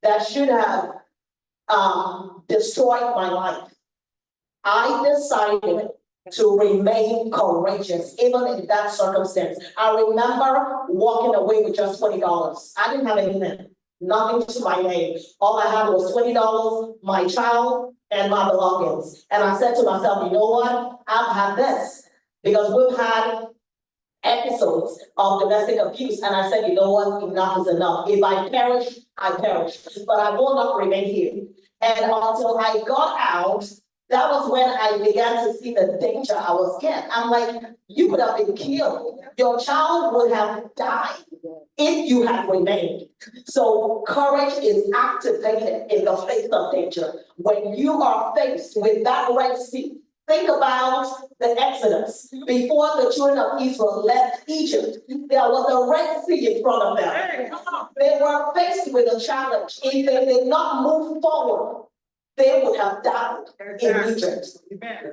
That should have destroyed my life. I decided to remain courageous, even in that circumstance. I remember walking away with just $20. I didn't have anything, nothing to my name. All I had was $20, my child, and my belongings. And I said to myself, you know what? I've had this. Because we've had episodes of domestic abuse. And I said, you know what? Enough is enough. If I perish, I perish. But I will not remain here. And until I got out, that was when I began to see the danger I was in. I'm like, you would have been killed. Your child would have died if you had remained. So courage is activated in the face of danger. When you are faced with that Red Sea, think about the Exodus. Before the children of Israel left Egypt, there was a Red Sea in front of them. They were faced with a challenge. If they did not move forward, they would have died in Egypt.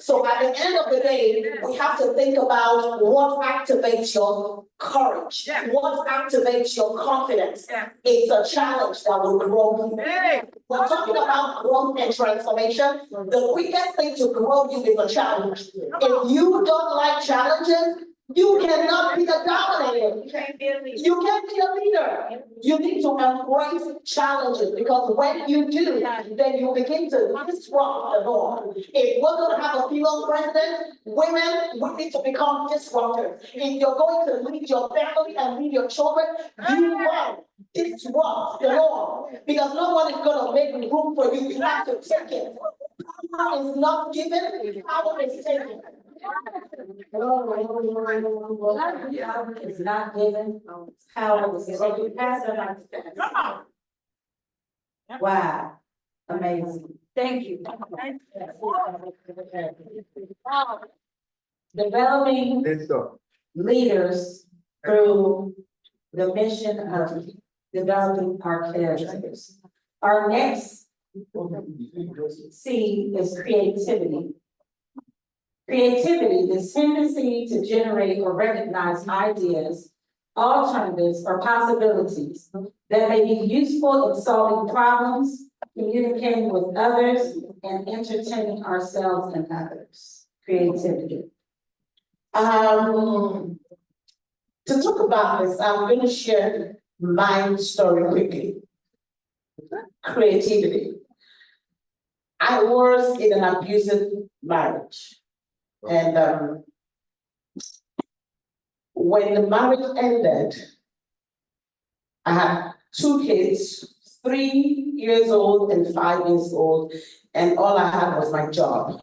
So at the end of the day, we have to think about what activates your courage, what activates your confidence. It's a challenge that will grow you. We're talking about growth and transformation. The quickest thing to grow you is a challenge. If you don't like challenges, you cannot be a dominator. You can't be a leader. You need to embrace challenges, because when you do, then you begin to disrupt the norm. If we're going to have a female president, women, we need to become disruptors. If you're going to lead your family and lead your children, you must disrupt the norm, because no one is going to make room for you. You have to take it. Power is not given, power is taken. It's not given, power is given. Pass it on. Wow, amazing. Thank you. Developing leaders through the mission of developing our characters. Our next C is creativity. Creativity is tendency to generate or recognize ideas, alternatives, or possibilities that may be useful in solving problems, communicating with others, and entertaining ourselves and others. Creativity. To talk about this, I'm going to share my story quickly. Creativity. I was in an abusive marriage. And when the marriage ended, I had 2 kids, 3 years old and 5 years old, and all I had was my job.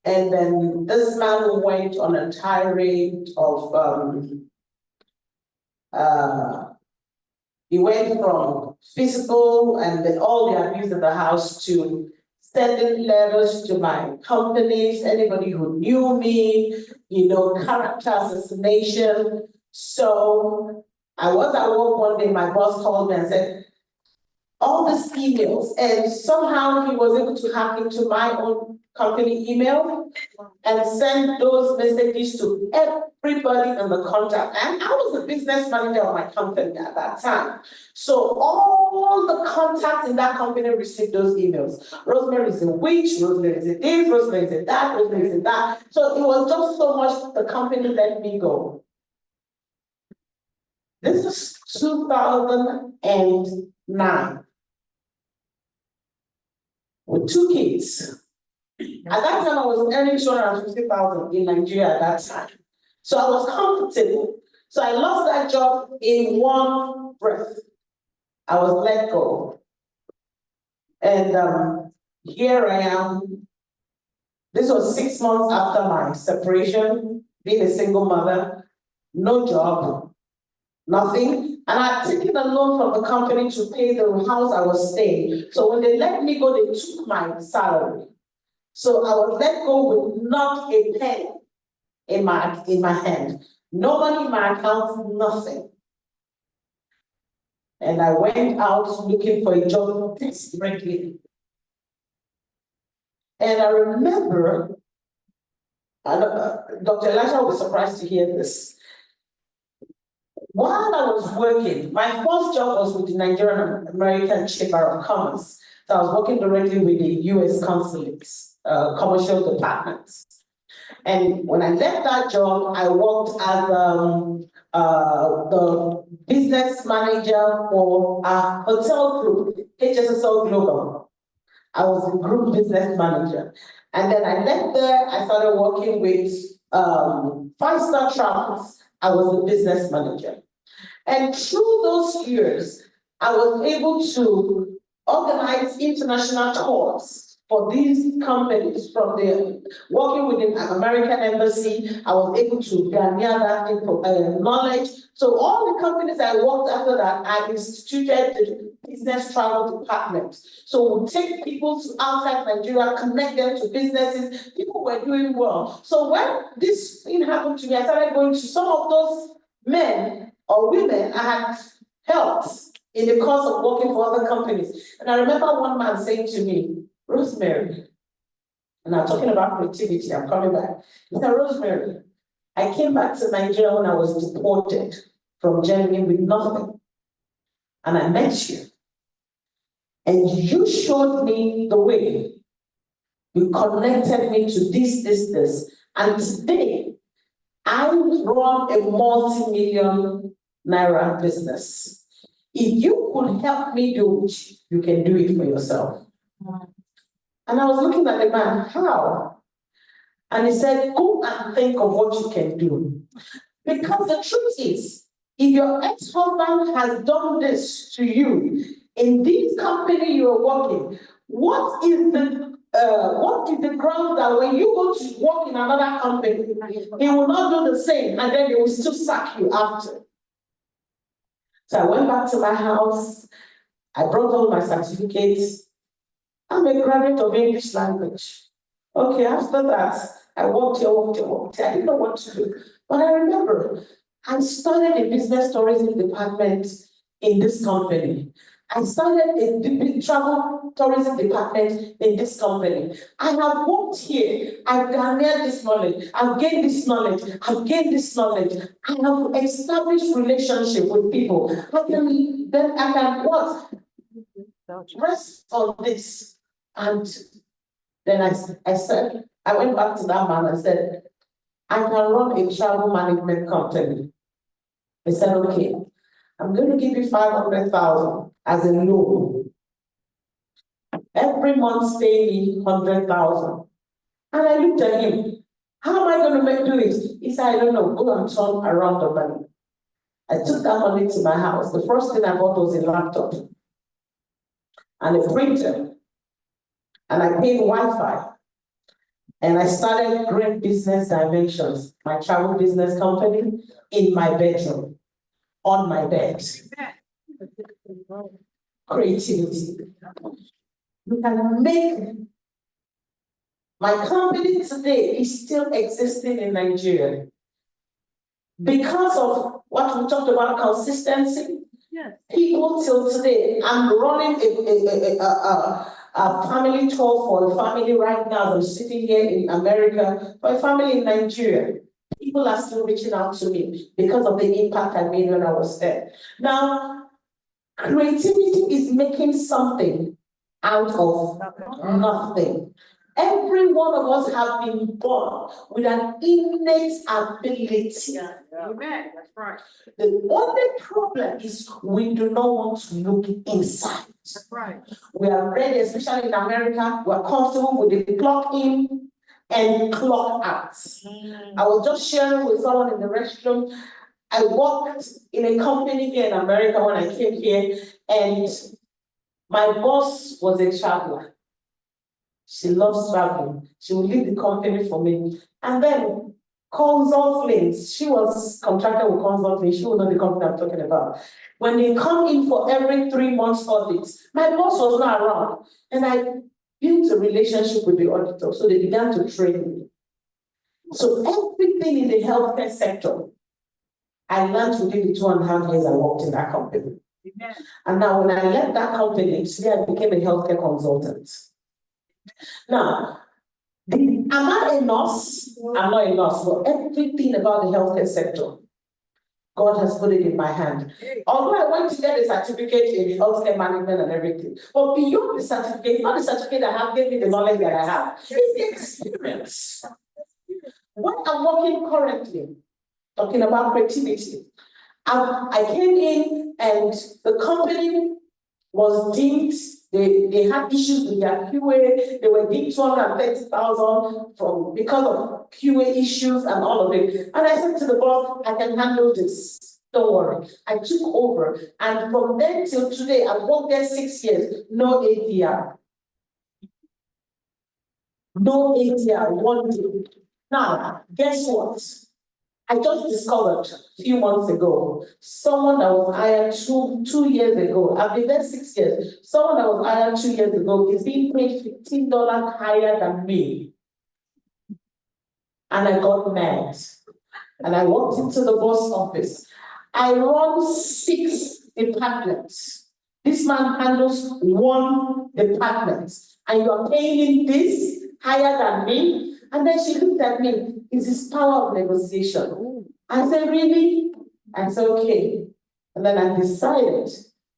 And then this man went on a tirade of, he went from physical and then all the abuse in the house to sending letters to my companies, anybody who knew me, character assassination. So I was at work one day, my boss called me and said, all these emails, and somehow he was able to hack into my own company email and send those messages to everybody in the contact. And I was the business manager of my company at that time. So all the contacts in that company received those emails. Rosemary is a witch, Rosemary is a this, Rosemary is a that, Rosemary is a that. So it was just so much the company let me go. This is 2009. With 2 kids. At that time, I was earning 250,000 in Nigeria at that time. So I was comfortable. So I lost that job in one breath. I was let go. And here I am. This was 6 months after my separation, being a single mother, no job, nothing. And I had taken a loan from the company to pay the house I was staying. So when they let me go, they took my salary. So I was let go with not a penny in my hand. No money in my account, nothing. And I went out looking for a job desperately. And I remember, Dr. Elisha was surprised to hear this. While I was working, my first job was with the Nigerian American Chamber of Commerce. So I was working directly with the US consulates, commercial departments. And when I left that job, I worked as the business manager for a hotel group, HSSL Global. I was the group business manager. And then I left there, I started working with 5-star Travels. I was the business manager. And through those years, I was able to organize international tours for these companies from the working with the American embassy. I was able to garner that knowledge. So all the companies I worked after that, I instituted the business travel department. So we take people to outside Nigeria, connect them to businesses. People were doing well. So when this thing happened to me, I started going to some of those men or women I had helped in the course of working for other companies. And I remember one man saying to me, Rosemary, and I'm talking about creativity, I'm coming back. He said, Rosemary, I came back to Nigeria when I was deported from Germany with nothing. And I met you. And you showed me the way. You connected me to this. And today, I run a multi-million naira business. If you could help me do it, you can do it for yourself. And I was looking at the man, how? And he said, go and think of what you can do. Because the truth is, if your ex-husband has done this to you, in this company you are working, what is the ground that when you go to work in another company, he will not do the same, and then they will still sack you after. So I went back to my house, I brought all my certificates. I'm a graduate of English language. Okay, after that, I walked here. I didn't know what to do. But I remember, I started a business tourism department in this company. I started a travel tourism department in this company. I have worked here. I've garnered this knowledge. I've gained this knowledge. I've gained this knowledge. I have established relationship with people. I can what? Rest on this. And then I said, I went back to that man and said, I can run a travel management company. He said, okay, I'm going to give you 500,000 as a loan. Every month pay me 100,000. And I looked at him, how am I going to do it? He said, I don't know, go and turn around the money. I took that money to my house. The first thing I bought was a laptop and a printer. And I paid Wi-Fi. And I started Great Business Dimensions, my travel business company, in my bedroom, on my bed. Creativity. You can make. My company today is still existing in Nigeria because of what we talked about, consistency, Yes. People till today, I'm running a family tour for a family right now. I'm sitting here in America for a family in Nigeria. People are still reaching out to me because of the impact I made when I was there. Now, creativity is making something out of nothing. Every one of us have been born with an innate ability. Amen, that's right. The only problem is we do not want to look inside. That's right. We are ready, especially in America, we're comfortable with the clock in and clock out. I was just sharing with someone in the restroom. I worked in a company here in America when I came here, and my boss was a traveler. She loves traveling. She will leave the company for me. And then consulting, she was contracted with consulting. She will know the company I'm talking about. When they come in for every 3 months audits, my boss was not around. And I built a relationship with the auditor. So they began to train me. So everything in the healthcare sector, I learned within the 2.5 years I worked in that company. Amen. And now when I left that company, today I became a healthcare consultant. Now, am I a nurse? I'm not a nurse, but everything about the healthcare sector, God has put it in my hand. Although I went to get a certificate in healthcare management and everything, but beyond the certificate, not the certificate I have gave me the knowledge that I have, it's the experience. What I'm working currently, talking about creativity, I came in and the company was deemed, they had issues with their QA, they were deemed 230,000 because of QA issues and all of it. And I said to the boss, I can handle this, don't worry. I took over, and from then till today, I've worked there 6 years, no ADR. No ADR, 1 day. Now, guess what? I just discovered a few months ago, someone that was hired two years ago, I've been there 6 years, someone that was hired 2 years ago is being paid $15 higher than me. And I got mad. And I walked into the boss office. I run 6 departments. This man handles 1 department. And you are paying him this higher than me? And then she looked at me, it's his power of negotiation. I said, really? I said, okay. And then I decided,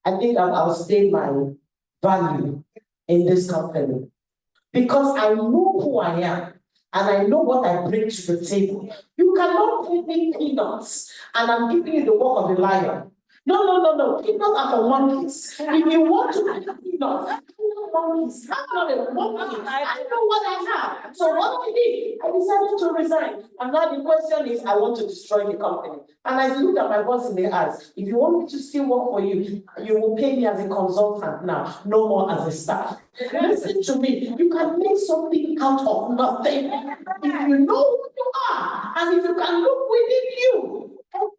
I think I'll stay my value in this company. Because I know who I am, and I know what I bring to the table. You cannot pay me peanuts, and I'm giving you the work of the lion. No. Peanuts are for monkeys. If you want to eat peanuts, monkeys. I'm not a monkey. I know what I have. So what I did, I decided to resign. And now the question is, I want to destroy the company. And I looked at my boss in the eyes. If you want me to still work for you, you will pay me as a consultant now, no more as a staff. Listen to me. You can make something out of nothing. If you know who you are, and if you can look within you,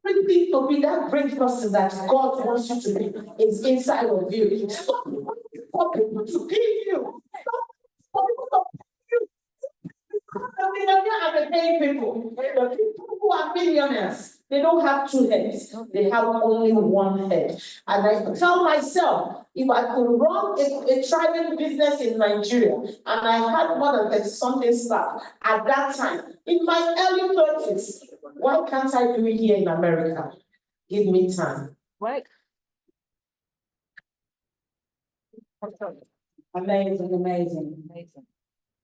everything to be that great person that God wants you to be is inside of you. Stop for people to give you. Stop for people to give you. The millionaires are the paying people. The people who are millionaires, they don't have 2 heads. They have only 1 head. And I tell myself, if I could run a thriving business in Nigeria, and I had more than something staff at that time, in my early 30s, why can't I do it here in America? Give me time. Right. Amazing.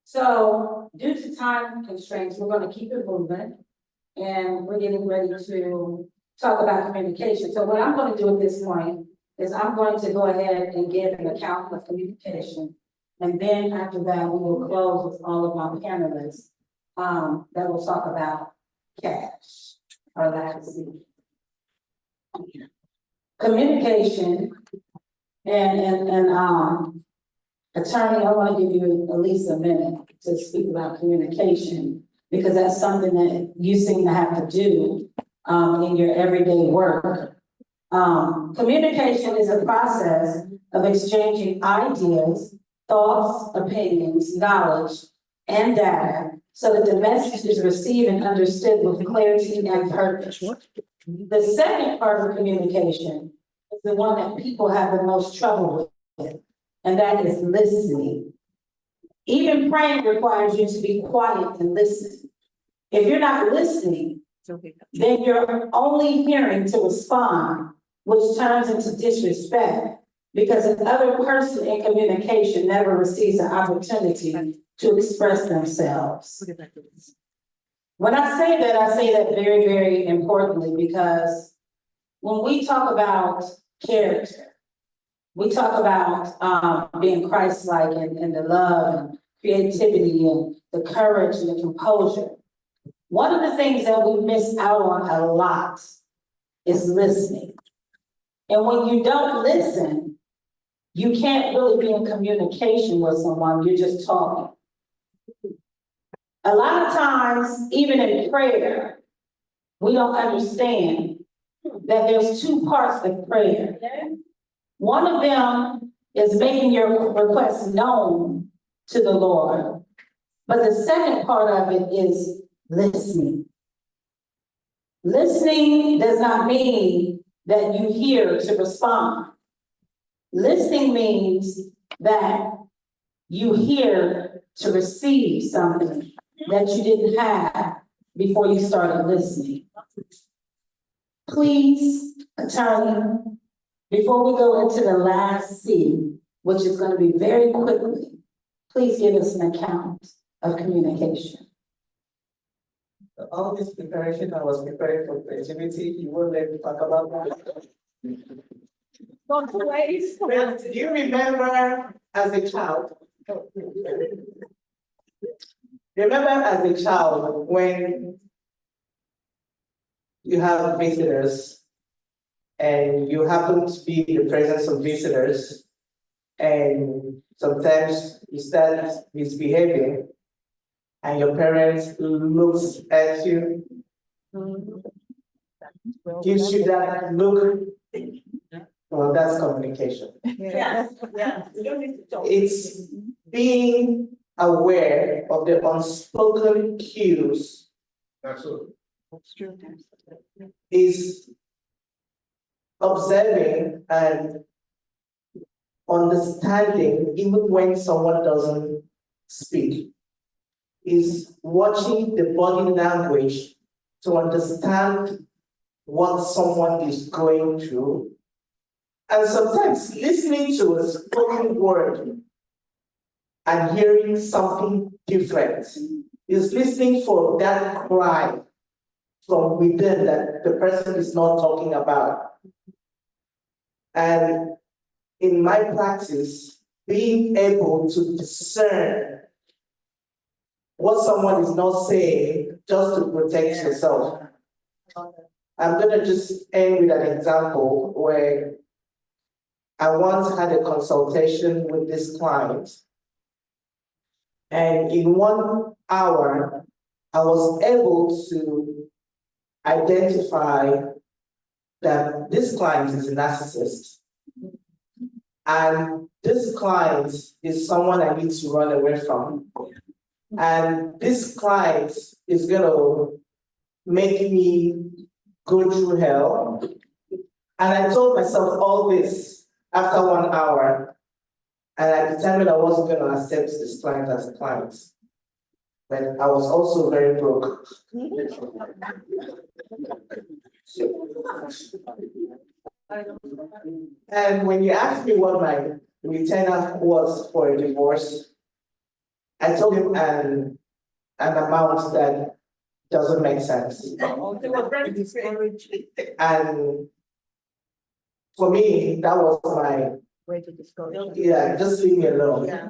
So due to time constraints, we're going to keep it moving, and we're getting ready to talk about communication. So what I'm going to do at this point is I'm going to go ahead and give an account of communication. And then after that, we will close with all of my panelists that will talk about cash or legacy. Communication and attorney, I want to give you at least a minute to speak about communication, because that's something that you seem to have to do in your everyday work. Communication is a process of exchanging ideas, thoughts, opinions, knowledge, and data so that the message is received and understood with clarity and purpose. The second part of communication is the one that people have the most trouble with, and that is listening. Even praying requires you to be quiet and listen. If you're not listening, then you're only hearing to respond, which turns into disrespect, because the other person in communication never receives an opportunity to express themselves. When I say that very, very importantly, because when we talk about character, we talk about being Christ-like and the love and creativity and the courage and the composure. One of the things that we miss out on a lot is listening. And when you don't listen, you can't really be in communication with someone, you're just talking. A lot of times, even in prayer, we don't understand that there's two parts of prayer. One of them is making your request known to the Lord. But the second part of it is listening. Listening does not mean that you hear to respond. Listening means that you hear to receive something that you didn't have before you started listening. Please, attorney, before we go into the last C, which is going to be very quickly, please give us an account of communication. All this preparation, I was preparing for creativity. You won't let me talk about that. Don't waste. Well, do you remember as a child? Remember as a child when you have visitors and you happen to be in the presence of visitors and sometimes you start misbehaving and your parents looks at you, gives you that look. Well, that's communication. Yes, yes. You don't need to talk. It's being aware of the unspoken cues. Absolutely. That's true. Is observing and understanding even when someone doesn't speak. Is watching the body language to understand what someone is going through. And sometimes listening to a spoken word and hearing something different is listening for that cry from within that the person is not talking about. And in my practice, being able to discern what someone is not saying just to protect yourself. I'm gonna just end with an example where I once had a consultation with this client. And in 1 hour, I was able to identify that this client is a narcissist. And this client is someone I need to run away from. And this client is gonna make me go through hell. And I told myself all this after 1 hour. And I determined I wasn't gonna accept this client as a client. But I was also very broke. And when you asked me what my retainer was for a divorce, I told him an amount that doesn't make sense. And for me, that was my Way to discourage. yeah, just leave me alone. Yeah.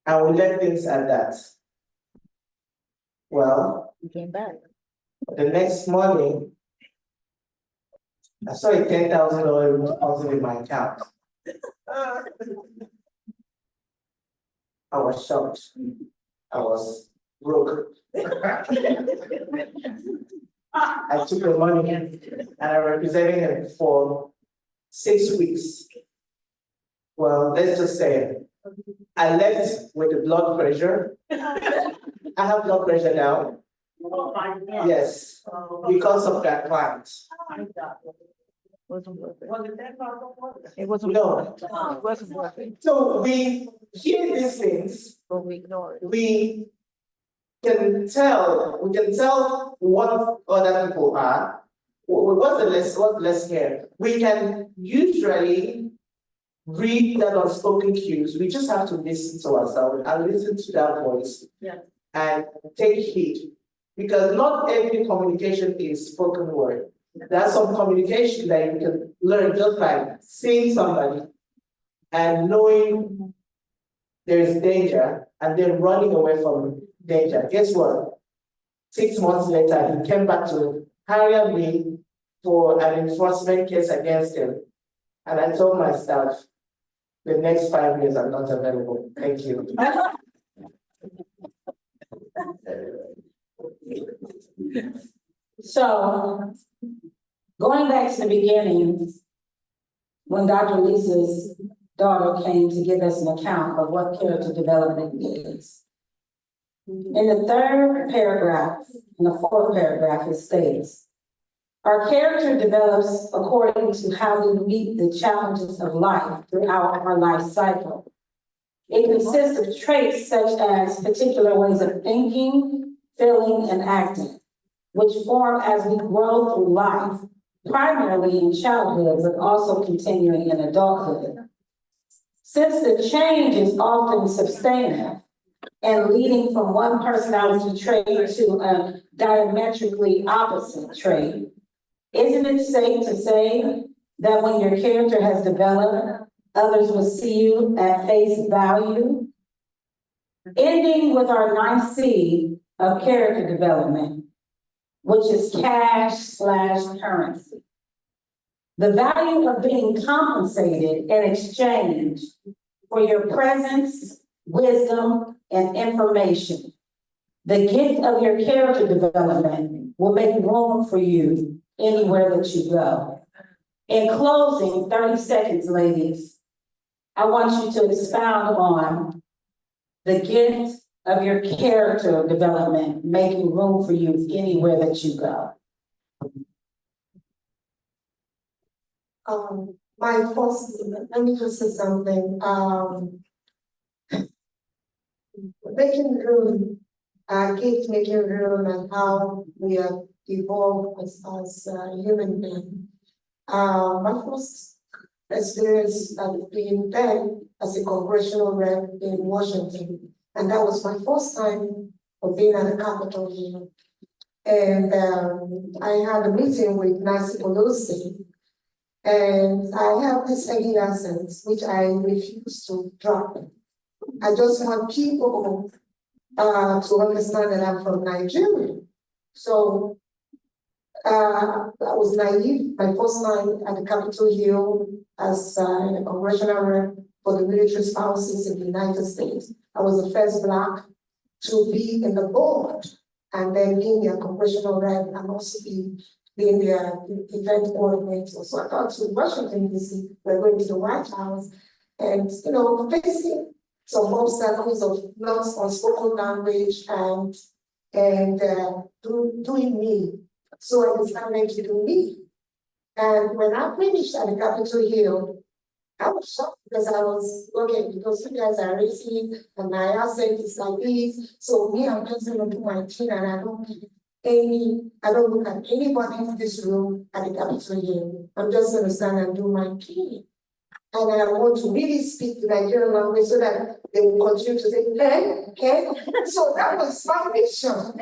And we left things at that. Well, You came back. the next morning, I saw a $10,000 deposit in my account. I was shocked. I was broke. I took the money and I represented him for 6 weeks. Well, let's just say I left with the blood pressure. I have blood pressure now. Oh my God. Yes, because of that client. Wasn't worth it. Was it that powerful? It wasn't. No. It wasn't worth it, So we hear these things, but we ignored it. we can tell what other people are. What's the less here? We can usually read that unspoken cues. We just have to listen to ourselves and listen to that voice. Yeah. And take heed. Because not every communication is spoken word. There's some communication that you can learn just by seeing somebody and knowing there's danger and then running away from danger. Guess what? 6 months later, he came back to hire me for an enforcement case against him. And I told my staff, the next 5 years I'm not available. Thank you. So, going back to the beginning, when Dr. Lisa's daughter came to give us an account of what character development is. In the third paragraph, in the fourth paragraph, it states, our character develops according to how we meet the challenges of life throughout our life cycle. It consists of traits such as particular ways of thinking, feeling, and acting, which form as we grow through life, primarily in childhood, but also continuing in adulthood. Since the change is often substantive and leading from one personality trait to a diametrically opposite trait, isn't it safe to say that when your character has developed, others will see you at face value? Ending with our ninth C of character development, which is cash/currency. The value of being compensated in exchange for your presence, wisdom, and information. The gift of your character development will make room for you anywhere that you go. In closing, 30 seconds, ladies, I want you to expound on the gift of your character development, making room for you anywhere that you go. My first, let me just say something, making room, kids making room and how we have evolved as human beings. My first experience had been then as a congressional rep in Washington. And that was my first time of being at the Capitol Hill. And I had a meeting with Nancy Pelosi. And I have this heavy accent, which I refuse to drop. I just want people to understand that I'm from Nigeria. So I was naive. My first time at the Capitol Hill as a congressional rep for the military spouses in the United States. I was the first Black to be in the board and then being a congressional rep and also being their event coordinator. So I got to Washington, D.C., we're going to the White House, and facing some obstacles of not unspoken language and doing me. So I decided to do me. And when I finished at the Capitol Hill, I was shocked because I was, okay, because you guys are racist and my accent is like this. So me, I'm just gonna do my thing and I don't look at anybody in this room at the Capitol Hill. I'm just gonna stand and do my thing. And I want to really speak the Nigerian language so that they will continue to say, hey. So that was my mission.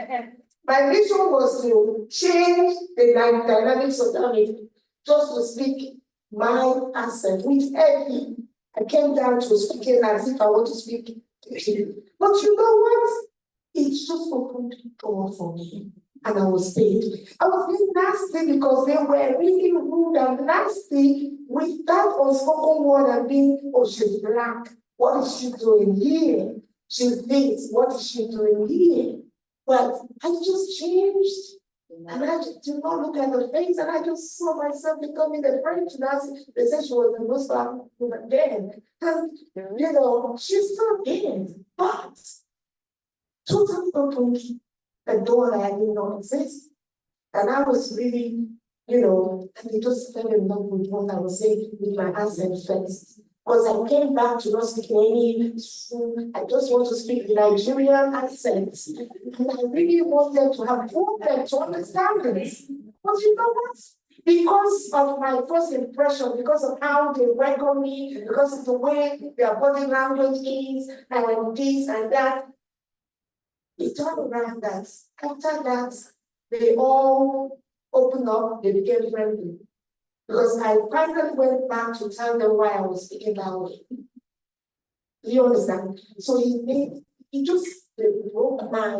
My mission was to change the dynamics of the meeting, just to speak my accent with heavy. I came down to speaking as if I want to speak. But you know what? It just opened the door for me. And I was paid. I was being nasty because they were really rude and nasty with that unspoken word and being, oh, she's Black. What is she doing here? She's this. What is she doing here? But I just changed. And I did not look at her face, and I just saw myself becoming a friend to Nancy. They said she was the most Black woman then. And, she's still in, but totally opened a door that I did not exist. And I was really and they just fell in love with what I was saying with my accent first. Because I came back to not speaking any, I just want to speak the Nigerian accent. And I really wanted to have them to understand this. But you know what? Because of my first impression, because of how they welcome me, because of the way their body language is, and this and that, it turned around that after that, they all opened up, they became friendly. Because I finally went back to tell them why I was speaking that way. You understand? So he just broke my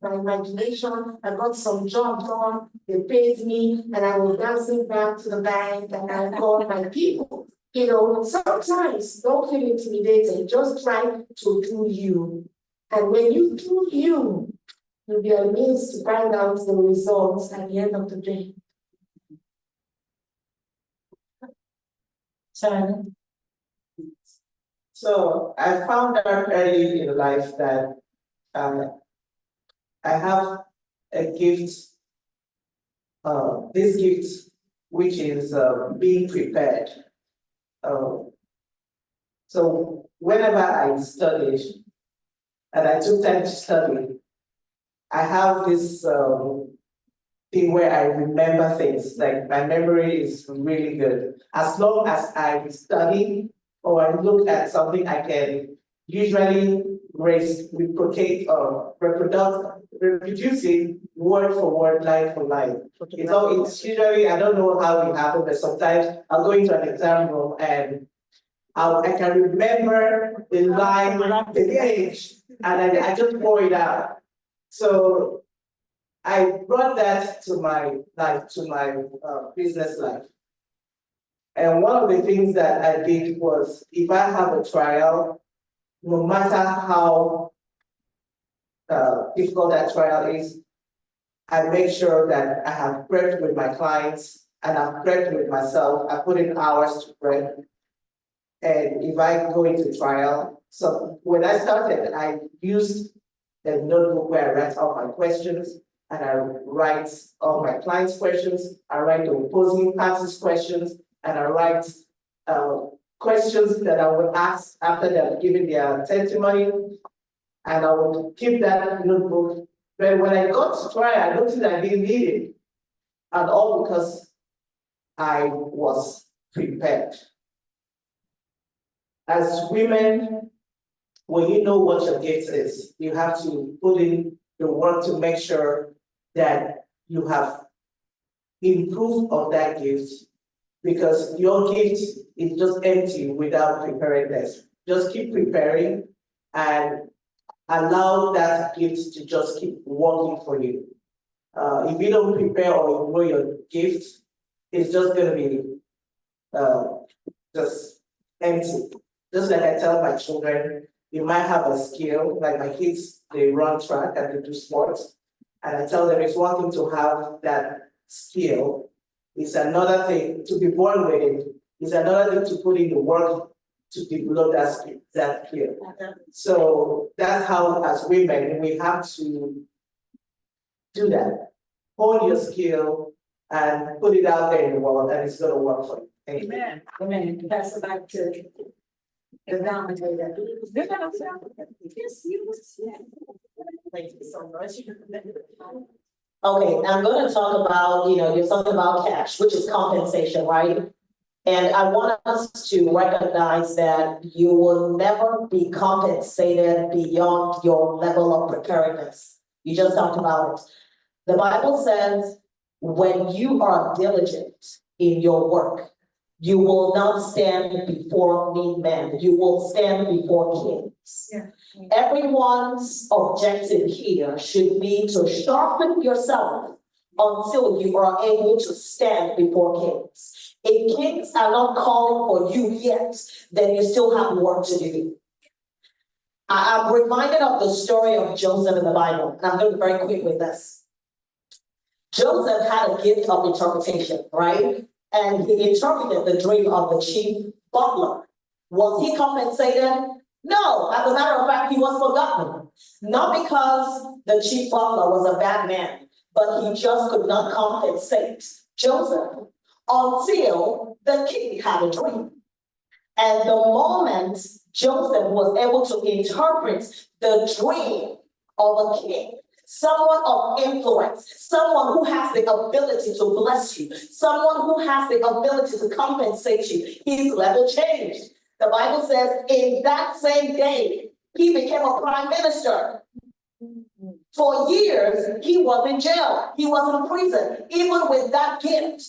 imagination. I got some job done, they paid me, and I was dancing back to the bank, and I called my people. Sometimes don't feel intimidated, just try to do you. And when you do you, you'll be amazed to find out the results at the end of the day. Simon? So I found out early in life that I have a gift, this gift, which is being prepared. So whenever I studied, and I took time to study, I have this thing where I remember things, like my memory is really good. As long as I study or I look at something, I can usually reproduce it word for word, line for line. It's usually, I don't know how it happened, but sometimes I'll go into an exam room and I can remember the line, the page, and I just pour it out. So I brought that to my life, to my business life. And one of the things that I did was, if I have a trial, no matter how difficult that trial is, I make sure that I have prepped with my clients and I've prepped with myself. I put in hours to prep. And if I go into trial, so when I started, I used a notebook where I write all my questions, and I write all my clients' questions, I write the opposing parties' questions, and I write questions that I would ask after they've given their testimony, and I would keep that notebook. But when I got to trial, I noticed I didn't need it at all because I was prepared. As women, when you know what your gift is, you have to put in the work to make sure that you have improved on that gift, because your gift is just empty without preparedness. Just keep preparing and allow that gift to just keep working for you. If you don't prepare or ignore your gift, it's just going to be just empty. Just like I tell my children, you might have a skill, like my kids, they run track and they do sports. And I tell them it's one thing to have that skill. It's another thing to be born with it. It's another thing to put in the work to develop that skill. So that's how, as women, we have to do that. Hone your skill and put it out there in the world, and it's going to work for you. Amen. Amen. Pass it back to the nominator. Yes, you. Thank you so much. Okay, I'm going to talk about, you're talking about cash, which is compensation, right? And I want us to recognize that you will never be compensated beyond your level of preparedness. You just talked about it. The Bible says, when you are diligent in your work, you will not stand before mean men. You will stand before kings. Yeah. Everyone's objective here should be to sharpen yourself until you are able to stand before kings. If kings are not calling for you yet, then you still have work to do. I'm reminded of the story of Joseph in the Bible, and I'm going to be very quick with this. Joseph had a gift of interpretation, right? And he interpreted the dream of the chief butler. Was he compensated? No, as a matter of fact, he was forgotten. Not because the chief butler was a bad man, but he just could not compensate Joseph until the king had a dream. And the moment Joseph was able to interpret the dream of a king, someone of influence, someone who has the ability to bless you, someone who has the ability to compensate you, his level changed. The Bible says in that same day, he became a prime minister. For years, he was in jail. He was in prison, even with that gift.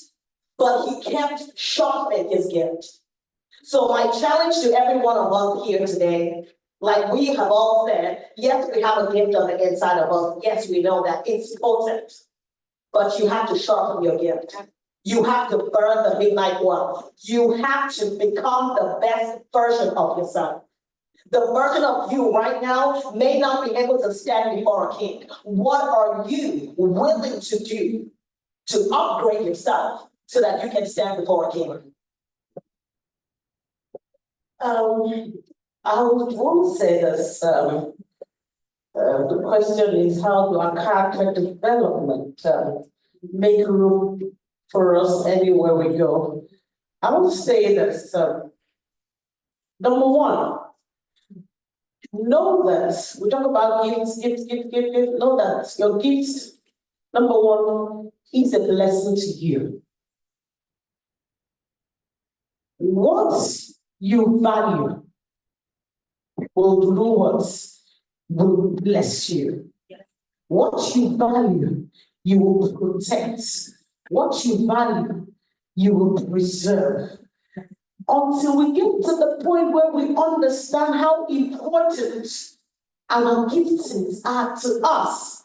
But he kept sharpening his gift. So my challenge to every one of us here today, like we have all said, yes, we have a gift on the inside of us. Yes, we know that it's potent. But you have to sharpen your gift. You have to burn the midnight oil. You have to become the best version of yourself. The version of you right now may not be able to stand before a king. What are you willing to do to upgrade yourself so that you can stand before a king? I would want to say this. The question is, how do our character development make room for us anywhere we go? I would say this. Number one, know that we talk about gifts. Know that your gifts, number one, is a blessing to you. What you value will do what will bless you. Yes. What you value, you will protect. What you value, you will preserve. Until we get to the point where we understand how important our giftings are to us.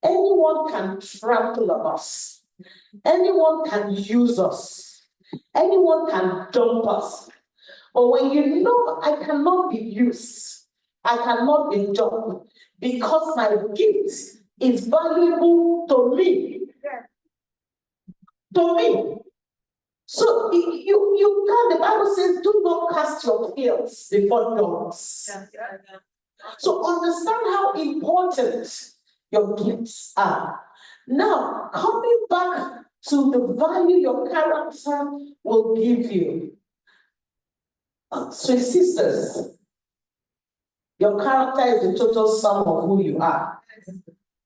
Anyone can trample on us. Anyone can use us. Anyone can dump us. But when you know I cannot be used, I cannot be dumped, because my gift is valuable to me. To me. So you can, the Bible says, do not cast your pearls before dogs. So understand how important your gifts are. Now, coming back to the value your character will give you. So sisters, your character is the total sum of who you are.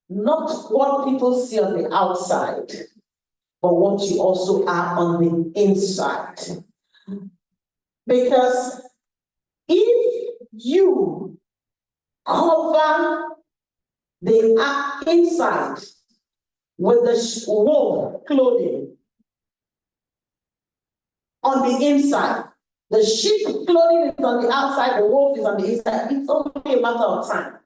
Not what people see on the outside, but what you also are on the inside. Because if you cover the inside with the wolf clothing on the inside, the sheep clothing is on the outside, the wolf is on the inside, it's only a matter of time.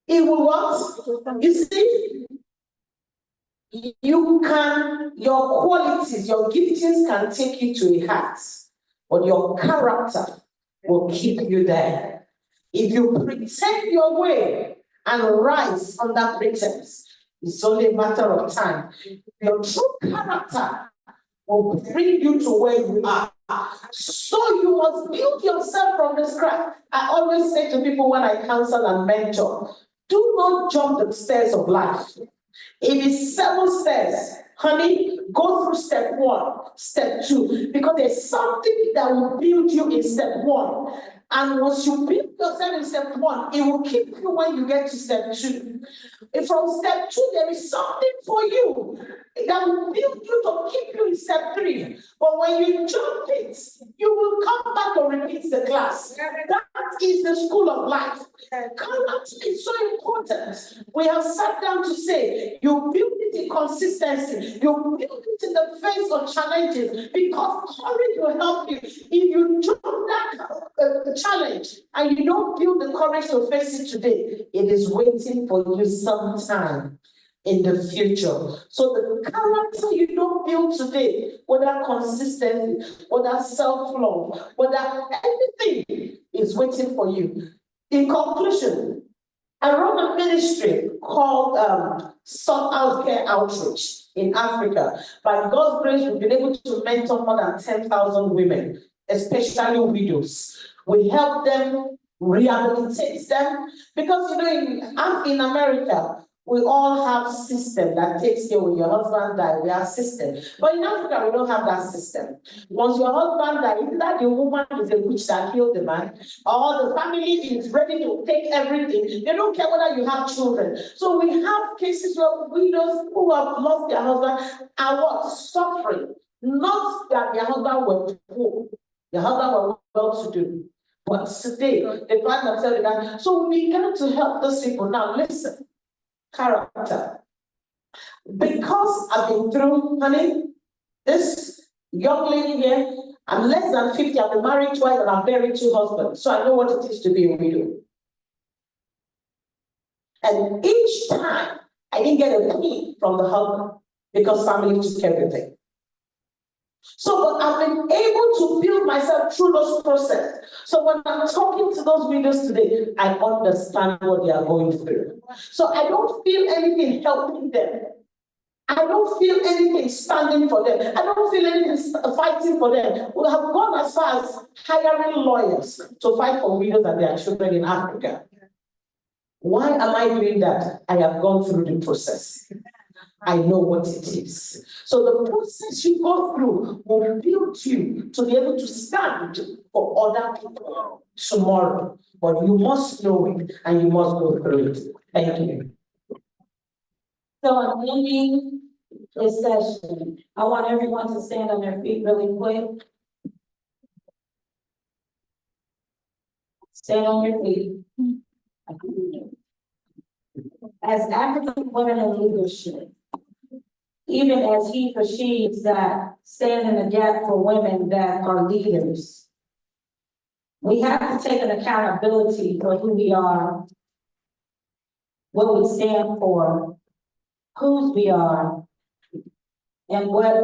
It will what? You see? You can, your qualities, your giftings can take you to a height, but your character will keep you there. If you pretend your way and rise on that pretense, it's only a matter of time. Your true character will bring you to where you are. So you must build yourself from the scratch. I always say to people when I counsel and mentor, do not jump the stairs of life. It is 7 stairs. Honey, go through step 1, step 2, because there's something that will build you in step 1. And once you build yourself in step 1, it will keep you when you get to step 2. And from step 2, there is something for you that will build you to keep you in step 3. But when you jump it, you will come back and repeat the class. That is the school of life. Character is so important. We have sat down to say, you build it in consistency. You build it in the face of challenges, because courage will help you. If you jump that challenge and you don't build the courage to face it today, it is waiting for you sometime in the future. So the character you don't build today, whether consistently, whether self-love, whether anything, is waiting for you. In conclusion, I run a ministry called Sought Out Care Outreach in Africa. By God's grace, we've been able to mentor more than 10,000 women, especially widows. We help them, rehabilitate them, because in America, We all have system that takes care when your husband died. We have system. But in Africa, we don't have that system. Once your husband died, either the woman is a witch that killed the man, or the family is ready to take everything. They don't care whether you have children. So we have cases where widows who have lost their husband are what? Suffering. Not that their husband were poor. Their husband were well to do. But today, they find themselves in that. So we got to help those people. Now listen. Character. Because I've been through, honey, this young lady here, I'm less than 50, I've been married twice and I've married 2 husbands, so I know what it is to be a widow. And each time, I didn't get a penny from the husband because family took everything. So, but I've been able to build myself through those processes. So when I'm talking to those widows today, I understand what they are going through. So I don't feel anything helping them. I don't feel anything standing for them. I don't feel anything fighting for them. We have gone as far as hiring lawyers to fight for widows and their children in Africa. Why am I doing that? I have gone through the process. I know what it is. So the process you go through will build you to be able to stand for other people tomorrow. But you must know it and you must go through it. Thank you. So I'm ending this session. I want everyone to stand on their feet really quick. Stand on your feet. As African women in leadership, even as he perceives that stand in the gap for women that are leaders, we have to take an accountability for who we are, what we stand for, whose we are, and what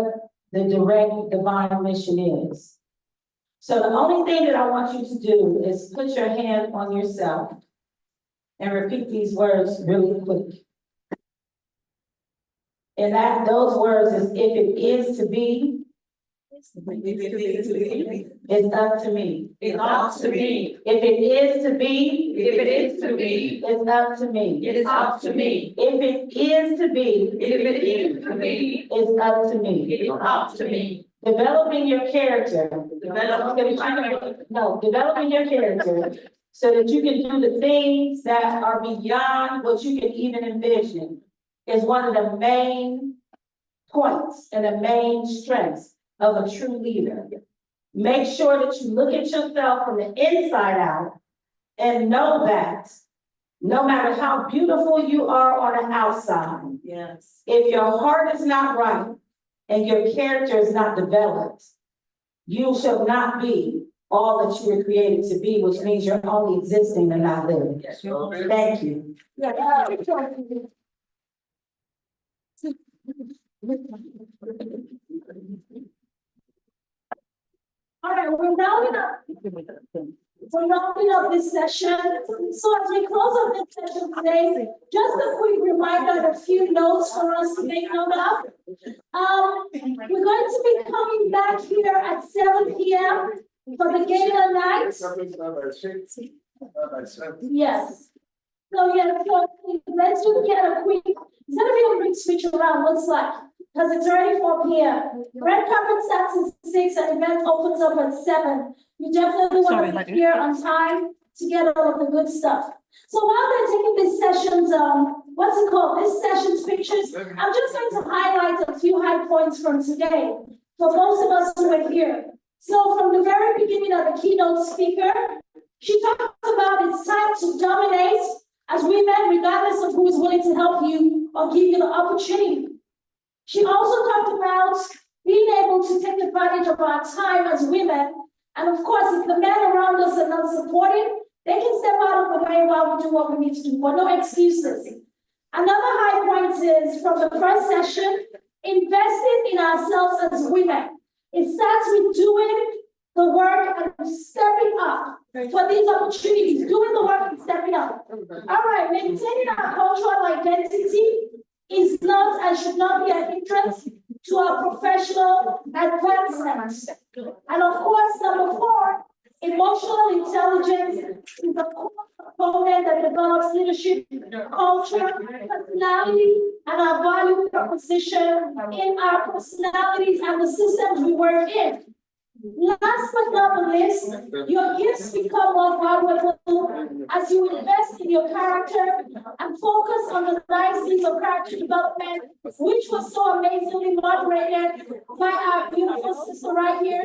the direct divine mission is. So the only thing that I want you to do is put your hand on yourself and repeat these words really quick. And those words is, if it is to be, it's up to me. It's up to me. If it is to be, If it is to be, it's up to me. it is up to me. If it is to be, If it is to be, it's up to me. it is up to me. Developing your character. Developing Developing your character so that you can do the things that are beyond what you can even envision is one of the main points and the main strengths of a true leader. Make sure that you look at yourself from the inside out and know that no matter how beautiful you are on the outside, Yes. if your heart is not right and your character is not developed, you shall not be all that you were created to be, which means you're only existing and not living. Thank you. All right, we're rounding up this session. So as we close up this session today, just a quick reminder and a few notes for us to make note of. We're going to be coming back here at 7 p.m. for the gala night. Yes. So yeah, so let's just get a quick, it's gonna be a quick switch around, looks like, because it's already 4 p.m. Red carpet starts at 6 and event opens up at 7. You definitely want to be here on time to get all of the good stuff. So while they're taking these sessions, what's it called? This session's pictures, I'm just going to highlight a few high points from today for most of us who are here. So from the very beginning of the keynote speaker, she talked about it's time to dominate as women, regardless of who is willing to help you or give you the opportunity. She also talked about being able to take advantage of our time as women. And of course, if the men around us are not supportive, they can step out of the way while we do what we need to do, but no excuses. Another high point is from the first session, investing in ourselves as women. It starts with doing the work and stepping up for these opportunities, doing the work and stepping up. All right, maintaining our cultural identity is not and should not be a hindrance to our professional advancement. And of course, number 4, emotional intelligence is the core component that develops leadership, culture, personality, and our value proposition in our personalities and the systems we work in. Last but not least, your gifts become more valuable as you invest in your character and focus on the 9 C's of character development, which was so amazingly moderated by our beautiful sister right here.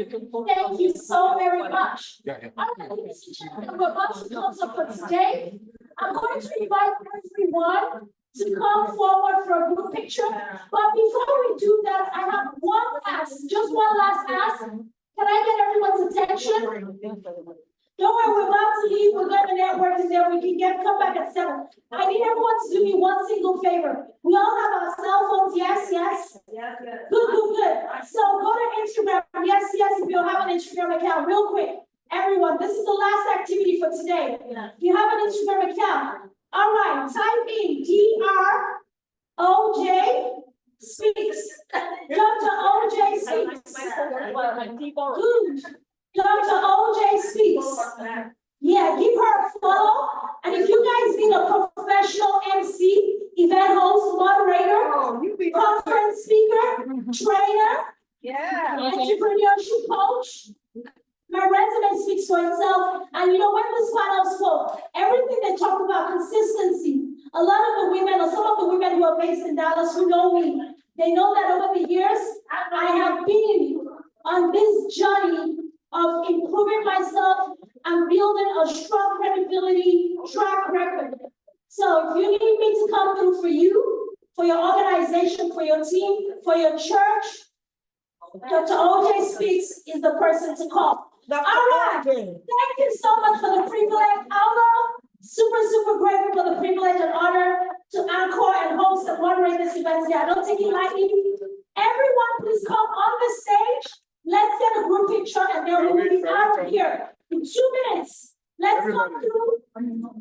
Thank you so very much. All right, ladies and gentlemen, we're about to close up for today. I'm going to invite everyone to come forward for a group picture. But before we do that, I have one last ask. Can I get everyone's attention? Don't worry, we're about to leave. We're going to network and then we can come back at 7. I need everyone to do me one single favor. We all have our cell phones, yes, yes? Yeah. Good. So go to Instagram, yes, if you have an Instagram account, real quick. Everyone, this is the last activity for today. If you have an Instagram account, all right, type in DROJ Speaks. Dr. OJ Speaks. Good. Dr. OJ Speaks. Yeah, give her a follow. And if you guys need a professional MC, event host, moderator, conference speaker, trainer, entrepreneurship coach, my resume speaks for itself. And you know, when this panel spoke, everything they talked about consistency, a lot of the women, or some of the women who are based in Dallas who know me, they know that over the years, I have been on this journey of improving myself and building a strong credibility track record. So if you need me to come through for you, for your organization, for your team, for your church, Dr. OJ Speaks is the person to call. All right, thank you so much for the privilege, Awlo. Super grateful for the privilege and honor to anchor and host and moderate this event here. I don't take it lightly. Everyone, please come on the stage. Let's get a group picture and then we will be out of here in 2 minutes. Let's come through.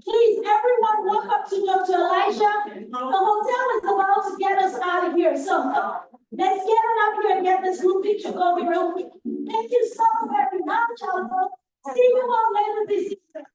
Please, everyone, walk up to Dr. Elijah. The hotel is about to get us out of here. So let's get on up here and get this group picture going real quick. Thank you so very much, Awlo. See you all later this evening.